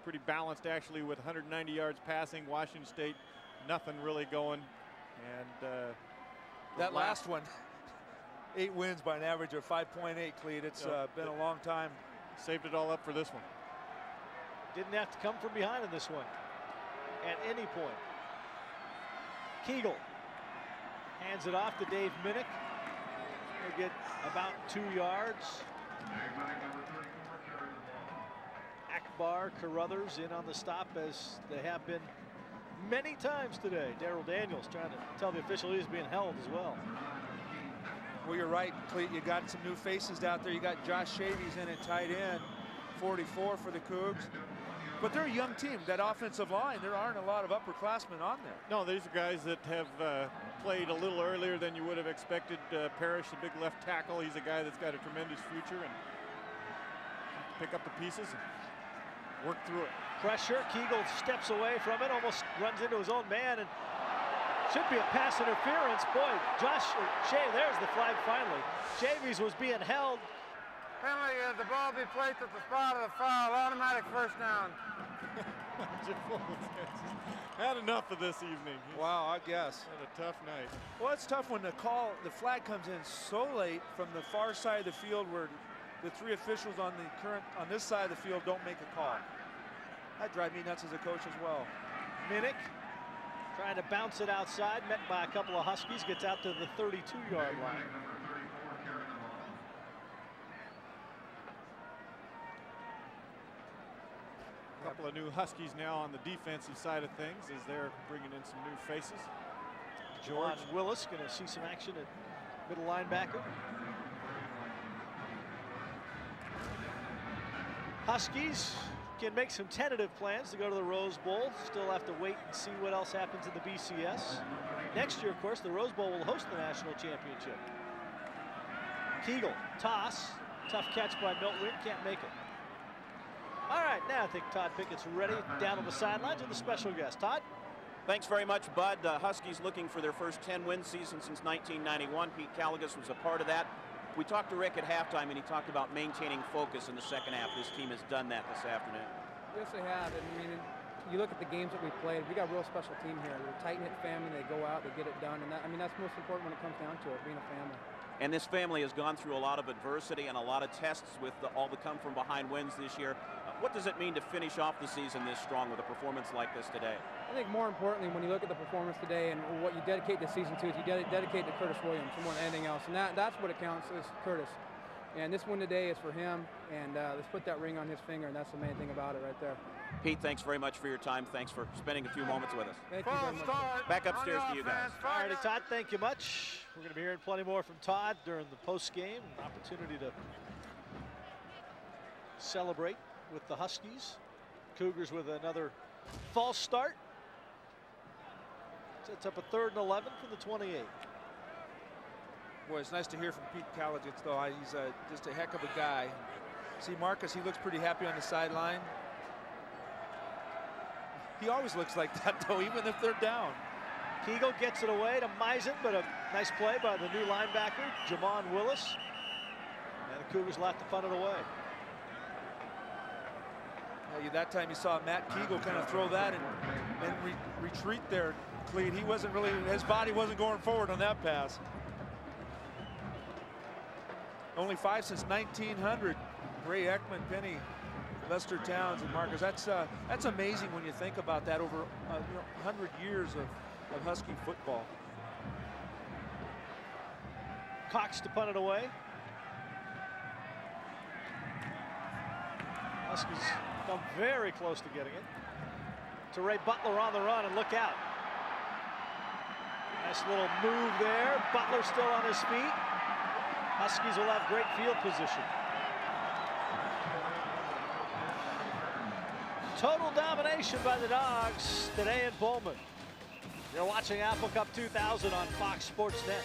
Pretty balanced actually with 190 yards passing. Washington State, nothing really going. And that last one, 8 wins by an average of 5.8, Cleat. It's been a long time. Saved it all up for this one. Didn't have to come from behind in this one at any point. Kegel hands it off to Dave Minnick. He'll get about 2 yards. Akbar Carruthers in on the stop, as they have been many times today. Daryl Daniels trying to tell the official he's being held as well. Well, you're right, Cleet. You got some new faces out there. You got Josh Shavies in at tight end, 44 for the Cougs. But they're a young team. That offensive line, there aren't a lot of upperclassmen on there. No, these are guys that have played a little earlier than you would have expected. Parrish, the big left tackle, he's a guy that's got a tremendous future, and pick up the pieces and work through it. Pressure, Kegel steps away from it, almost runs into his own man, and should be a pass interference. Boy, there's the flag finally. Shavies was being held. Penalty, the ball be placed at the spot of the foul. Automatic first down. Had enough of this evening. Wow, I guess. Had a tough night. Well, it's tough when the flag comes in so late from the far side of the field where the 3 officials on this side of the field don't make a call. That drives me nuts as a coach as well. Minnick trying to bounce it outside, met by a couple of Huskies, gets out to the 32-yard line. A couple of new Huskies now on the defensive side of things as they're bringing in some new faces. Juwan Willis going to see some action at middle linebacker. Huskies can make some tentative plans to go to the Rose Bowl. Still have to wait and see what else happens in the BCS. Next year, of course, the Rose Bowl will host the national championship. Kegel, toss. Tough catch by Milton. Can't make it. All right, now I think Todd Pickett's ready down on the sidelines with the special guest. Todd? Thanks very much, Bud. Huskies looking for their first 10-win season since 1991. Pete Caligas was a part of that. We talked to Rick at halftime, and he talked about maintaining focus in the second half. This team has done that this afternoon. Yes, they have. And, I mean, you look at the games that we played, we got a real special team here. They're a tight-knit family. They go out, they get it done. And that, I mean, that's most important when it comes down to it, being a family. And this family has gone through a lot of adversity and a lot of tests with all the come-from-behind wins this year. What does it mean to finish off the season this strong with a performance like this today? I think more importantly, when you look at the performance today and what you dedicate the season to, is you dedicate to Curtis Williams more than anything else. And that's what it counts, is Curtis. And this win today is for him, and let's put that ring on his finger, and that's the main thing about it right there. Pete, thanks very much for your time. Thanks for spending a few moments with us. Thank you very much. Back upstairs to you guys. All righty, Todd, thank you much. We're going to be hearing plenty more from Todd during the post game. An opportunity to celebrate with the Huskies. Cougars with another false start. Sets up a 3rd and 11 from the 28. Boy, it's nice to hear from Pete Caligas, though. He's just a heck of a guy. See Marcus, he looks pretty happy on the sideline. He always looks like that, though, even if they're down. Kegel gets it away to Meisen, but a nice play by the new linebacker, Juwan Willis. And the Cougars will have to punt it away. That time you saw Matt Kegel kind of throw that and retreat there, Cleat. He wasn't really, his body wasn't going forward on that pass. Only 5 since 1900. Ray Ekman, Penny, Lester Towns, and Marcus. That's amazing when you think about that over 100 years of Husky football. Cox to punt it away. Huskies come very close to getting it. To Ray Butler on the run, and look out. Nice little move there. Butler still on his feet. Huskies will have great field position. Total domination by the Dogs today in Pullman. You're watching Apple Cup 2000 on Fox Sports Net.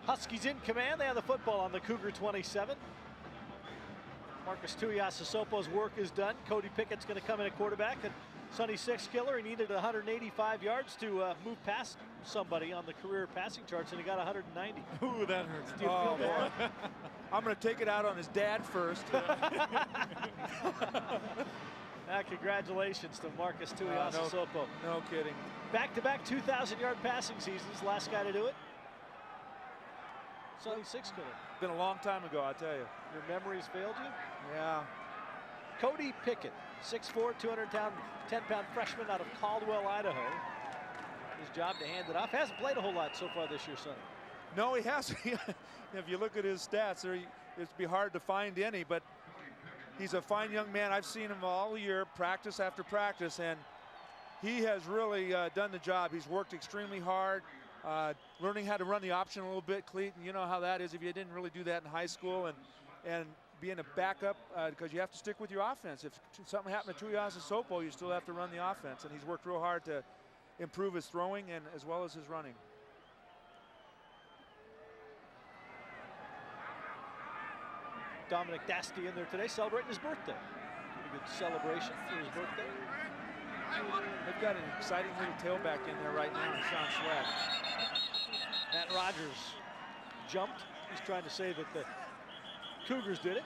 Huskies in command. They have the football on the Cougar 27. Marcus Tuiasosopo's work is done. Cody Pickett's going to come in at quarterback. And Sonny Sixkiller, he needed 185 yards to move past somebody on the career passing charts, and he got 190. Ooh, that hurts. Do you feel bad? I'm going to take it out on his dad first. Congratulations to Marcus Tuiasosopo. No kidding. Back-to-back 2,000-yard passing seasons. Last guy to do it. Sonny Sixkiller. Been a long time ago, I tell you. Your memories failed you? Yeah. Cody Pickett, 6'4", 210-pound freshman out of Caldwell, Idaho. His job to hand it off. Hasn't played a whole lot so far this year, Sonny. No, he hasn't. If you look at his stats, it'd be hard to find any, but he's a fine young man. I've seen him all year, practice after practice, and he has really done the job. He's worked extremely hard. Learning how to run the option a little bit, Cleet, and you know how that is if you didn't really do that in high school, and being a backup because you have to stick with your offense. If something happened to Tuiasosopo, you still have to run the offense, and he's worked real hard to improve his throwing and as well as his running. Dominic Dasty in there today celebrating his birthday. Pretty good celebration for his birthday. They've got an exciting little tailback in there right now, Sean Sweat. Matt Rogers jumped. He's trying to say that the Cougars did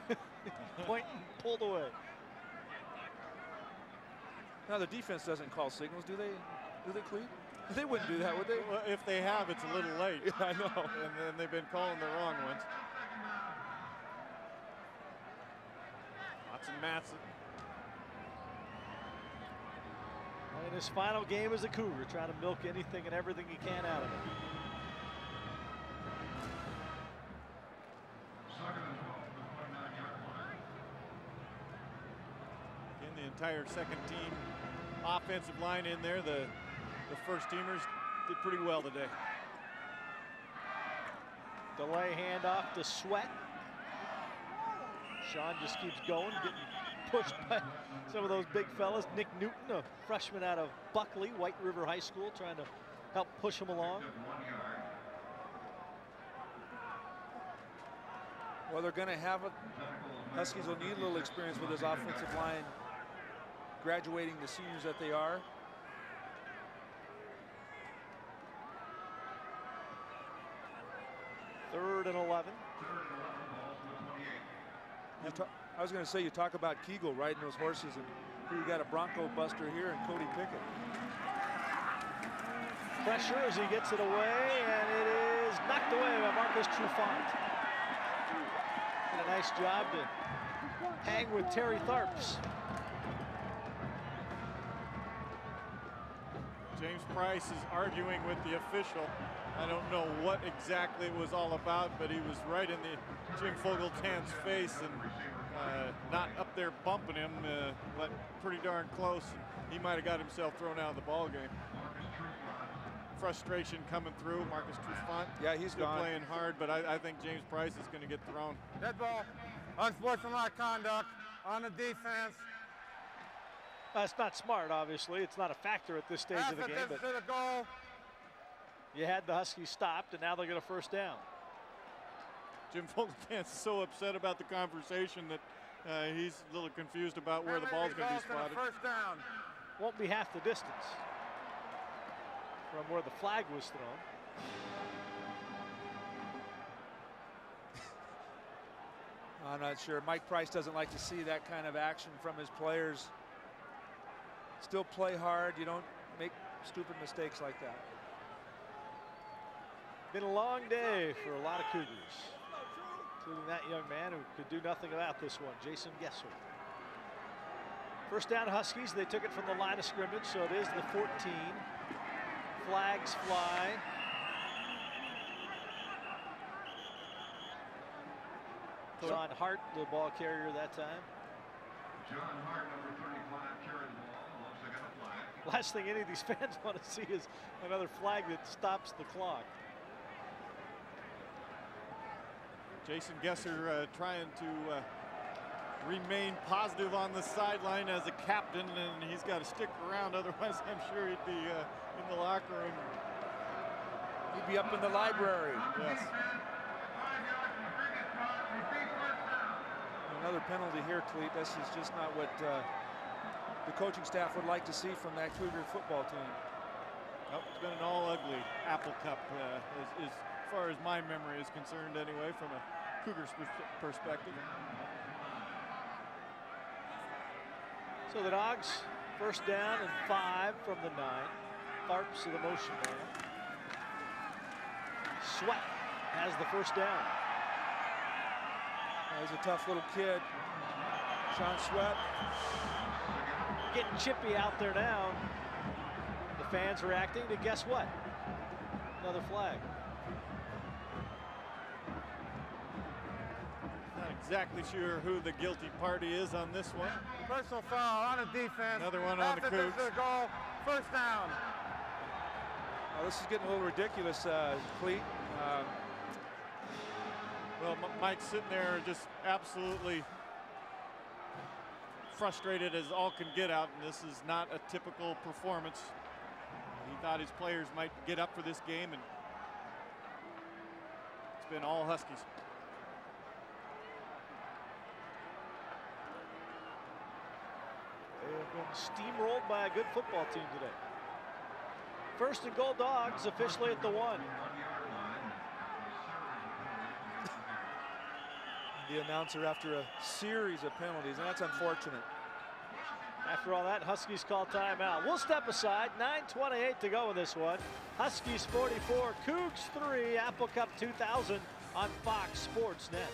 it. Point and pulled away. Now the defense doesn't call signals, do they? Do they, Clete? They wouldn't do that, would they? Well, if they have, it's a little late. Yeah, I know. And then they've been calling the wrong ones. Watson Matson. In his final game as a Cougar, trying to milk anything and everything he can out of it. Again, the entire second team offensive line in there. The first teamers did pretty well today. Delay handoff to Sweat. Sean just keeps going, getting pushed by some of those big fellas. Nick Newton, a freshman out of Buckley, White River High School, trying to help push him along. Well, they're going to have Huskies will need a little experience with his offensive line, graduating the seniors that they are. Third and 11. I was going to say, you talk about Kegel riding those horses, and here you got a Bronco buster here and Cody Pickett. Pressure as he gets it away, and it is knocked away by Marcus Trufant. Did a nice job to hang with Terry Tharps. James Price is arguing with the official. I don't know what exactly it was all about, but he was right in the Jim Fogeltan's face and not up there bumping him, but pretty darn close. He might have got himself thrown out of the ball game. Frustration coming through. Marcus Trufant, yeah, he's still gone. Playing hard, but I think James Price is going to get thrown. Dead ball. Unsportsmanlike conduct on the defense. That's not smart, obviously. It's not a factor at this stage of the game, but To the goal. you had the Huskies stopped, and now they're going to first down. Jim Fogeltan's so upset about the conversation that he's a little confused about where the ball's going to be spotted. First down. Won't be half the distance from where the flag was thrown. I'm not sure. Mike Price doesn't like to see that kind of action from his players. Still play hard. You don't make stupid mistakes like that. Been a long day for a lot of Cougars, including that young man who could do nothing about this one, Jason Gesser. First down Huskies. They took it from the line of scrimmage, so it is the 14. Flags fly. John Hart, the ball carrier that time. John Hart, number 35, carried the ball. Looks like a flag. Last thing any of these fans want to see is another flag that stops the clock. Jason Gesser trying to remain positive on the sideline as a captain, and he's got to stick around, otherwise I'm sure he'd be in the locker room. He'd be up in the library. Yes. Another penalty here, Clete. This is just not what the coaching staff would like to see from that Cougar football team. Nope, it's been an all-ugly Apple Cup as far as my memory is concerned anyway, from a Cougars perspective. So the Dogs, first down and 5 from the 9. Tharps to the motion man. Sweat has the first down. He's a tough little kid. Sean Sweat. Getting chippy out there now. The fans reacting to guess what? Another flag. Not exactly sure who the guilty party is on this one. Personal foul on the defense. Another one on the Cougs. To the goal. First down. Oh, this is getting a little ridiculous, Clete. Well, Mike's sitting there just absolutely frustrated as all can get out, and this is not a typical performance. He thought his players might get up for this game, and it's been all Huskies. They have been steamrolled by a good football team today. First and goal, Dogs officially at the 1. The announcer after a series of penalties, and that's unfortunate. After all that, Huskies call timeout. We'll step aside. 9:28 to go in this one. Huskies 44, Cougs 3, Apple Cup 2000 on Fox Sports Net.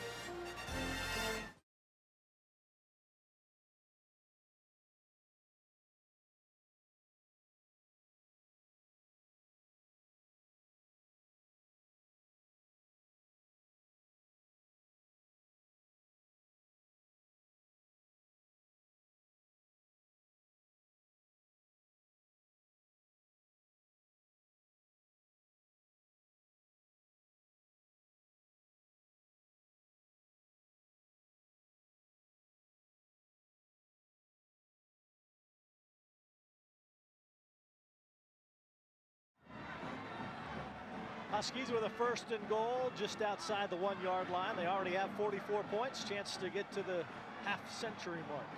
Huskies with a first and goal just outside the 1-yard line. They already have 44 points, chance to get to the half-century mark.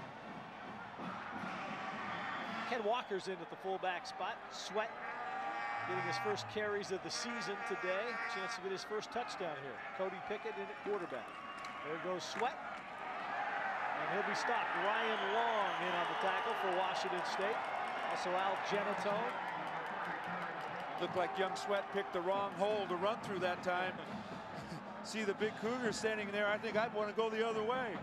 Ken Walker's in at the fullback spot. Sweat getting his first carries of the season today. Chance to get his first touchdown here. Cody Pickett in at quarterback. There goes Sweat. And he'll be stopped. Ryan Long in on the tackle for Washington State. Also Al Genatone. Looked like young Sweat picked the wrong hole to run through that time. See the big Cougar standing there. I think I'd want to go the other way.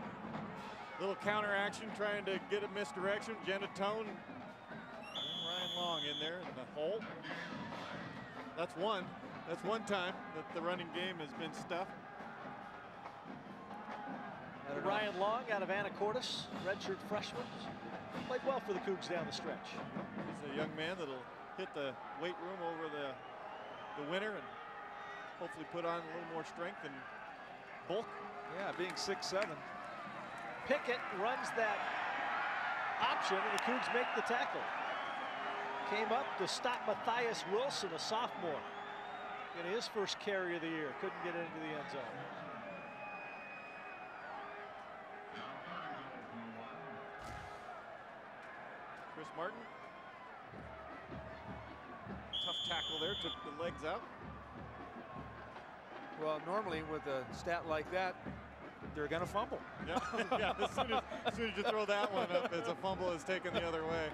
Little counter action trying to get a misdirection. Genatone and Ryan Long in there in the hole. That's one time that the running game has been stuffed. Ryan Long out of Anacortes, redshirt freshman. Played well for the Cougs down the stretch. He's a young man that'll hit the weight room over the winter and hopefully put on a little more strength and bulk. Yeah, being 6'7". Pickett runs that option and the Cougs make the tackle. Came up to stop Matthias Wilson, a sophomore. Getting his first carry of the year. Couldn't get into the end zone. Chris Martin. Tough tackle there, took the legs out. Well, normally with a stat like that, they're going to fumble. Yeah, yeah. As soon as you throw that one up, it's a fumble is taken the other way.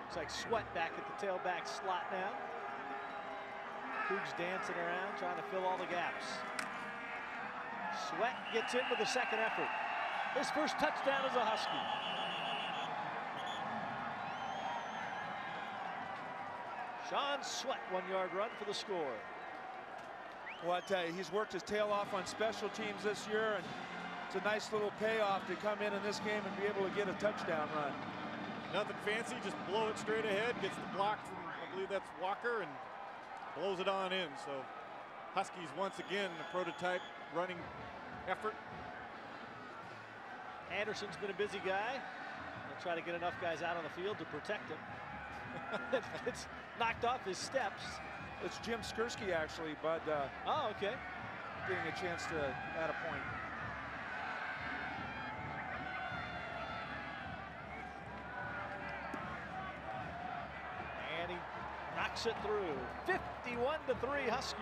Looks like Sweat back at the tailback slot now. Cougs dancing around, trying to fill all the gaps. Sweat gets in with a second effort. His first touchdown as a Husky. Sean Sweat, 1-yard run for the score. Well, I tell you, he's worked his tail off on special teams this year, and it's a nice little payoff to come in this game and be able to get a touchdown run. Nothing fancy, just blow it straight ahead, gets the block from, I believe that's Walker, and blows it on in. So Huskies once again a prototype running effort. Anderson's been a busy guy. He'll try to get enough guys out on the field to protect him. It's knocked off his steps. It's Jim Skursky, actually, but oh, okay. getting a chance to add a point. And he knocks it through. 51-3 Huskies.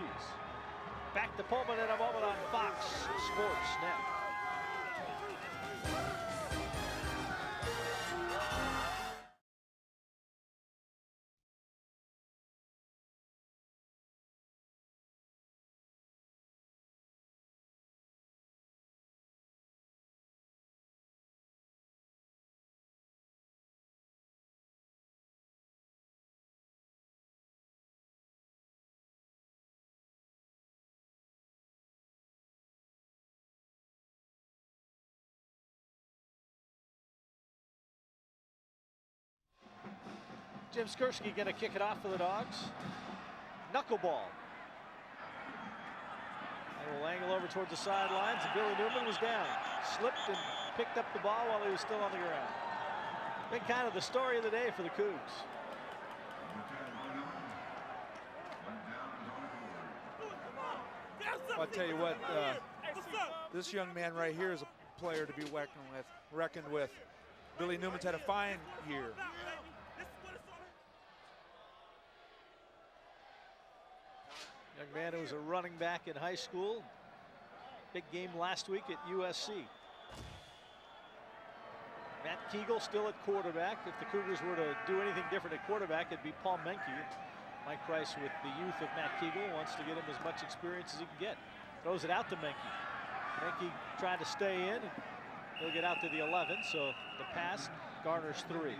Back to Pullman in a moment on Fox Sports Net. Jim Skursky going to kick it off for the Dogs. Knuckleball. They will angle over towards the sidelines, and Billy Newman was down. Slipped and picked up the ball while he was still on the ground. Been kind of the story of the day for the Cougs. I'll tell you what, this young man right here is a player to be reckoned with. Billy Newman's had a fine year. Young man who was a running back in high school. Big game last week at USC. Matt Kegel still at quarterback. If the Cougars were to do anything different at quarterback, it'd be Paul Menke. Mike Price, with the youth of Matt Kegel, wants to get him as much experience as he can get. Throws it out to Menke. Menke trying to stay in. He'll get out to the 11, so the pass garners 3.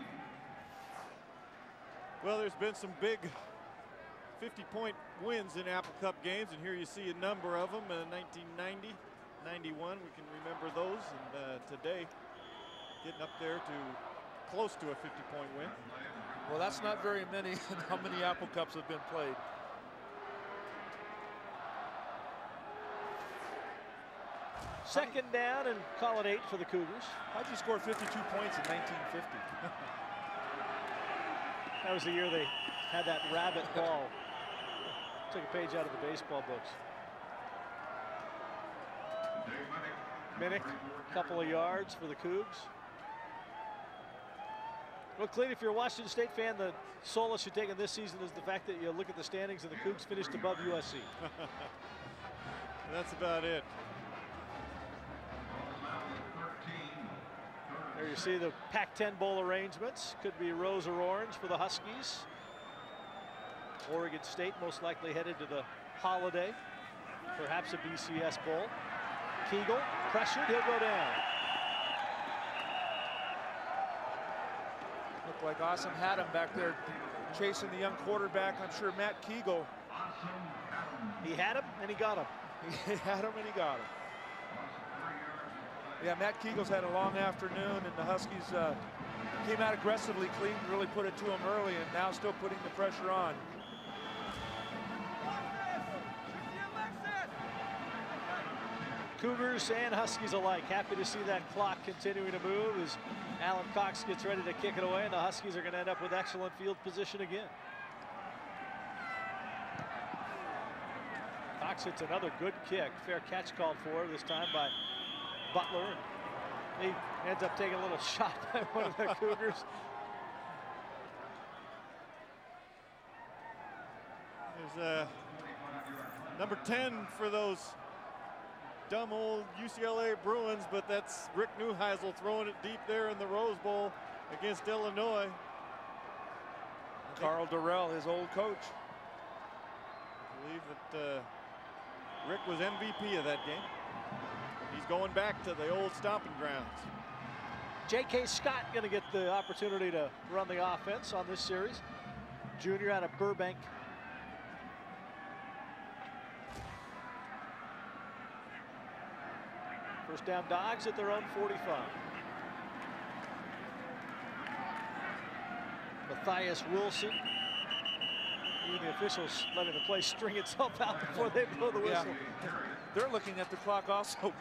Well, there's been some big 50-point wins in Apple Cup games, and here you see a number of them. 1990, 91, we can remember those, and today getting up there to close to a 50-point win. Well, that's not very many. How many Apple Cups have been played? Second down, and call it 8 for the Cougars. How'd you score 52 points in 1950? That was the year they had that rabbit ball. Took a page out of the baseball books. Minnick, couple of yards for the Cougs. Well, Cleet, if you're a Washington State fan, the solace you're taking this season is the fact that you look at the standings and the Cougs finished above USC. That's about it. There you see the Pac-10 bowl arrangements. Could be rose or orange for the Huskies. Oregon State most likely headed to the Holiday, perhaps a BCS bowl. Kegel pressured, he'll go down. Looked like Awesome had him back there chasing the young quarterback. I'm sure Matt Kegel. He had him and he got him. He had him and he got him. Yeah, Matt Kegel's had a long afternoon, and the Huskies came out aggressively, Clean, really put it to him early, and now still putting the pressure on. Cougars and Huskies alike happy to see that clock continuing to move as Alan Cox gets ready to kick it away, and the Huskies are going to end up with excellent field position again. Cox hits another good kick. Fair catch called for this time by Butler. He ends up taking a little shot by one of the Cougars. There's number 10 for those dumb old UCLA Bruins, but that's Rick Neuheisel throwing it deep there in the Rose Bowl against Illinois. Carl Durrell, his old coach. I believe that Rick was MVP of that game. He's going back to the old stomping grounds. J.K. Scott going to get the opportunity to run the offense on this series. Junior out of Burbank. First down, Dogs at their own 45. Matthias Wilson. Even the officials letting the play string itself out before they blow the whistle. Yeah. They're looking at the clock also.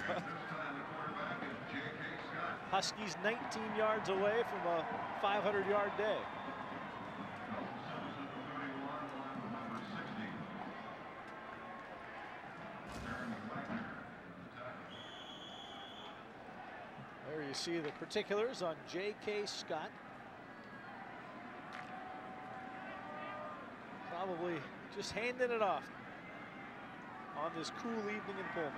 Huskies 19 yards away from a 500-yard day. There you see the particulars on J.K. Scott. Probably just handing it off on this cool evening in Pullman.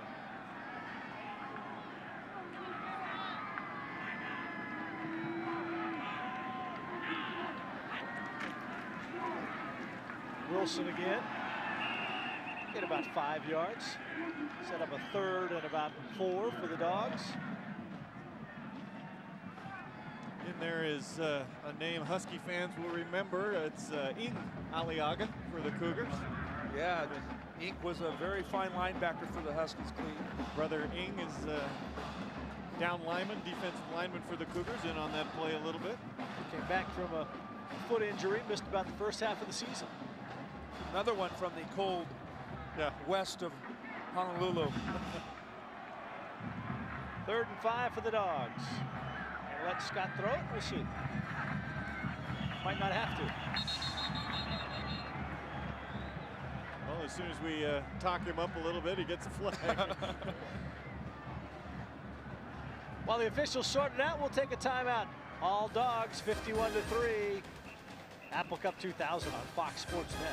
Wilson again. Get about 5 yards. Set up a third and about 4 for the Dogs. In there is a name Husky fans will remember. It's Ing Aliaga for the Cougars. Yeah, Ink was a very fine linebacker for the Huskies, Clean. Brother Ing is down lineman, defensive lineman for the Cougars, in on that play a little bit. He came back from a foot injury, missed about the first half of the season. Another one from the cold west of Honolulu. 3rd and 5 for the Dogs. And let Scott throw it. We'll see. Might not have to. Well, as soon as we talk him up a little bit, he gets a flag. While the officials sort it out, we'll take a timeout. All Dogs, 51-3. Apple Cup 2000 on Fox Sports Net.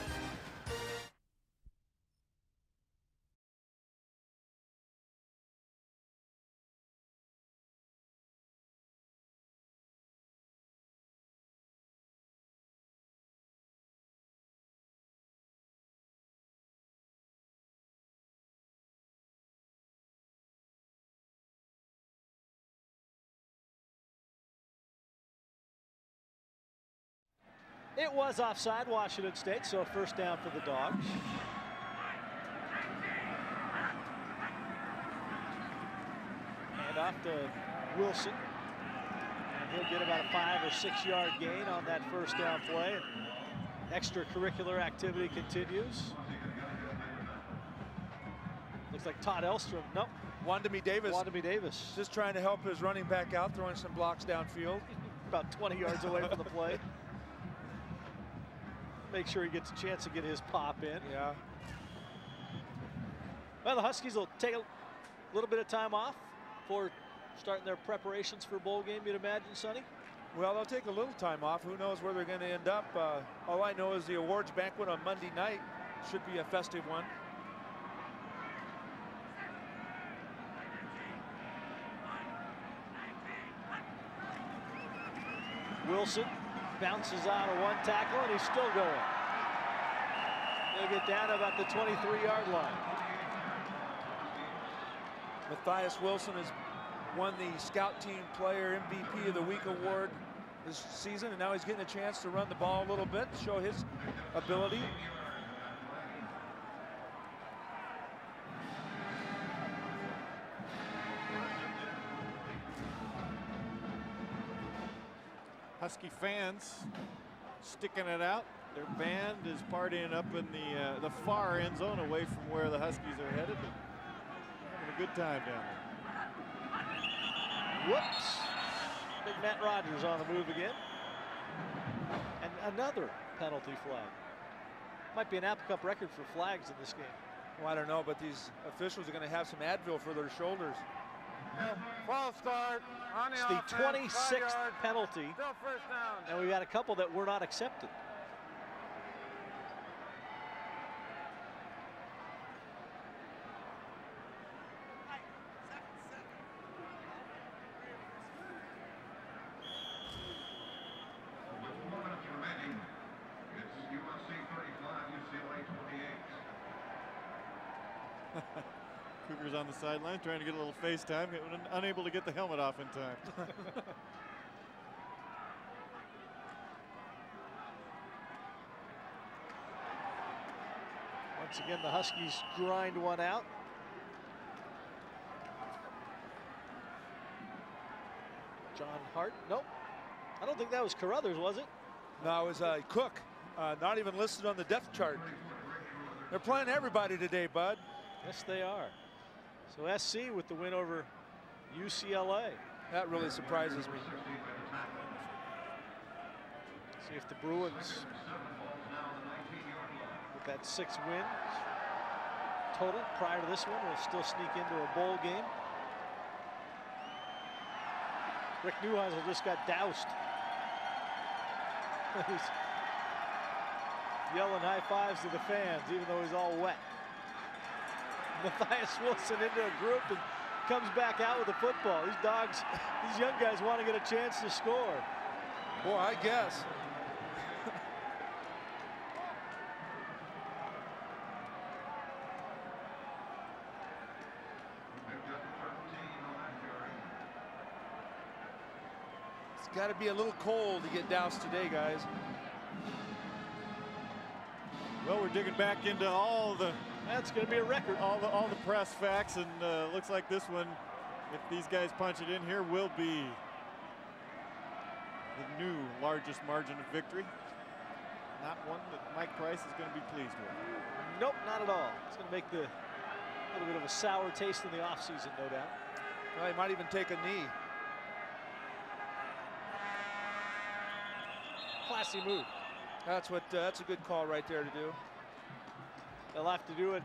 It was offside, Washington State, so 1st down for the Dogs. And off to Wilson. And he'll get about a 5 or 6 yard gain on that 1st down play. Extracurricular activity continues. Looks like Todd Elstrom. Nope. Wandemi Davis. Wandemi Davis. Just trying to help his running back out, throwing some blocks downfield. About 20 yards away from the play. Make sure he gets a chance to get his pop in. Yeah. Well, the Huskies will take a little bit of time off for starting their preparations for a bowl game, you'd imagine, Sonny? Well, they'll take a little time off. Who knows where they're going to end up? All I know is the awards banquet on Monday night should be a festive one. Wilson bounces out of one tackle, and he's still going. He'll get down to about the 23-yard line. Matthias Wilson has won the Scout Team Player MVP of the Week award this season, and now he's getting a chance to run the ball a little bit, show his ability. Husky fans sticking it out. Their band is partying up in the far end zone away from where the Huskies are headed. Having a good time down there. Whoops. Big Matt Rogers on the move again. And another penalty flag. Might be an Apple Cup record for flags in this game. Well, I don't know, but these officials are going to have some Advil for their shoulders. False start on the It's the offense, 26th 5 yards, penalty, still 1st down. and we've got a couple that were not accepted. With 4 minutes remaining, it's USC 35, UCLA 28. Cougars on the sideline trying to get a little FaceTime, unable to get the helmet off in time. Once again, the Huskies grind one out. John Hart. Nope. I don't think that was Carruthers, was it? No, it was Cook, not even listed on the depth chart. They're playing everybody today, Bud. Yes, they are. So SC with the win over UCLA. That really surprises me. See if the Bruins, with that 6 wins total prior to this one, will still sneak into a bowl game. Rick Neuheisel just got doused. He's yelling high fives to the fans, even though he's all wet. Matthias Wilson into a group and comes back out with the football. These Dogs, these young guys want to get a chance to score. Boy, I guess. It's got to be a little cold to get doused today, guys. Well, we're digging back into all the That's going to be a record. all the press facts, and looks like this one, if these guys punch it in here, will be the new largest margin of victory. Not one that Mike Price is going to be pleased with. Nope, not at all. It's going to make the A little bit of a sour taste in the offseason, no doubt. Well, he might even take a knee. Classy move. That's a good call right there to do. They'll have to do it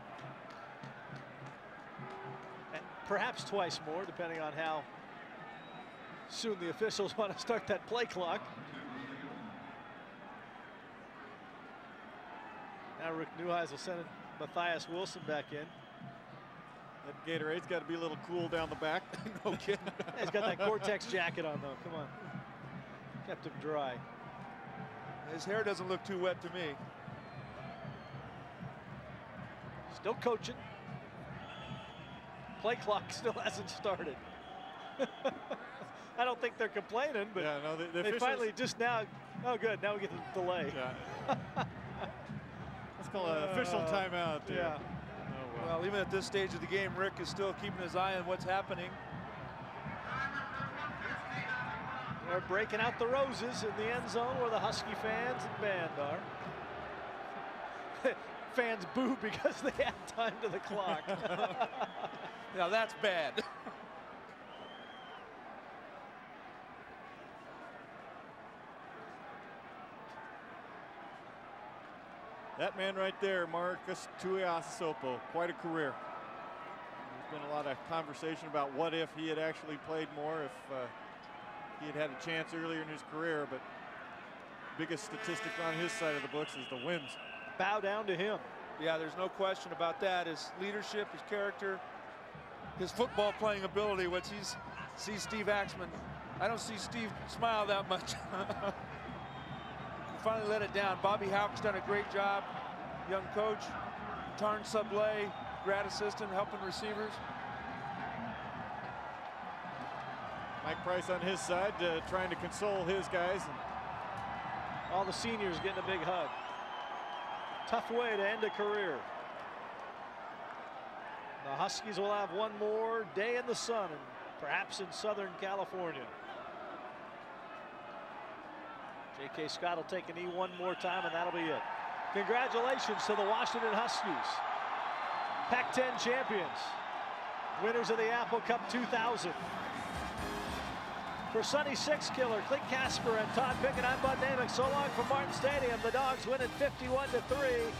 perhaps twice more, depending on how soon the officials want to start that play clock. Now Rick Neuheis will send Matthias Wilson back in. That Gatorade's got to be a little cool down the back. No kidding. He's got that Gore-Tex jacket on, though. Come on. Kept him dry. His hair doesn't look too wet to me. Still coaching. Play clock still hasn't started. I don't think they're complaining, but yeah, no, the they finally just now. Oh, good. Now we get the delay. Yeah. Let's call it an official timeout there. Yeah. Oh, Well, even at this stage of the game, Rick is still keeping his eye on what's happening. They're breaking out the roses in the end zone where the Husky fans and band are. Fans boo because they add time to the clock. Now that's bad. That man right there, Marcus Tuiasosopo, quite a career. There's been a lot of conversation about what if he had actually played more, if he had a chance earlier in his career, but biggest statistic on his side of the books is the wins. Bow down to him. Yeah, there's no question about that. His leadership, his character, his football playing ability, which see Steve Axman. I don't see Steve smile that much. He finally let it down. Bobby Houck's done a great job. Young coach. Tarn Sublay, grad assistant, helping receivers. Mike Price on his side trying to console his guys. All the seniors getting a big hug. Tough way to end a career. The Huskies will have one more day in the sun, and perhaps in Southern California. J.K. Scott will take a knee one more time, and that'll be it. Congratulations to the Washington Huskies, Pac-10 champions, winners of the Apple Cup 2000. For Sonny Sixkiller, Clint Casper, and Todd Pickett, I'm Bud Namick. So long from Martin Stadium. The Dogs win it 51-3.